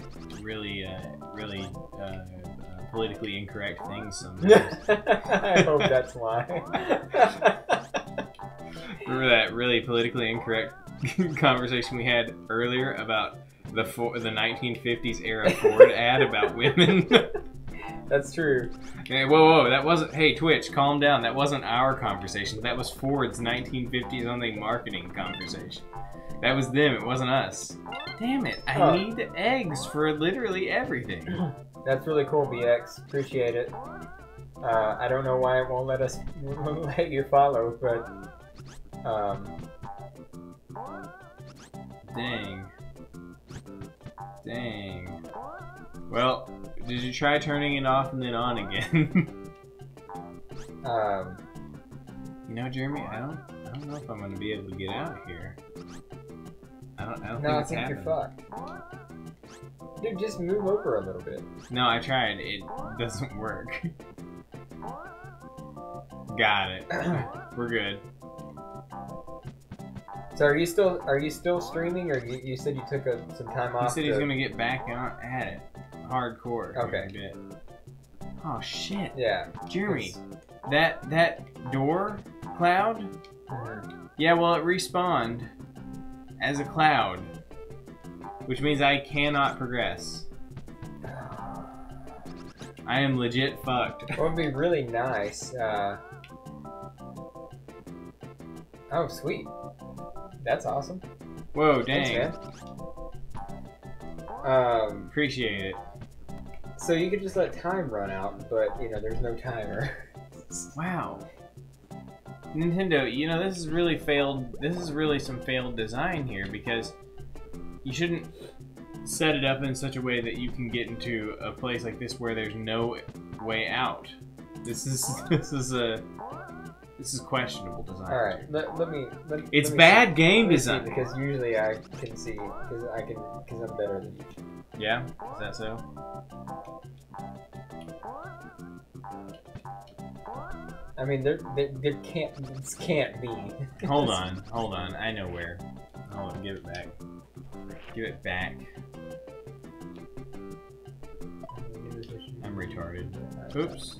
really politically incorrect things sometimes. I hope that's why. Remember that really politically incorrect conversation we had earlier about the 1950s era Ford ad about women? That's true. Okay, whoa, that wasn't. Hey, Twitch, calm down. That wasn't our conversation. That was Ford's 1950s only marketing conversation. That was them. It wasn't us. Damn it! I need eggs for literally everything. That's really cool, BX. Appreciate it. I don't know why it won't let you follow, but Dang. Well, did you try turning it off and then on again? You know, Jeremy, I don't know if I'm gonna be able to get out of here. I don't no, I think think it's you're happening. fucked. Dude, just move over a little bit. No, I tried. It doesn't work. Got it. We're good. So are you still streaming, or you said you took some time off? He said he's gonna get back on at it, hardcore. Okay. In a bit. Oh shit. Yeah. Jeremy, that door cloud. Yeah, well, it respawned as a cloud, which means I cannot progress. I am legit fucked. What would be really nice? Oh, sweet. That's awesome. Whoa, dang. Thanks, man. Appreciate it. So you could just let time run out, but you know, there's no timer. Wow. Nintendo, you know, this is really failed. This is really some failed design here, because you shouldn't set it up in such a way that you can get into a place like this where there's no way out. This is questionable design. All right, let me. It's let me bad see. game Let me see, design. because usually I can see because I'm better than you. Yeah, is that so? I mean, there can't be. Hold on. I know where. Hold on, give it back. Give it back. I'm retarded. Oops.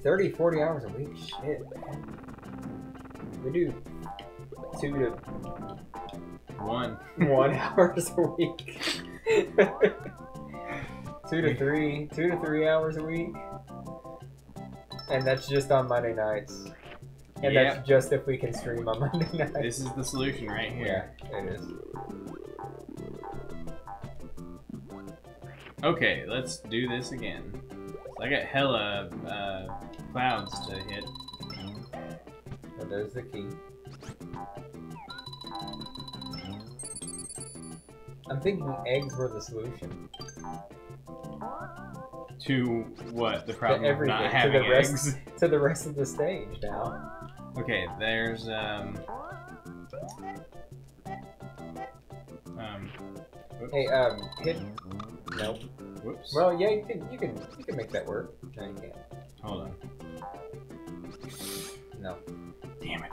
30, 40 hours a week. Shit, man. We do 2 to 1 hours a week. 2 to 3 hours a week. And that's just on Monday nights. And that's just if we can stream on Monday nights. This is the solution right here. Yeah, it is. Okay, let's do this again. I got hella clouds to hit. So there's the key. I'm thinking eggs were the solution. To what? The problem of everything. not having eggs? To the rest of the stage now. Okay, there's Hey, hit. Nope. Whoops. Well, yeah, you can make that work. No, you can't. Hold on. No. Damn it.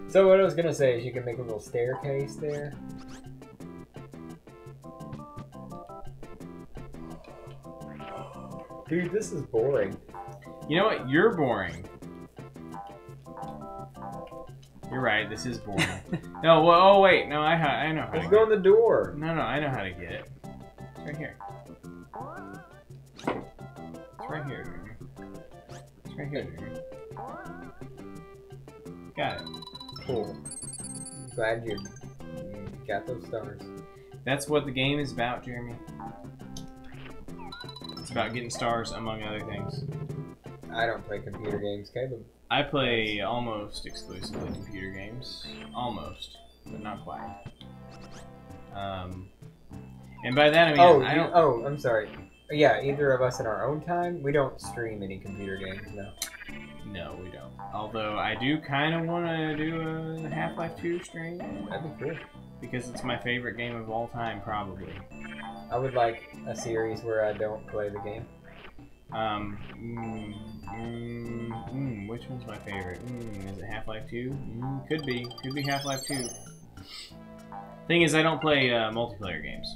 So what I was gonna say is you can make a little staircase there. Dude, this is boring. You know what? You're boring. You're right. This is boring. No. Well, oh wait. No. I know how to Let's get go in it. the door. No. I know how to get it. It's right here. It's right here. Junior. It's right here. Junior. Got it. Cool. Glad you got those stars. That's what the game is about, Jeremy. It's about getting stars, among other things. I don't play computer games, Caleb. I play almost exclusively computer games. Almost, but not quite. And by that I mean I don't. Oh, I'm sorry. Yeah, either of us in our own time. We don't stream any computer games, no. No, we don't. Although I do kind of want to do a Half-Life 2 stream. That'd be cool. Because it's my favorite game of all time, probably. I would like a series where I don't play the game. Which one's my favorite? Is it Half-Life 2? Could be. Could be Half-Life 2. Thing is, I don't play multiplayer games.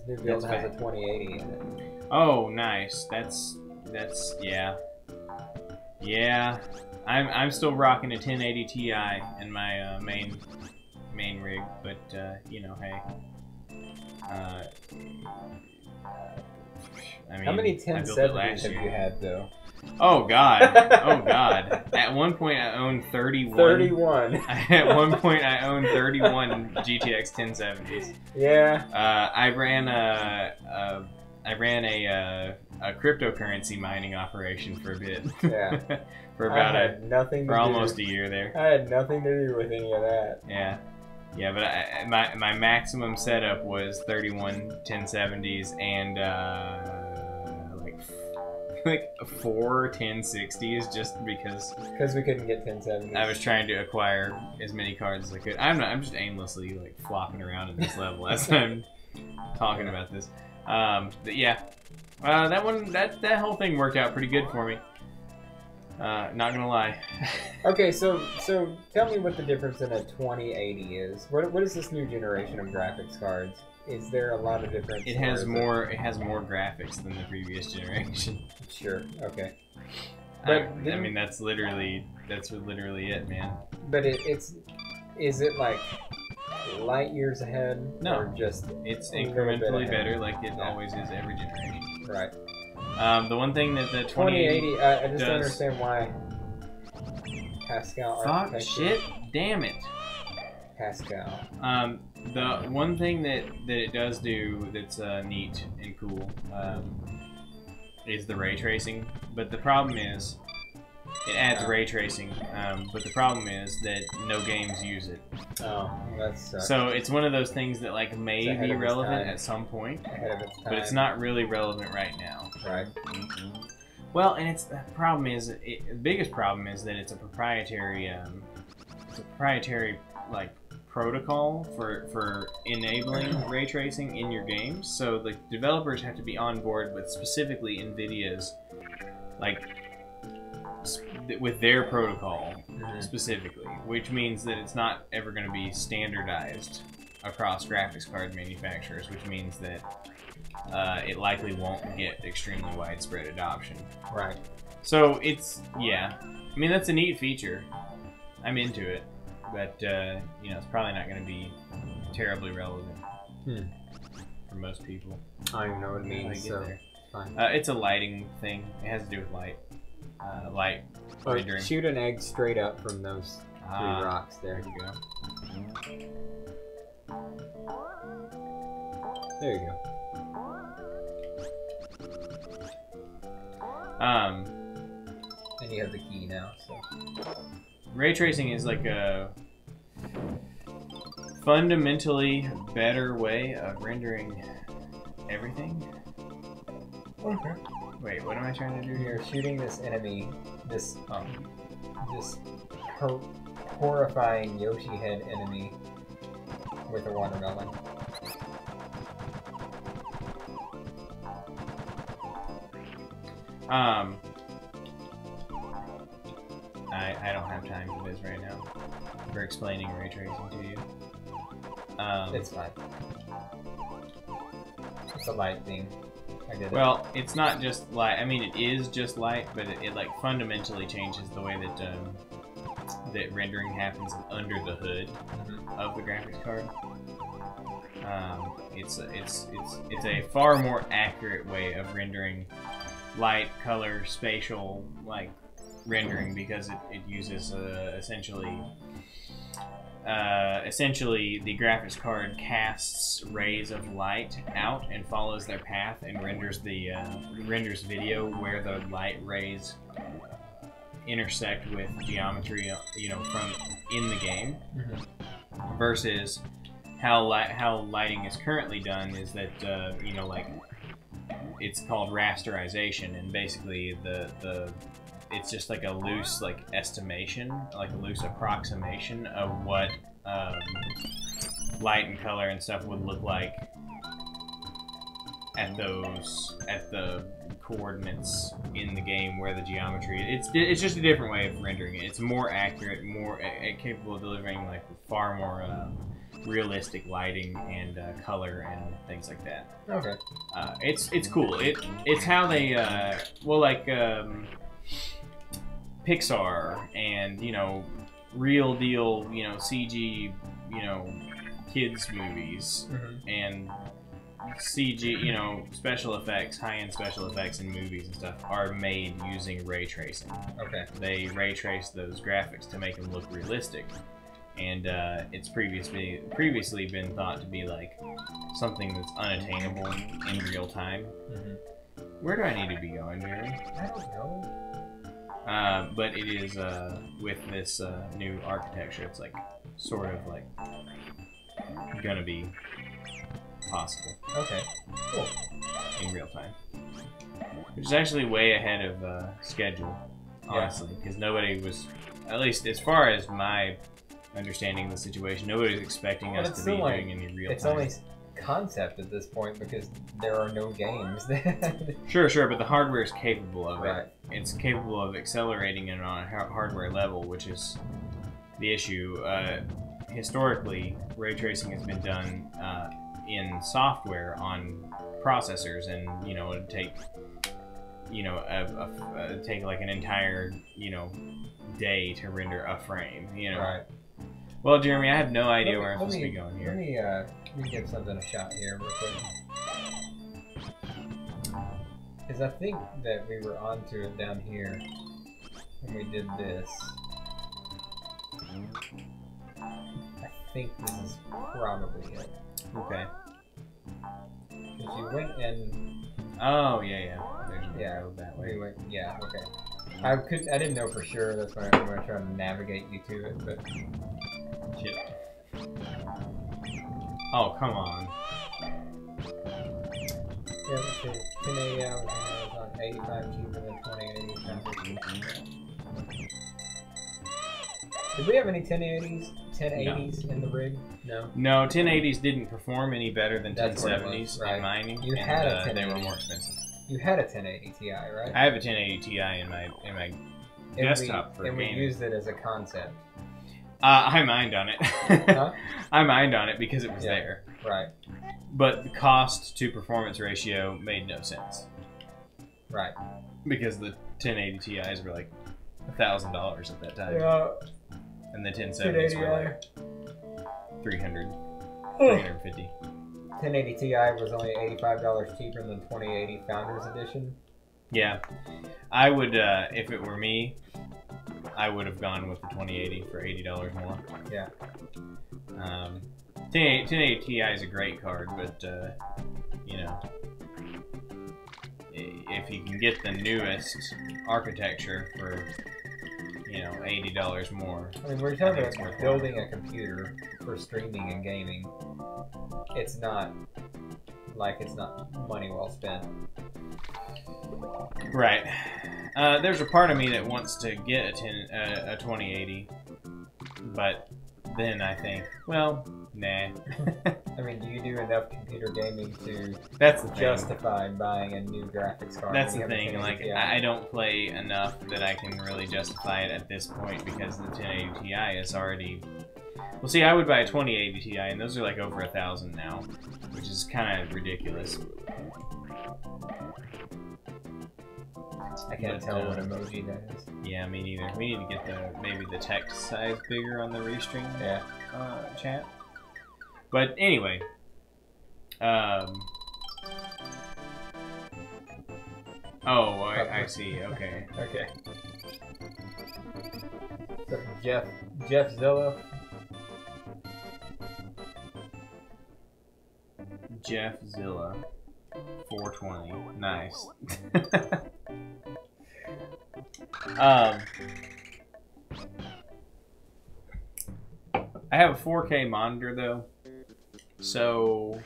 This new build has a 2080 in it. Oh, nice. That's yeah. Yeah. I'm still rocking a 1080 Ti in my main rig, but you know, hey. I mean, how many I built it 1070s last have year. you had, though? Oh god. Oh god. At one point I owned 31. 31. At one point I owned 31 GTX 1070s. Yeah. I ran a cryptocurrency mining operation for a bit. Yeah. For about almost a year there. I had nothing to do with any of that. Yeah. Yeah, but my maximum setup was 31 1070s and like 4 1060s just because we couldn't get 1070s. I was trying to acquire as many cards as I could. I'm just aimlessly like flopping around in this level as I'm talking about this. But yeah, that whole thing worked out pretty good for me. Not gonna lie. Okay, so tell me what the difference in a 2080 is. What is this new generation of graphics cards? Is there a lot of difference? It has more graphics than the previous generation. Sure. Okay. But I mean that's literally it, man. But is it like light years ahead? No. Or just it's incrementally better, like it always is every generation. Right. The one thing that the 2080, I just does, don't understand why Pascal fuck architecture. shit, damn it. Pascal. The one thing that it does do that's neat and cool is the ray tracing. But the problem is, it adds ray tracing. But the problem is that no games use it. Oh, that's so it's one of those things that like may be relevant at some point, but it's not really relevant right now. Right. Well, and the problem is, the biggest problem is that it's a proprietary, like protocol for enabling ray tracing in your games. So the developers have to be on board with specifically NVIDIA's, like, with their protocol specifically, which means that it's not ever going to be standardized across graphics card manufacturers, which means that it likely won't get extremely widespread adoption. Right. So it's, yeah, I mean that's a neat feature. I'm into it, but you know, it's probably not going to be terribly relevant for most people. I don't even know what it means. So fine. It's a lighting thing. It has to do with light. Light rendering. Shoot an egg straight up from those 3 rocks there. There you go. There you go. And you have the key now, so. Ray tracing is like a fundamentally better way of rendering everything. Okay. Wait, what am I trying to do here? You're shooting this enemy, this horrifying Yoshi head enemy with a watermelon. I don't have time for this right now. For explaining ray tracing to you. It's fine. It's a light thing. I get it. Well, it's not just light. I mean, it is just light, but it like fundamentally changes the way that that rendering happens under the hood of the graphics card. It's a far more accurate way of rendering light, color, spatial rendering, because it uses essentially the graphics card casts rays of light out and follows their path and renders video where the light rays intersect with geometry, from in the game, versus how lighting is currently done is that it's called rasterization, and basically it's just like a loose estimation, like a loose approximation of what light and color and stuff would look like at the coordinates in the game where the geometry. It's just a different way of rendering it. It's more accurate, more capable of delivering far more realistic lighting and color and things like that. Okay. It's cool. It's how they Pixar and real deal CG kids movies and CG special effects, high-end special effects in movies and stuff are made using ray tracing. Okay. They ray trace those graphics to make them look realistic. And it's previously been thought to be something that's unattainable in real time. Where do I need to be going, Jerry? I don't know. But it is with this new architecture, it's sort of gonna be possible. Okay. Cool. In real time, which is actually way ahead of schedule, honestly, because nobody was, at least as far as my understanding of the situation, nobody was expecting us to be doing any real time. It's only concept at this point because there are no games. Sure, but the hardware is capable of Right. it. It's capable of accelerating it on a hardware level, which is the issue. Historically, ray tracing has been done in software on processors, and it'd take take an entire day to render a frame. Right. Well, Jeremy, I have no idea where I'm supposed to be going here. Let me give something a shot here real quick. Because I think that we were onto it down here when we did this. I think this is probably it. Okay. Because you went in. Oh yeah. There's no road that way. We went. Yeah. Okay. I didn't know for sure. That's why I'm going to try to navigate you to it, but. Shit. Oh, come on. Yeah, let's see. 1080 hours on 85 cheaper than 2080. Did we have any 1080s in the rig? No. No, 1080s didn't perform any better than That's what it 1070s was, right. in mining. You had a 1080. They were more expensive. You had a 1080 Ti, right? I have a 1080 Ti in my desktop for and gaming. we used it as a concept. I mined on it. Huh? I mined on it because it was Yeah. there. Right. But the cost to performance ratio made no sense. Right. Because the 1080 Ti's were like $1,000 at that time. Yeah. And the 1070s were like 300, 350. 1080 Ti was only $85 cheaper than 2080 Founders Edition. Yeah. I would, if it were me, I would have gone with the 2080 for $80 more. Yeah. 1080 Ti is a great card, but if you can get the newest architecture for $80 more. I mean, we're talking about building a computer for streaming and gaming. It's not money well spent. Right. There's a part of me that wants to get a 2080, but then I think, well, nah. I mean, do you do enough computer gaming to That's the thing. justify buying a new graphics card? That's when the you have a thing. 1080 Ti? I don't play enough that I can really justify it at this point because the 1080 Ti is already. Well, see, I would buy a 2080 Ti, and those are like over $1,000 now, which is kind of ridiculous. I can't But, tell what emoji that is. Yeah, me neither. We need to get maybe the text size bigger on the restream chat. But anyway, oh, I see. Okay. Okay. So Jeff Zilla. Jeff Zilla, 420. Nice. I have a 4K monitor though, so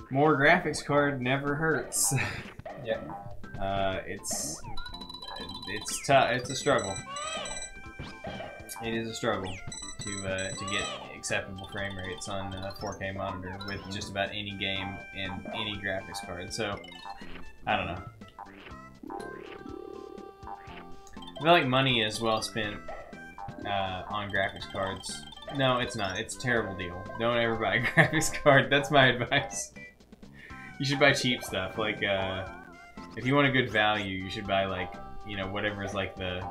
more graphics card never hurts. Yeah. It's tough. It's a struggle. It is a struggle to get acceptable frame rates on a 4K monitor with just about any game and any graphics card. So I don't know. I feel like money is well spent on graphics cards. No, it's not. It's a terrible deal. Don't ever buy a graphics card. That's my advice. You should buy cheap stuff. Like, if you want a good value, you should buy, like, you know, whatever is like the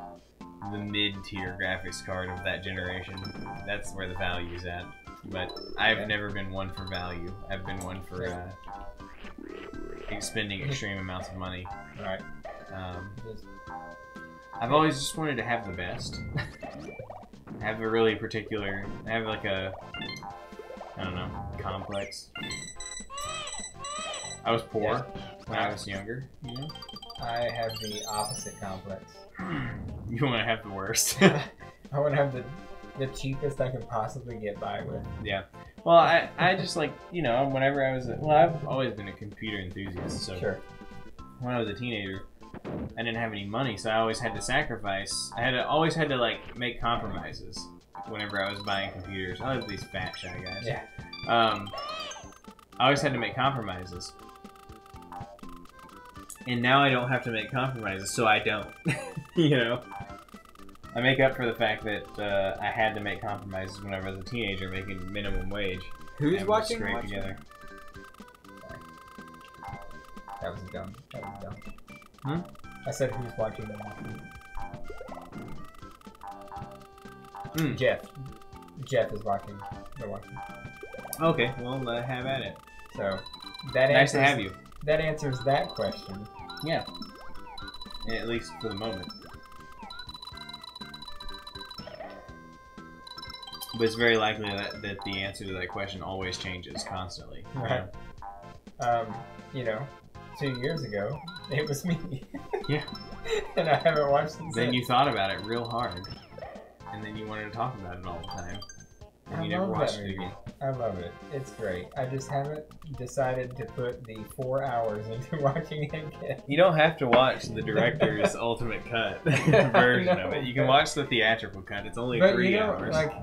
mid-tier graphics card of that generation. That's where the value is at. But I've never been one for value. I've been one for spending extreme amounts of money. Right. I've always just wanted to have the best. Have a really particular, have like a, I don't know, complex. I was poor when I was younger, you know? I have the opposite complex. You want to have the worst. I want to have the cheapest I can possibly get by with. Yeah. Well, I just like, you know, whenever I was, I've always been a computer enthusiast, so sure. When I was a teenager, I didn't have any money, so I always had to sacrifice. Always had to like make compromises whenever I was buying computers. I love these fat shy guys. Yeah. I always had to make compromises, and now I don't have to make compromises, so I don't. You know, I make up for the fact that I had to make compromises when I was a teenager, making minimum wage. Who's watching? Scrape together. That was dumb. That was dumb. Hmm? I said who's watching them. Mm. Jeff is watching. They're watching. Okay, well, have at it. So that Nice to have you. That answers that question. Yeah. At least for the moment. But it's very likely that the answer to that question always changes constantly. Right. You know, 2 years ago, it was me. Yeah. And I haven't watched it since. Then you thought about it real hard. And then you wanted to talk about it all the time. And you never watched it again. I love it. It's great. I just haven't decided to put the 4 hours into watching it again. You don't have to watch the director's ultimate cut version of it. You can watch the theatrical cut. It's only 3 hours. Like,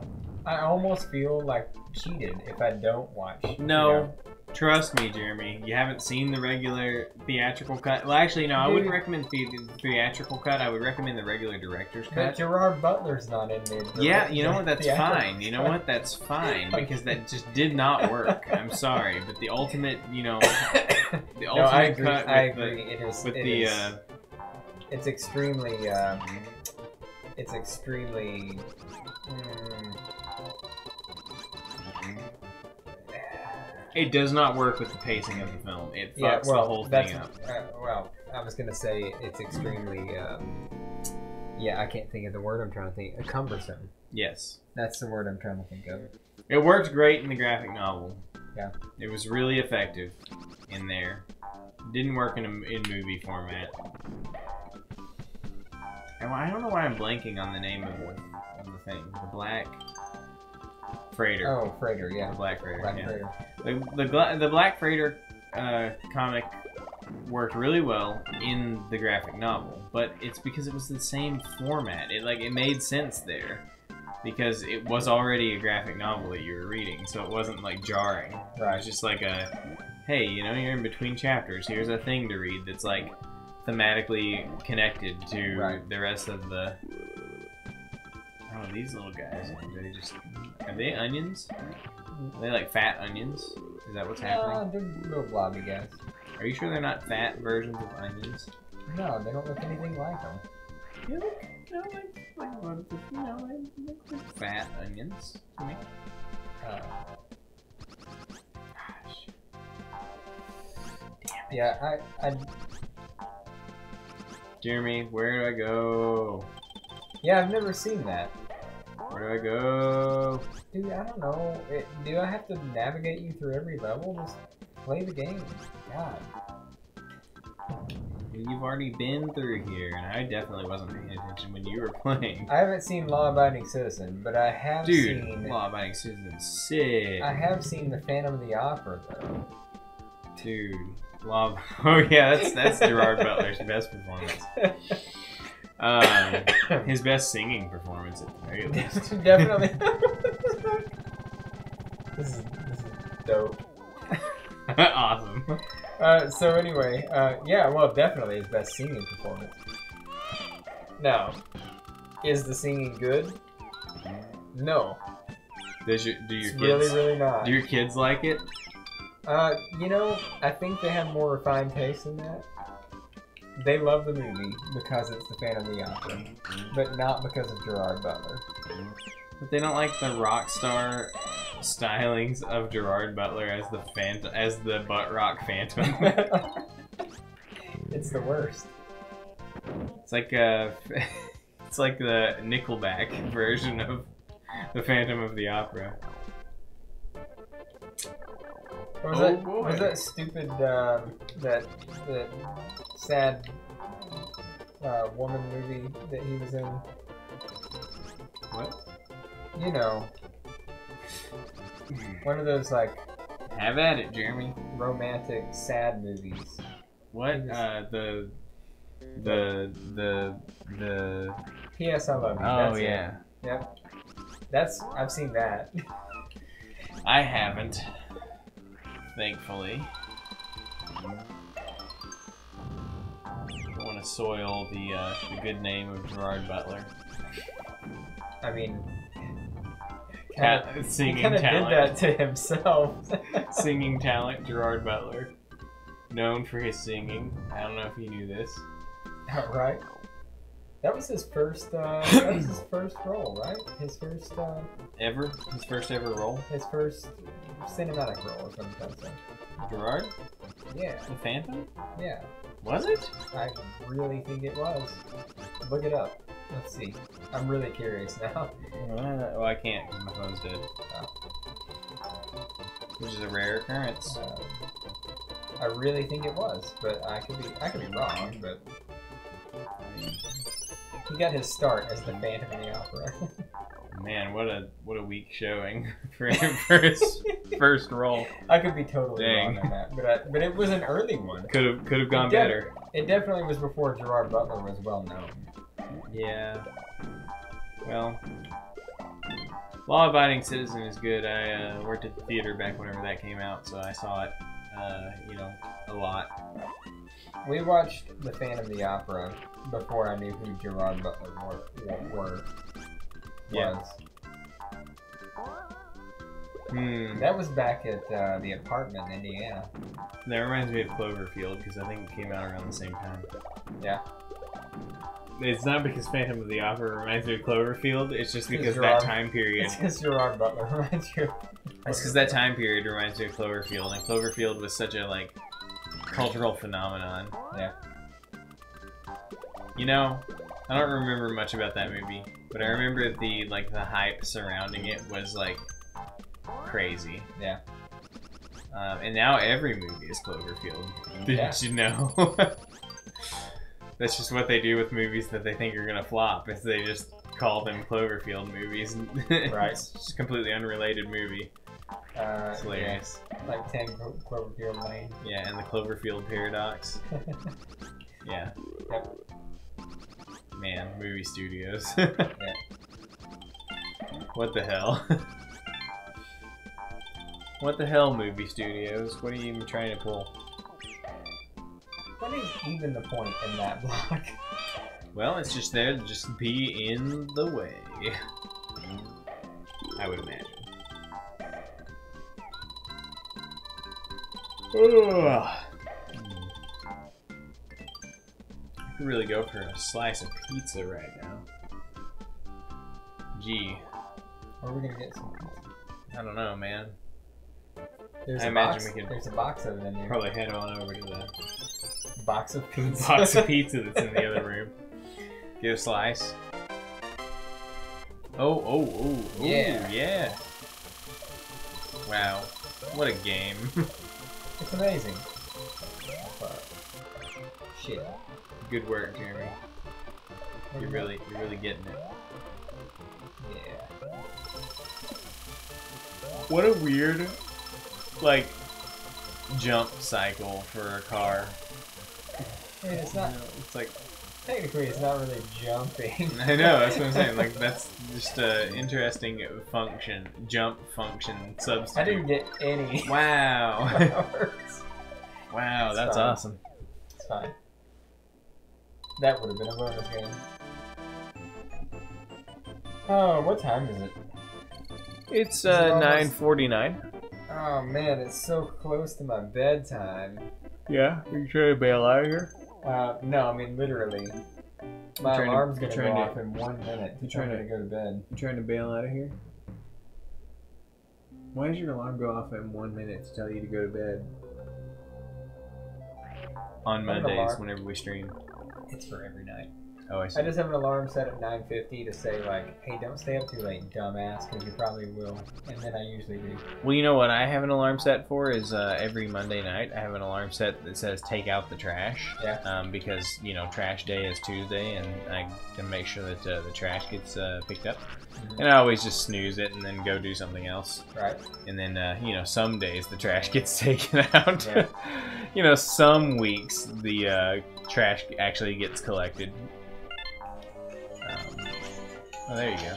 I almost feel like cheated if I don't watch. No. You know? Trust me, Jeremy. You haven't seen the regular theatrical cut. Well, actually, no. I wouldn't recommend the theatrical cut. I would recommend the regular director's cut. But Gerard Butler's not in there. Yeah, you know what? That's fine. You know what? That's fine because that just did not work. I'm sorry, but the ultimate, you know, the ultimate I agree. cut I agree. It's extremely. It's extremely. It does not work with the pacing of the film. It fucks the whole thing up. Well, I was gonna say it's extremely. Yeah, I can't think of the word I'm trying to think. Cumbersome. Yes. That's the word I'm trying to think of. It worked great in the graphic novel. Yeah. It was really effective in there. Didn't work in movie format. And I don't know why I'm blanking on the name of the thing. The Black Freighter. Oh, Freighter, yeah. The Black Freighter. Black yeah. Freighter. The Black Freighter comic worked really well in the graphic novel, but it's because it was the same format. It made sense there because it was already a graphic novel that you were reading, so it wasn't like jarring. Right. It was just like hey, you know, you're in between chapters. Here's a thing to read that's like thematically connected to the rest of the. Oh, these little guys. Are they onions? Are they like fat onions? Is that what's happening? They're little blobby guys. Are you sure they're not fat versions of onions? No, they don't look anything like them. You look, like fat onions to me. Gosh. Yeah, I Jeremy, where do I go? yeah, I've never seen that. Where do I go? Dude, I don't know. Do I have to navigate you through every level? Just play the game. God. You've already been through here, and I definitely wasn't paying attention when you were playing. I haven't seen Law Abiding Citizen, but I have seen. Law Abiding Citizen's sick. I have seen the Phantom of the Opera though. Dude, Law. Oh yeah, that's Gerard Butler's best performance. His best singing performance at the very least. Definitely. This is dope. Awesome. So anyway, yeah, well, definitely his best singing performance. Now, is the singing good? No. Do your It's kids really not. Do your kids like it? You know, I think they have more refined taste than that. They love the movie because it's the Phantom of the Opera, but not because of Gerard Butler. But they don't like the rock star stylings of Gerard Butler as the butt rock Phantom. It's the worst. It's like the Nickelback version of the Phantom of the Opera. What was Oh, that? boy. What was that stupid that sad woman movie that he was in? What? You know, one of those like Have at it, Jeremy. romantic sad movies. What? The P.S. I Love You. Oh That's yeah. It. Yep. I've seen that. I haven't. Thankfully. Don't want to soil the good name of Gerard Butler. I mean, he Singing kind of did talent. that to himself. Singing talent, Gerard Butler. Known for his singing. I don't know if you knew this. Right. That was his first. That was his first role, right? His first. His first ever role? His first cinematic role, or something like that. Gerard? Yeah. The Phantom? Yeah. Was it? I really think it was. Look it up. Let's see. I'm really curious now. Oh, I can't because my phone's dead. Which is a rare occurrence. I really think it was, but I could be wrong. But he got his start as the Phantom of the Opera. Man, what a weak showing for him for his first role. I could be totally Dang. wrong on that, but it was an early one. Could have gone better. It definitely was before Gerard Butler was well known. Yeah. Well, Law Abiding Citizen is good. I worked at the theater back whenever that came out, so I saw it, a lot. We watched The Phantom of the Opera before I knew who Gerard Butler was. Yeah. That was back at the apartment in Indiana. That reminds me of Cloverfield because I think it came out around the same time. Yeah. It's not because Phantom of the Opera reminds me of Cloverfield. It's just because Gerard- that time period. It's because Gerard Butler reminds you. It's because that time period reminds me of Cloverfield, and Cloverfield was such a cultural phenomenon. Yeah. You know, I don't remember much about that movie, but I remember the hype surrounding it was crazy. Yeah. And now every movie is Cloverfield. Did you know? That's just what they do with movies that they think are gonna flop. Is they just call them Cloverfield movies. Right. It's just a completely unrelated movie. It's hilarious. Yeah. Like 10 Cloverfield Lane. Yeah, and the Cloverfield paradox. Yeah. Yep. Man, movie studios. Yeah. What the hell? What the hell, movie studios? What are you even trying to pull? What is even the point in that block? Well, it's just there to just be in the way. I would imagine. could really go for a slice of pizza right now. Gee, Or are we gonna get some pizza? I don't know, man. There's I a imagine box. we could There's a box of it in there. probably head on over to the Box of pizza. box of pizza that's in the other room. Get a slice. Oh, Yeah. yeah. Wow, what a game. It's amazing. Shit. Good work, Jeremy. You're really getting it. Yeah. What a weird, like, jump cycle for a car. I mean, it's not. You know, it's like, Technically, it's not really jumping. I know, that's what I'm saying. Like, that's just an interesting function, jump function substitute. I didn't get any. Wow. Fireworks. Wow, It's that's fine. awesome. It's fine. That would have been a bonus game. Oh, what time is it? It's it almost- 9:49. Oh man, it's so close to my bedtime. Yeah, are you trying to bail out of here? No, I mean literally. My trying to- alarm's gonna you're go trying to- off in 1 minute. you're trying I'm to- gonna go to bed. You trying to bail out of here? Why does your alarm go off in 1 minute to tell you to go to bed? On I have an Mondays, alarm. whenever we stream. It's for every night. Oh, I see. I just have an alarm set at 9:50 to say like, "Hey, don't stay up too late, dumbass," because you probably will. And then I usually do. Well, you know what I have an alarm set for is every Monday night I have an alarm set that says take out the trash. Yeah. Because, you know, trash day is Tuesday and I can make sure that the trash gets picked up. Mhm. And I always just snooze it and then go do something else. Right. And then, you know, some days the trash gets taken out. Yeah. You know, some weeks the trash actually gets collected. Oh, there you go.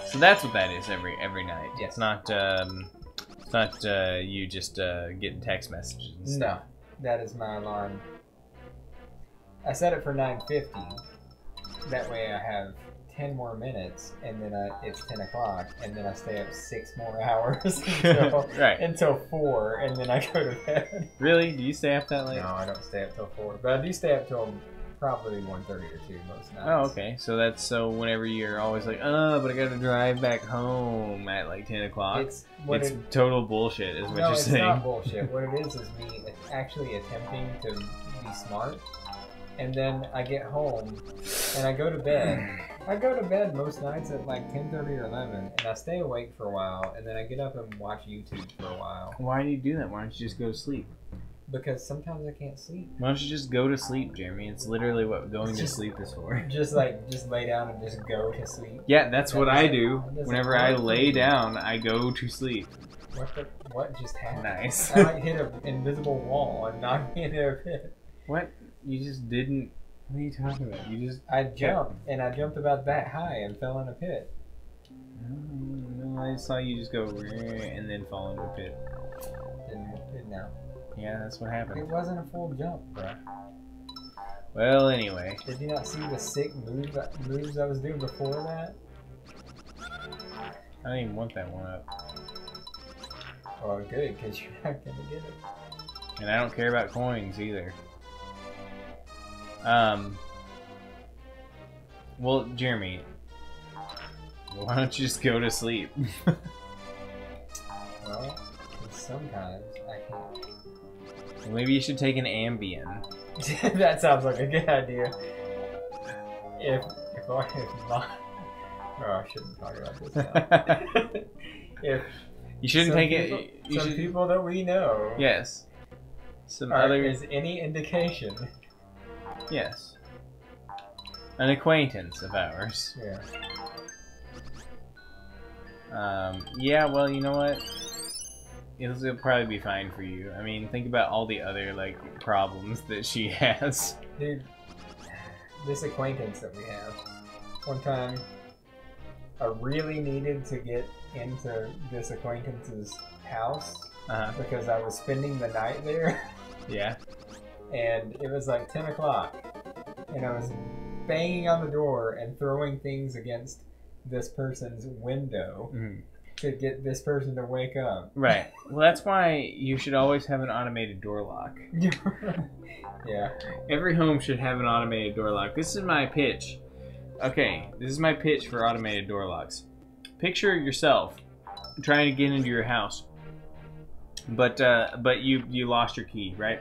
So that's what that is every night. Yes. It's not you just getting text messages. And stuff. No, that is my alarm. I set it for 9:50. That way I have 10 more minutes, and then it's 10 o'clock, and then I stay up 6 more hours until, Right. until 4, and then I go to bed. Really? Do you stay up that late? No, I don't stay up till 4, but I do stay up till probably 1:30 or 2 most nights. Oh, okay. So that's whenever you're always like, but I gotta drive back home at like 10 o'clock. It's what It's it, total bullshit, is what no, you're it's saying. not bullshit. What it is me actually attempting to be smart, and then I get home and I go to bed. I go to bed most nights at like 10:30 or 11, and I stay awake for a while, and then I get up and watch YouTube for a while Why do you do that? Why don't you just go to sleep? because sometimes I can't sleep. Why don't you just go to sleep, Jeremy? It's literally what going It's to just- sleep is for. Just lay down and just go to sleep. Yeah, that's That what I doesn't- do. that doesn't Whenever I work for lay me. down, I go to sleep. What just happened? Nice. I like hit an invisible wall and knocked me into a pit. What? You just didn't. What are you talking about? You just. I jumped, and I jumped about that high and fell in a pit. No, I saw you just go and then fall into a pit. Didn't know. Yeah, that's what It happened. wasn't a full jump, bro. Well, anyway. Did you not see the sick moves I was doing before that? I don't even want that one up. Well, good, because you're not gonna get it. And I don't care about coins either. Well, Jeremy, why don't you just go to sleep? Well, 'cause sometimes I can't. Maybe you should take an Ambien. That sounds like a good idea. If my oh, I shouldn't talk about this now. If You shouldn't some take people, it. You some should. people that we know Yes. Some are, other. is any indication. Yes. An acquaintance of ours. Yeah. Yeah, well, you know what? It'll probably be fine for you. I mean, think about all the other, like, problems that she has. Dude, this acquaintance that we have, one time, I really needed to get into this acquaintance's house Uh-huh. because I was spending the night there, Yeah. and it was like 10 o'clock, and I was banging on the door and throwing things against this person's window, Mhm. to get this person to wake up. Right. Well, that's why you should always have an automated door lock. Yeah. Every home should have an automated door lock. This is my pitch. Okay, this is my pitch for automated door locks. Picture yourself trying to get into your house, but you lost your key, right?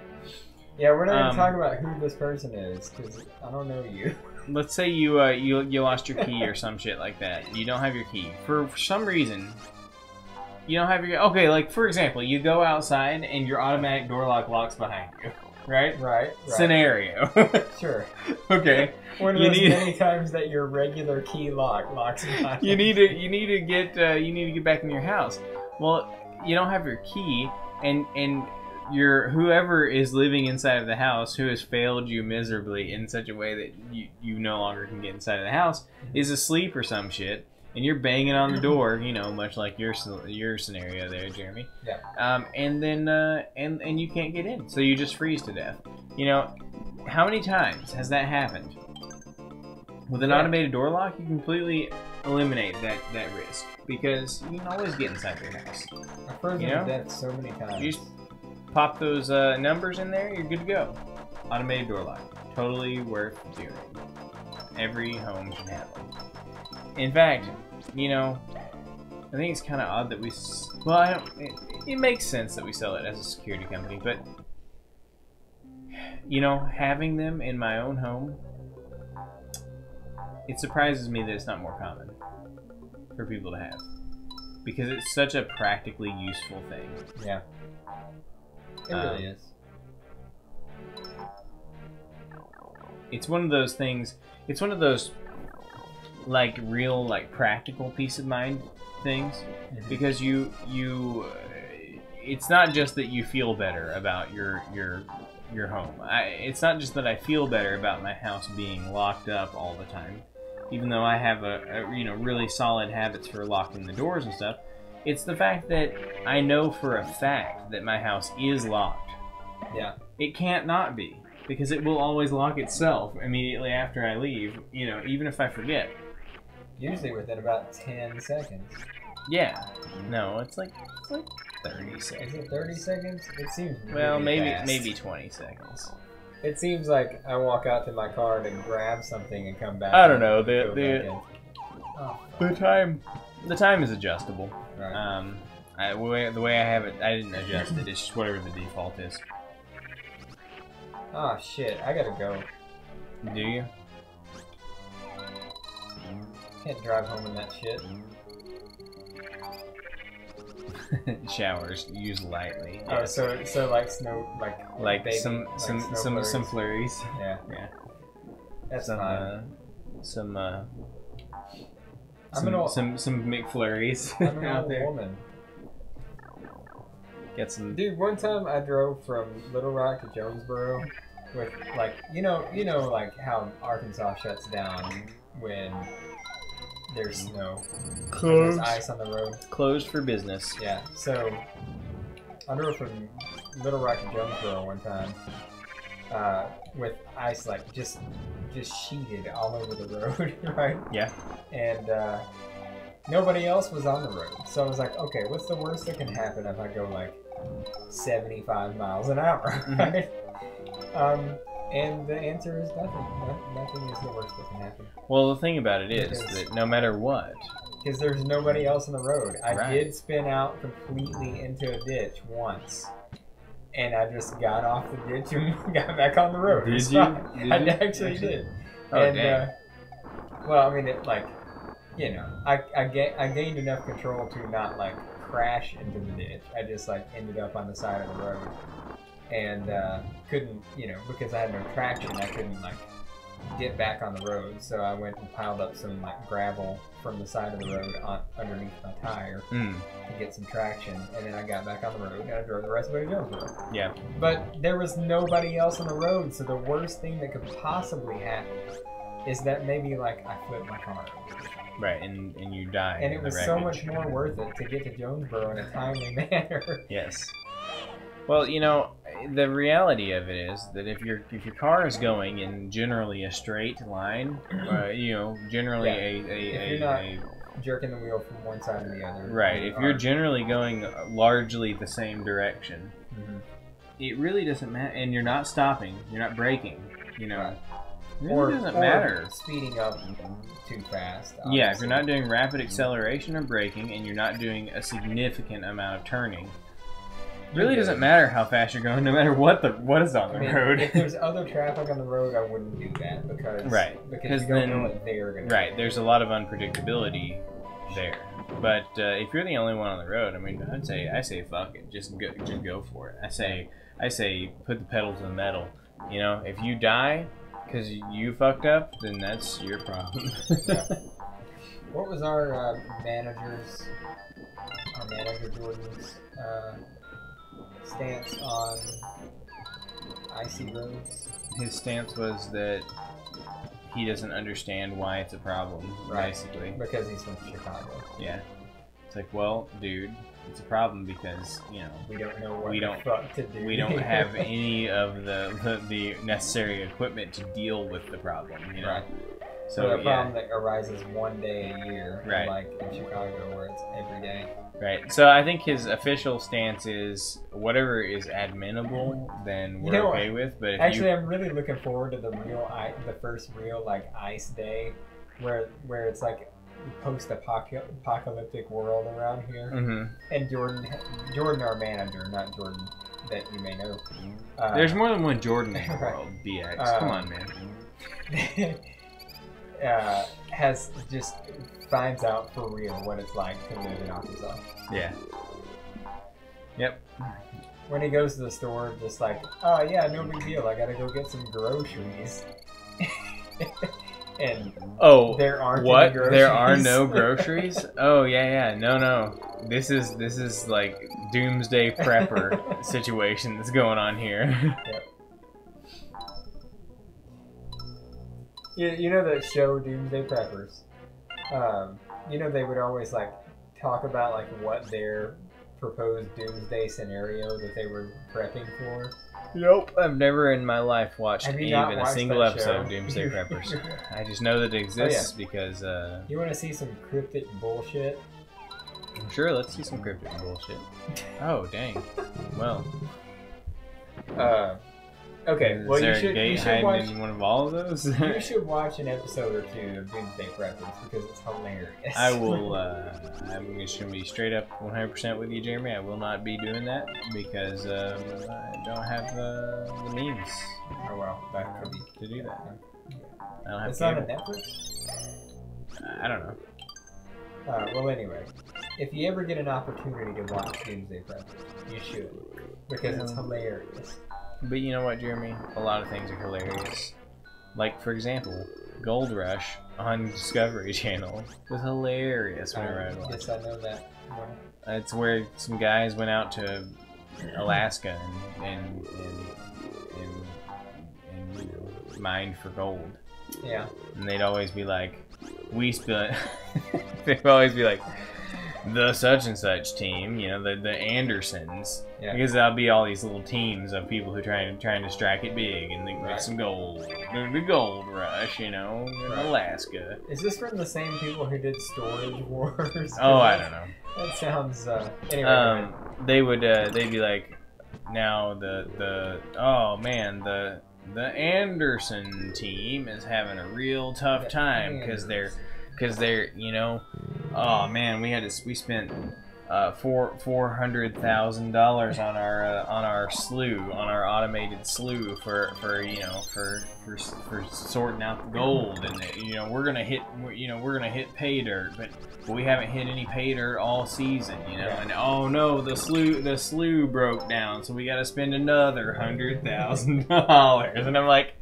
Yeah, we're not going to talk about who this person is, because I don't know you. Let's say you lost your key or some shit like that. You don't have your key. For some reason, you don't have your... Okay, like, for example, you go outside and your automatic door lock locks behind you. Right? Right. Scenario. Sure. Okay. One of those many times that your regular key locks behind you need to get back in your house. Well, you don't have your key, and your whoever is living inside of the house who has failed you miserably in such a way that you no longer can get inside of the house is asleep or some shit, and you're banging on the door, you know, much like your scenario there, Jeremy. Yeah. And then and you can't get in, so you just freeze to death. You know, how many times has that happened? With an automated door lock, you completely eliminate that risk because you can always get inside your house. I've frozen to death so many times. You just pop those numbers in there, you're good to go. Automated door lock, totally worth doing. Every home should have one. In fact, you know, I think it's kind of odd that we... Well, it makes sense that we sell it as a security company, but... You know, having them in my own home... It surprises me that it's not more common for people to have. Because it's such a practically useful thing. Yeah. It really is. It's one of those things... It's one of those... like real like practical peace of mind things, because you it's not just that you feel better about your home. It's not just that I feel better about my house being locked up all the time, even though I have a you know, really solid habits for locking the doors and stuff. It's the fact that I know for a fact that my house is locked. Yeah. It can't not be, because it will always lock itself immediately after I leave, you know, even if I forget. Usually within about 10 seconds. Yeah. No, it's like 30 seconds. Is it 30 seconds? It seems well, really fast. maybe 20 seconds. It seems like I walk out to my car to grab something and come back. I don't know. The time is adjustable. Right. The way I have it, I didn't adjust it. It's just whatever the default is. Oh shit! I gotta go. Do you? Can't drive home in that shit. Showers used lightly. Oh, so like snow, like baby, some flurries. Yeah. Yeah. That's some fine. some McFlurries I'm an out old there. woman. Get some. Dude, one time I drove from Little Rock to Jonesboro with like you know like how Arkansas shuts down when there's snow. Closed. There's ice on the road. Closed for business. Yeah. So I drove from Little Rock to Jonesboro one time with ice like just sheeted all over the road, right? Yeah. And nobody else was on the road, so I was like, okay, what's the worst that can happen if I go like 75 miles an hour, right? And the answer is nothing. Nothing is the worst that can happen. Well, the thing about it is that no matter what... Because there's nobody else on the road. I Right. did spin out completely into a ditch once. And I just got off the ditch and got back on the road. Did It's you? fine. Did I you? actually did. Oh, And, dang. well, I mean, it like, you know, I gained enough control to not like crash into the ditch. I just like ended up on the side of the road. And couldn't, you know, because I had no traction, I couldn't like get back on the road. So I went and piled up some like gravel from the side of the road underneath my tire to get some traction. And then I got back on the road and I drove the rest of the way to Jonesboro. Yeah. But there was nobody else on the road, so the worst thing that could possibly happen is that maybe like I flipped my car over. Right, and you die. And in it the was so wreckage. much more worth it to get to Jonesboro in a timely manner. Yes. Well, you know, the reality of it is that if your car is going in generally a straight line, you know, generally Yeah. jerking the wheel from one side to the other. Right. If you're generally going largely the same direction, it really doesn't matter. And you're not stopping. You're not braking. You know. Right. It really doesn't matter. Speeding up too fast. Obviously. Yeah, if you're not doing rapid acceleration or braking, and you're not doing a significant amount of turning, it really doesn't matter how fast you're going, no matter what is on the road. If there's other traffic on the road, I wouldn't do that because you don't know what they're going to do. Right, there's a lot of unpredictability there. But if you're the only one on the road, I mean, I say fuck it, just go for it. I say put the pedal to the metal. You know, if you die because you fucked up, then that's your problem. Yeah. What was our manager Jordan's stance on icy roads? His stance was that he doesn't understand why it's a problem, basically. Because he's from Chicago. Yeah. It's like, well, dude, it's a problem because, you know, we don't know what the fuck to do. We don't have any of the necessary equipment to deal with the problem, you know? Right. So the problem that arises one day a year, like in Chicago where it's every day. Right. So I think his official stance is whatever is adminable, then we're okay with. But if I'm really looking forward to the first real like ice day, where it's like post-apocalyptic world around here. And Jordan, our manager, not Jordan that you may know. There's more than one Jordan in the world. BX, come on, man. Finds out for real what it's like to live in Arkansas. Yeah. Yep. When he goes to the store, just like, oh yeah, no big deal. I gotta go get some groceries. And there aren't any groceries. There are no groceries? Oh yeah. No. This is like doomsday prepper situation that's going on here. Yep. You know that show Doomsday Preppers? You know they would always like talk about like what their proposed doomsday scenario that they were prepping for. Nope, I've never in my life watched even a single episode show? of Doomsday Preppers. I just know that it exists because. You want to see some cryptic bullshit? Sure, let's see some cryptic bullshit. Oh dang! Well. Okay, well you should watch in one of all of those. You should watch an episode or two of Doomsday Preppers because it's hilarious. I will. I'm just gonna be straight up 100% with you, Jeremy. I will not be doing that because I don't have the means. Oh well, that could be to do that. I don't have. It's not on Netflix. I don't know. Well, anyway, if you ever get an opportunity to watch Doomsday Preppers, you should because it's hilarious. But you know what, Jeremy? A lot of things are hilarious. Like, for example, Gold Rush on Discovery Channel was hilarious whenever I watched. Yes, I know that. It's where some guys went out to Alaska and you know, mined for gold. Yeah. And they'd always be like, they'd always be like, the such and such team, you know, the Andersons, because there'll be all these little teams of people who trying to strike it big and get some gold, the gold rush, you know, in Alaska. Is this from the same people who did Storage Wars? Oh, I don't know. That sounds. Anyway, they'd be like, now the Anderson team is having a real tough time because they're you know, oh man, we spent $400,000 on our slough, on our automated slough for sorting out the gold, and you know we're gonna hit pay dirt, but we haven't hit any pay dirt all season, you know, and oh no, the slough broke down, so we got to spend another $100,000, and I'm like,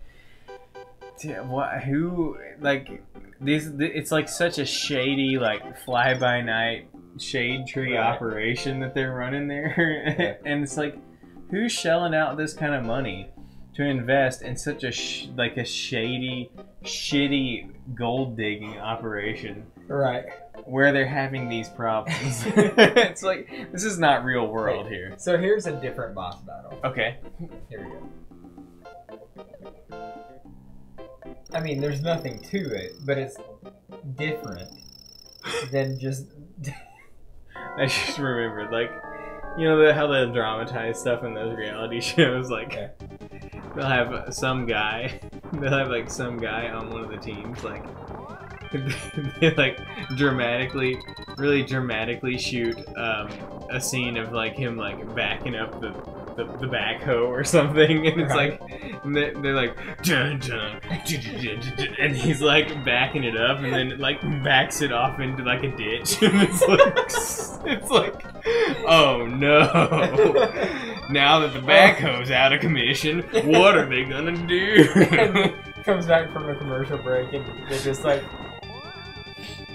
what? Who like? It's like such a shady, like fly-by-night shade tree operation that they're running there, and it's like, who's shelling out this kind of money to invest in such a shady, shitty gold digging operation? Right. Where they're having these problems. It's like, this is not real world here. So here's a different boss battle. Okay. Here we go. I mean, there's nothing to it, but it's different. then just I just remembered, like, you know how they dramatize stuff in those reality shows, like Okay. they'll have some guy, they'll have like some guy on one of the teams, like they like really dramatically shoot a scene of like him like backing up the backhoe or something, and it's Right. like and they're like dun, dun, dun, dun, dun, dun, and he's like backing it up, and then it like backs it off into like a ditch, and it's like oh no. Now that the backhoe's out of commission, what are they gonna do? and comes back from a commercial break and they just like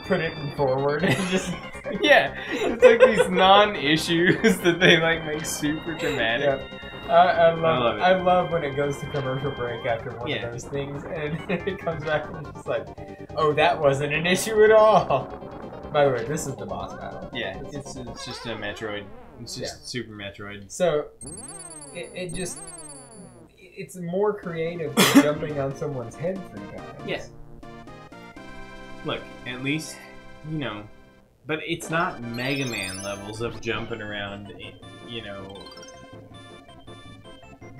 put it in forward and just Yeah, it's like these non-issues that they like make super dramatic. yeah. I love it. I love when it goes to commercial break after one Yeah. of those things and it comes back and it's just like, oh, that wasn't an issue at all. By the way, this is the boss battle. Yeah, it's just a Metroid. It's just Super Metroid. So it's more creative than jumping on someone's head 3 times. Yeah. Look, at least, you know, but it's not Mega Man levels of jumping around, you know,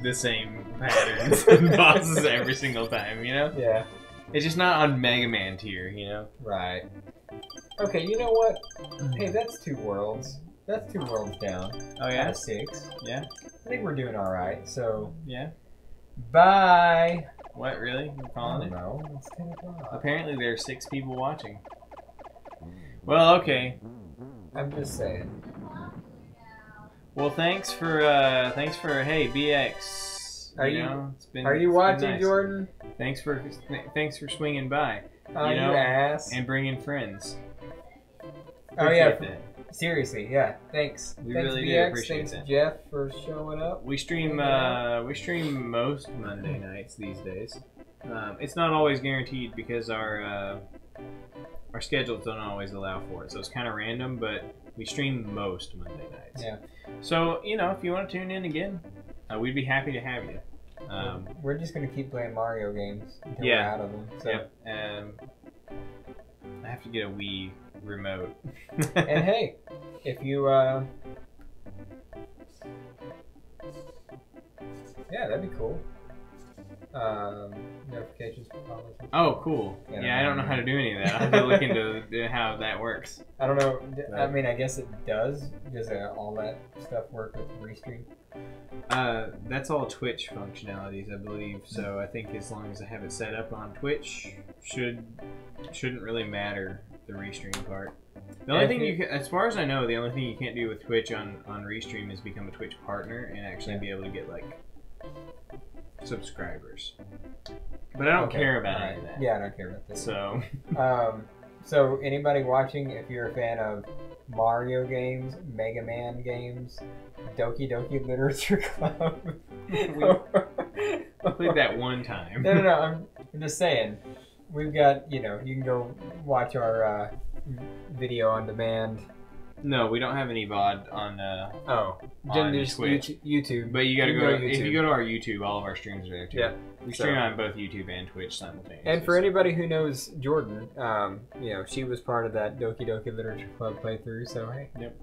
the same patterns and bosses every single time, you know? Yeah. It's just not on Mega Man tier, you know? Right. Okay, you know what? Hey, that's 2 worlds. That's 2 worlds down. Oh Out yeah? of 6. Yeah? I think we're doing alright, so Yeah? bye! What, really? You're calling it? No, it's 10 o'clock. Apparently there are 6 people watching. Well, okay. I'm just saying. Well, thanks for hey BX. Are it's been, Are you it's been watching, nice. Jordan? Thanks for swinging by Oh, You you, know, ass. and bringing friends. Oh, yeah. Appreciate that. Seriously, yeah. Thanks. We Thanks, really do BX. appreciate Thanks, that. Jeff, for showing up. We stream most Monday nights these days. It's not always guaranteed because our schedules don't always allow for it, so it's kind of random. But we stream most Monday nights. Yeah. So if you want to tune in again, we'd be happy to have you. We're just going to keep playing Mario games until Yeah. we're out of them. So. Yep. I have to get a Wii remote. And hey, if you, yeah, that'd be cool. Notifications for politics. Oh, cool. Yeah, Yeah, I don't know how to do any of that. I'll have to look into how that works. I don't know. I mean, I guess it does. Does all that stuff work with Restream? That's all Twitch functionalities, I believe. So I think as long as I have it set up on Twitch, shouldn't really matter the Restream part. The only thing you can, as far as I know, the only thing you can't do with Twitch on Restream is become a Twitch partner and actually be able to get like subscribers. But I don't care about any of that. Yeah, I don't care about this. So So anybody watching, if you're a fan of Mario games, Mega Man games, Doki Doki Literature Club, I played that one time. No. I'm just saying, we've got, you can go watch our video on demand. No, we don't have any VOD on Then on there's Twitch. YouTube. But you gotta can go to if YouTube. you go to our YouTube, all of our streams are there too. Yeah. We stream on both YouTube and Twitch simultaneously. And for anybody who knows Jordan, she was part of that Doki Doki Literature Club playthrough. So hey, Yep.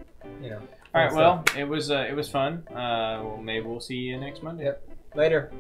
All right, well, it was fun. Well, maybe we'll see you next Monday. Yep. Later.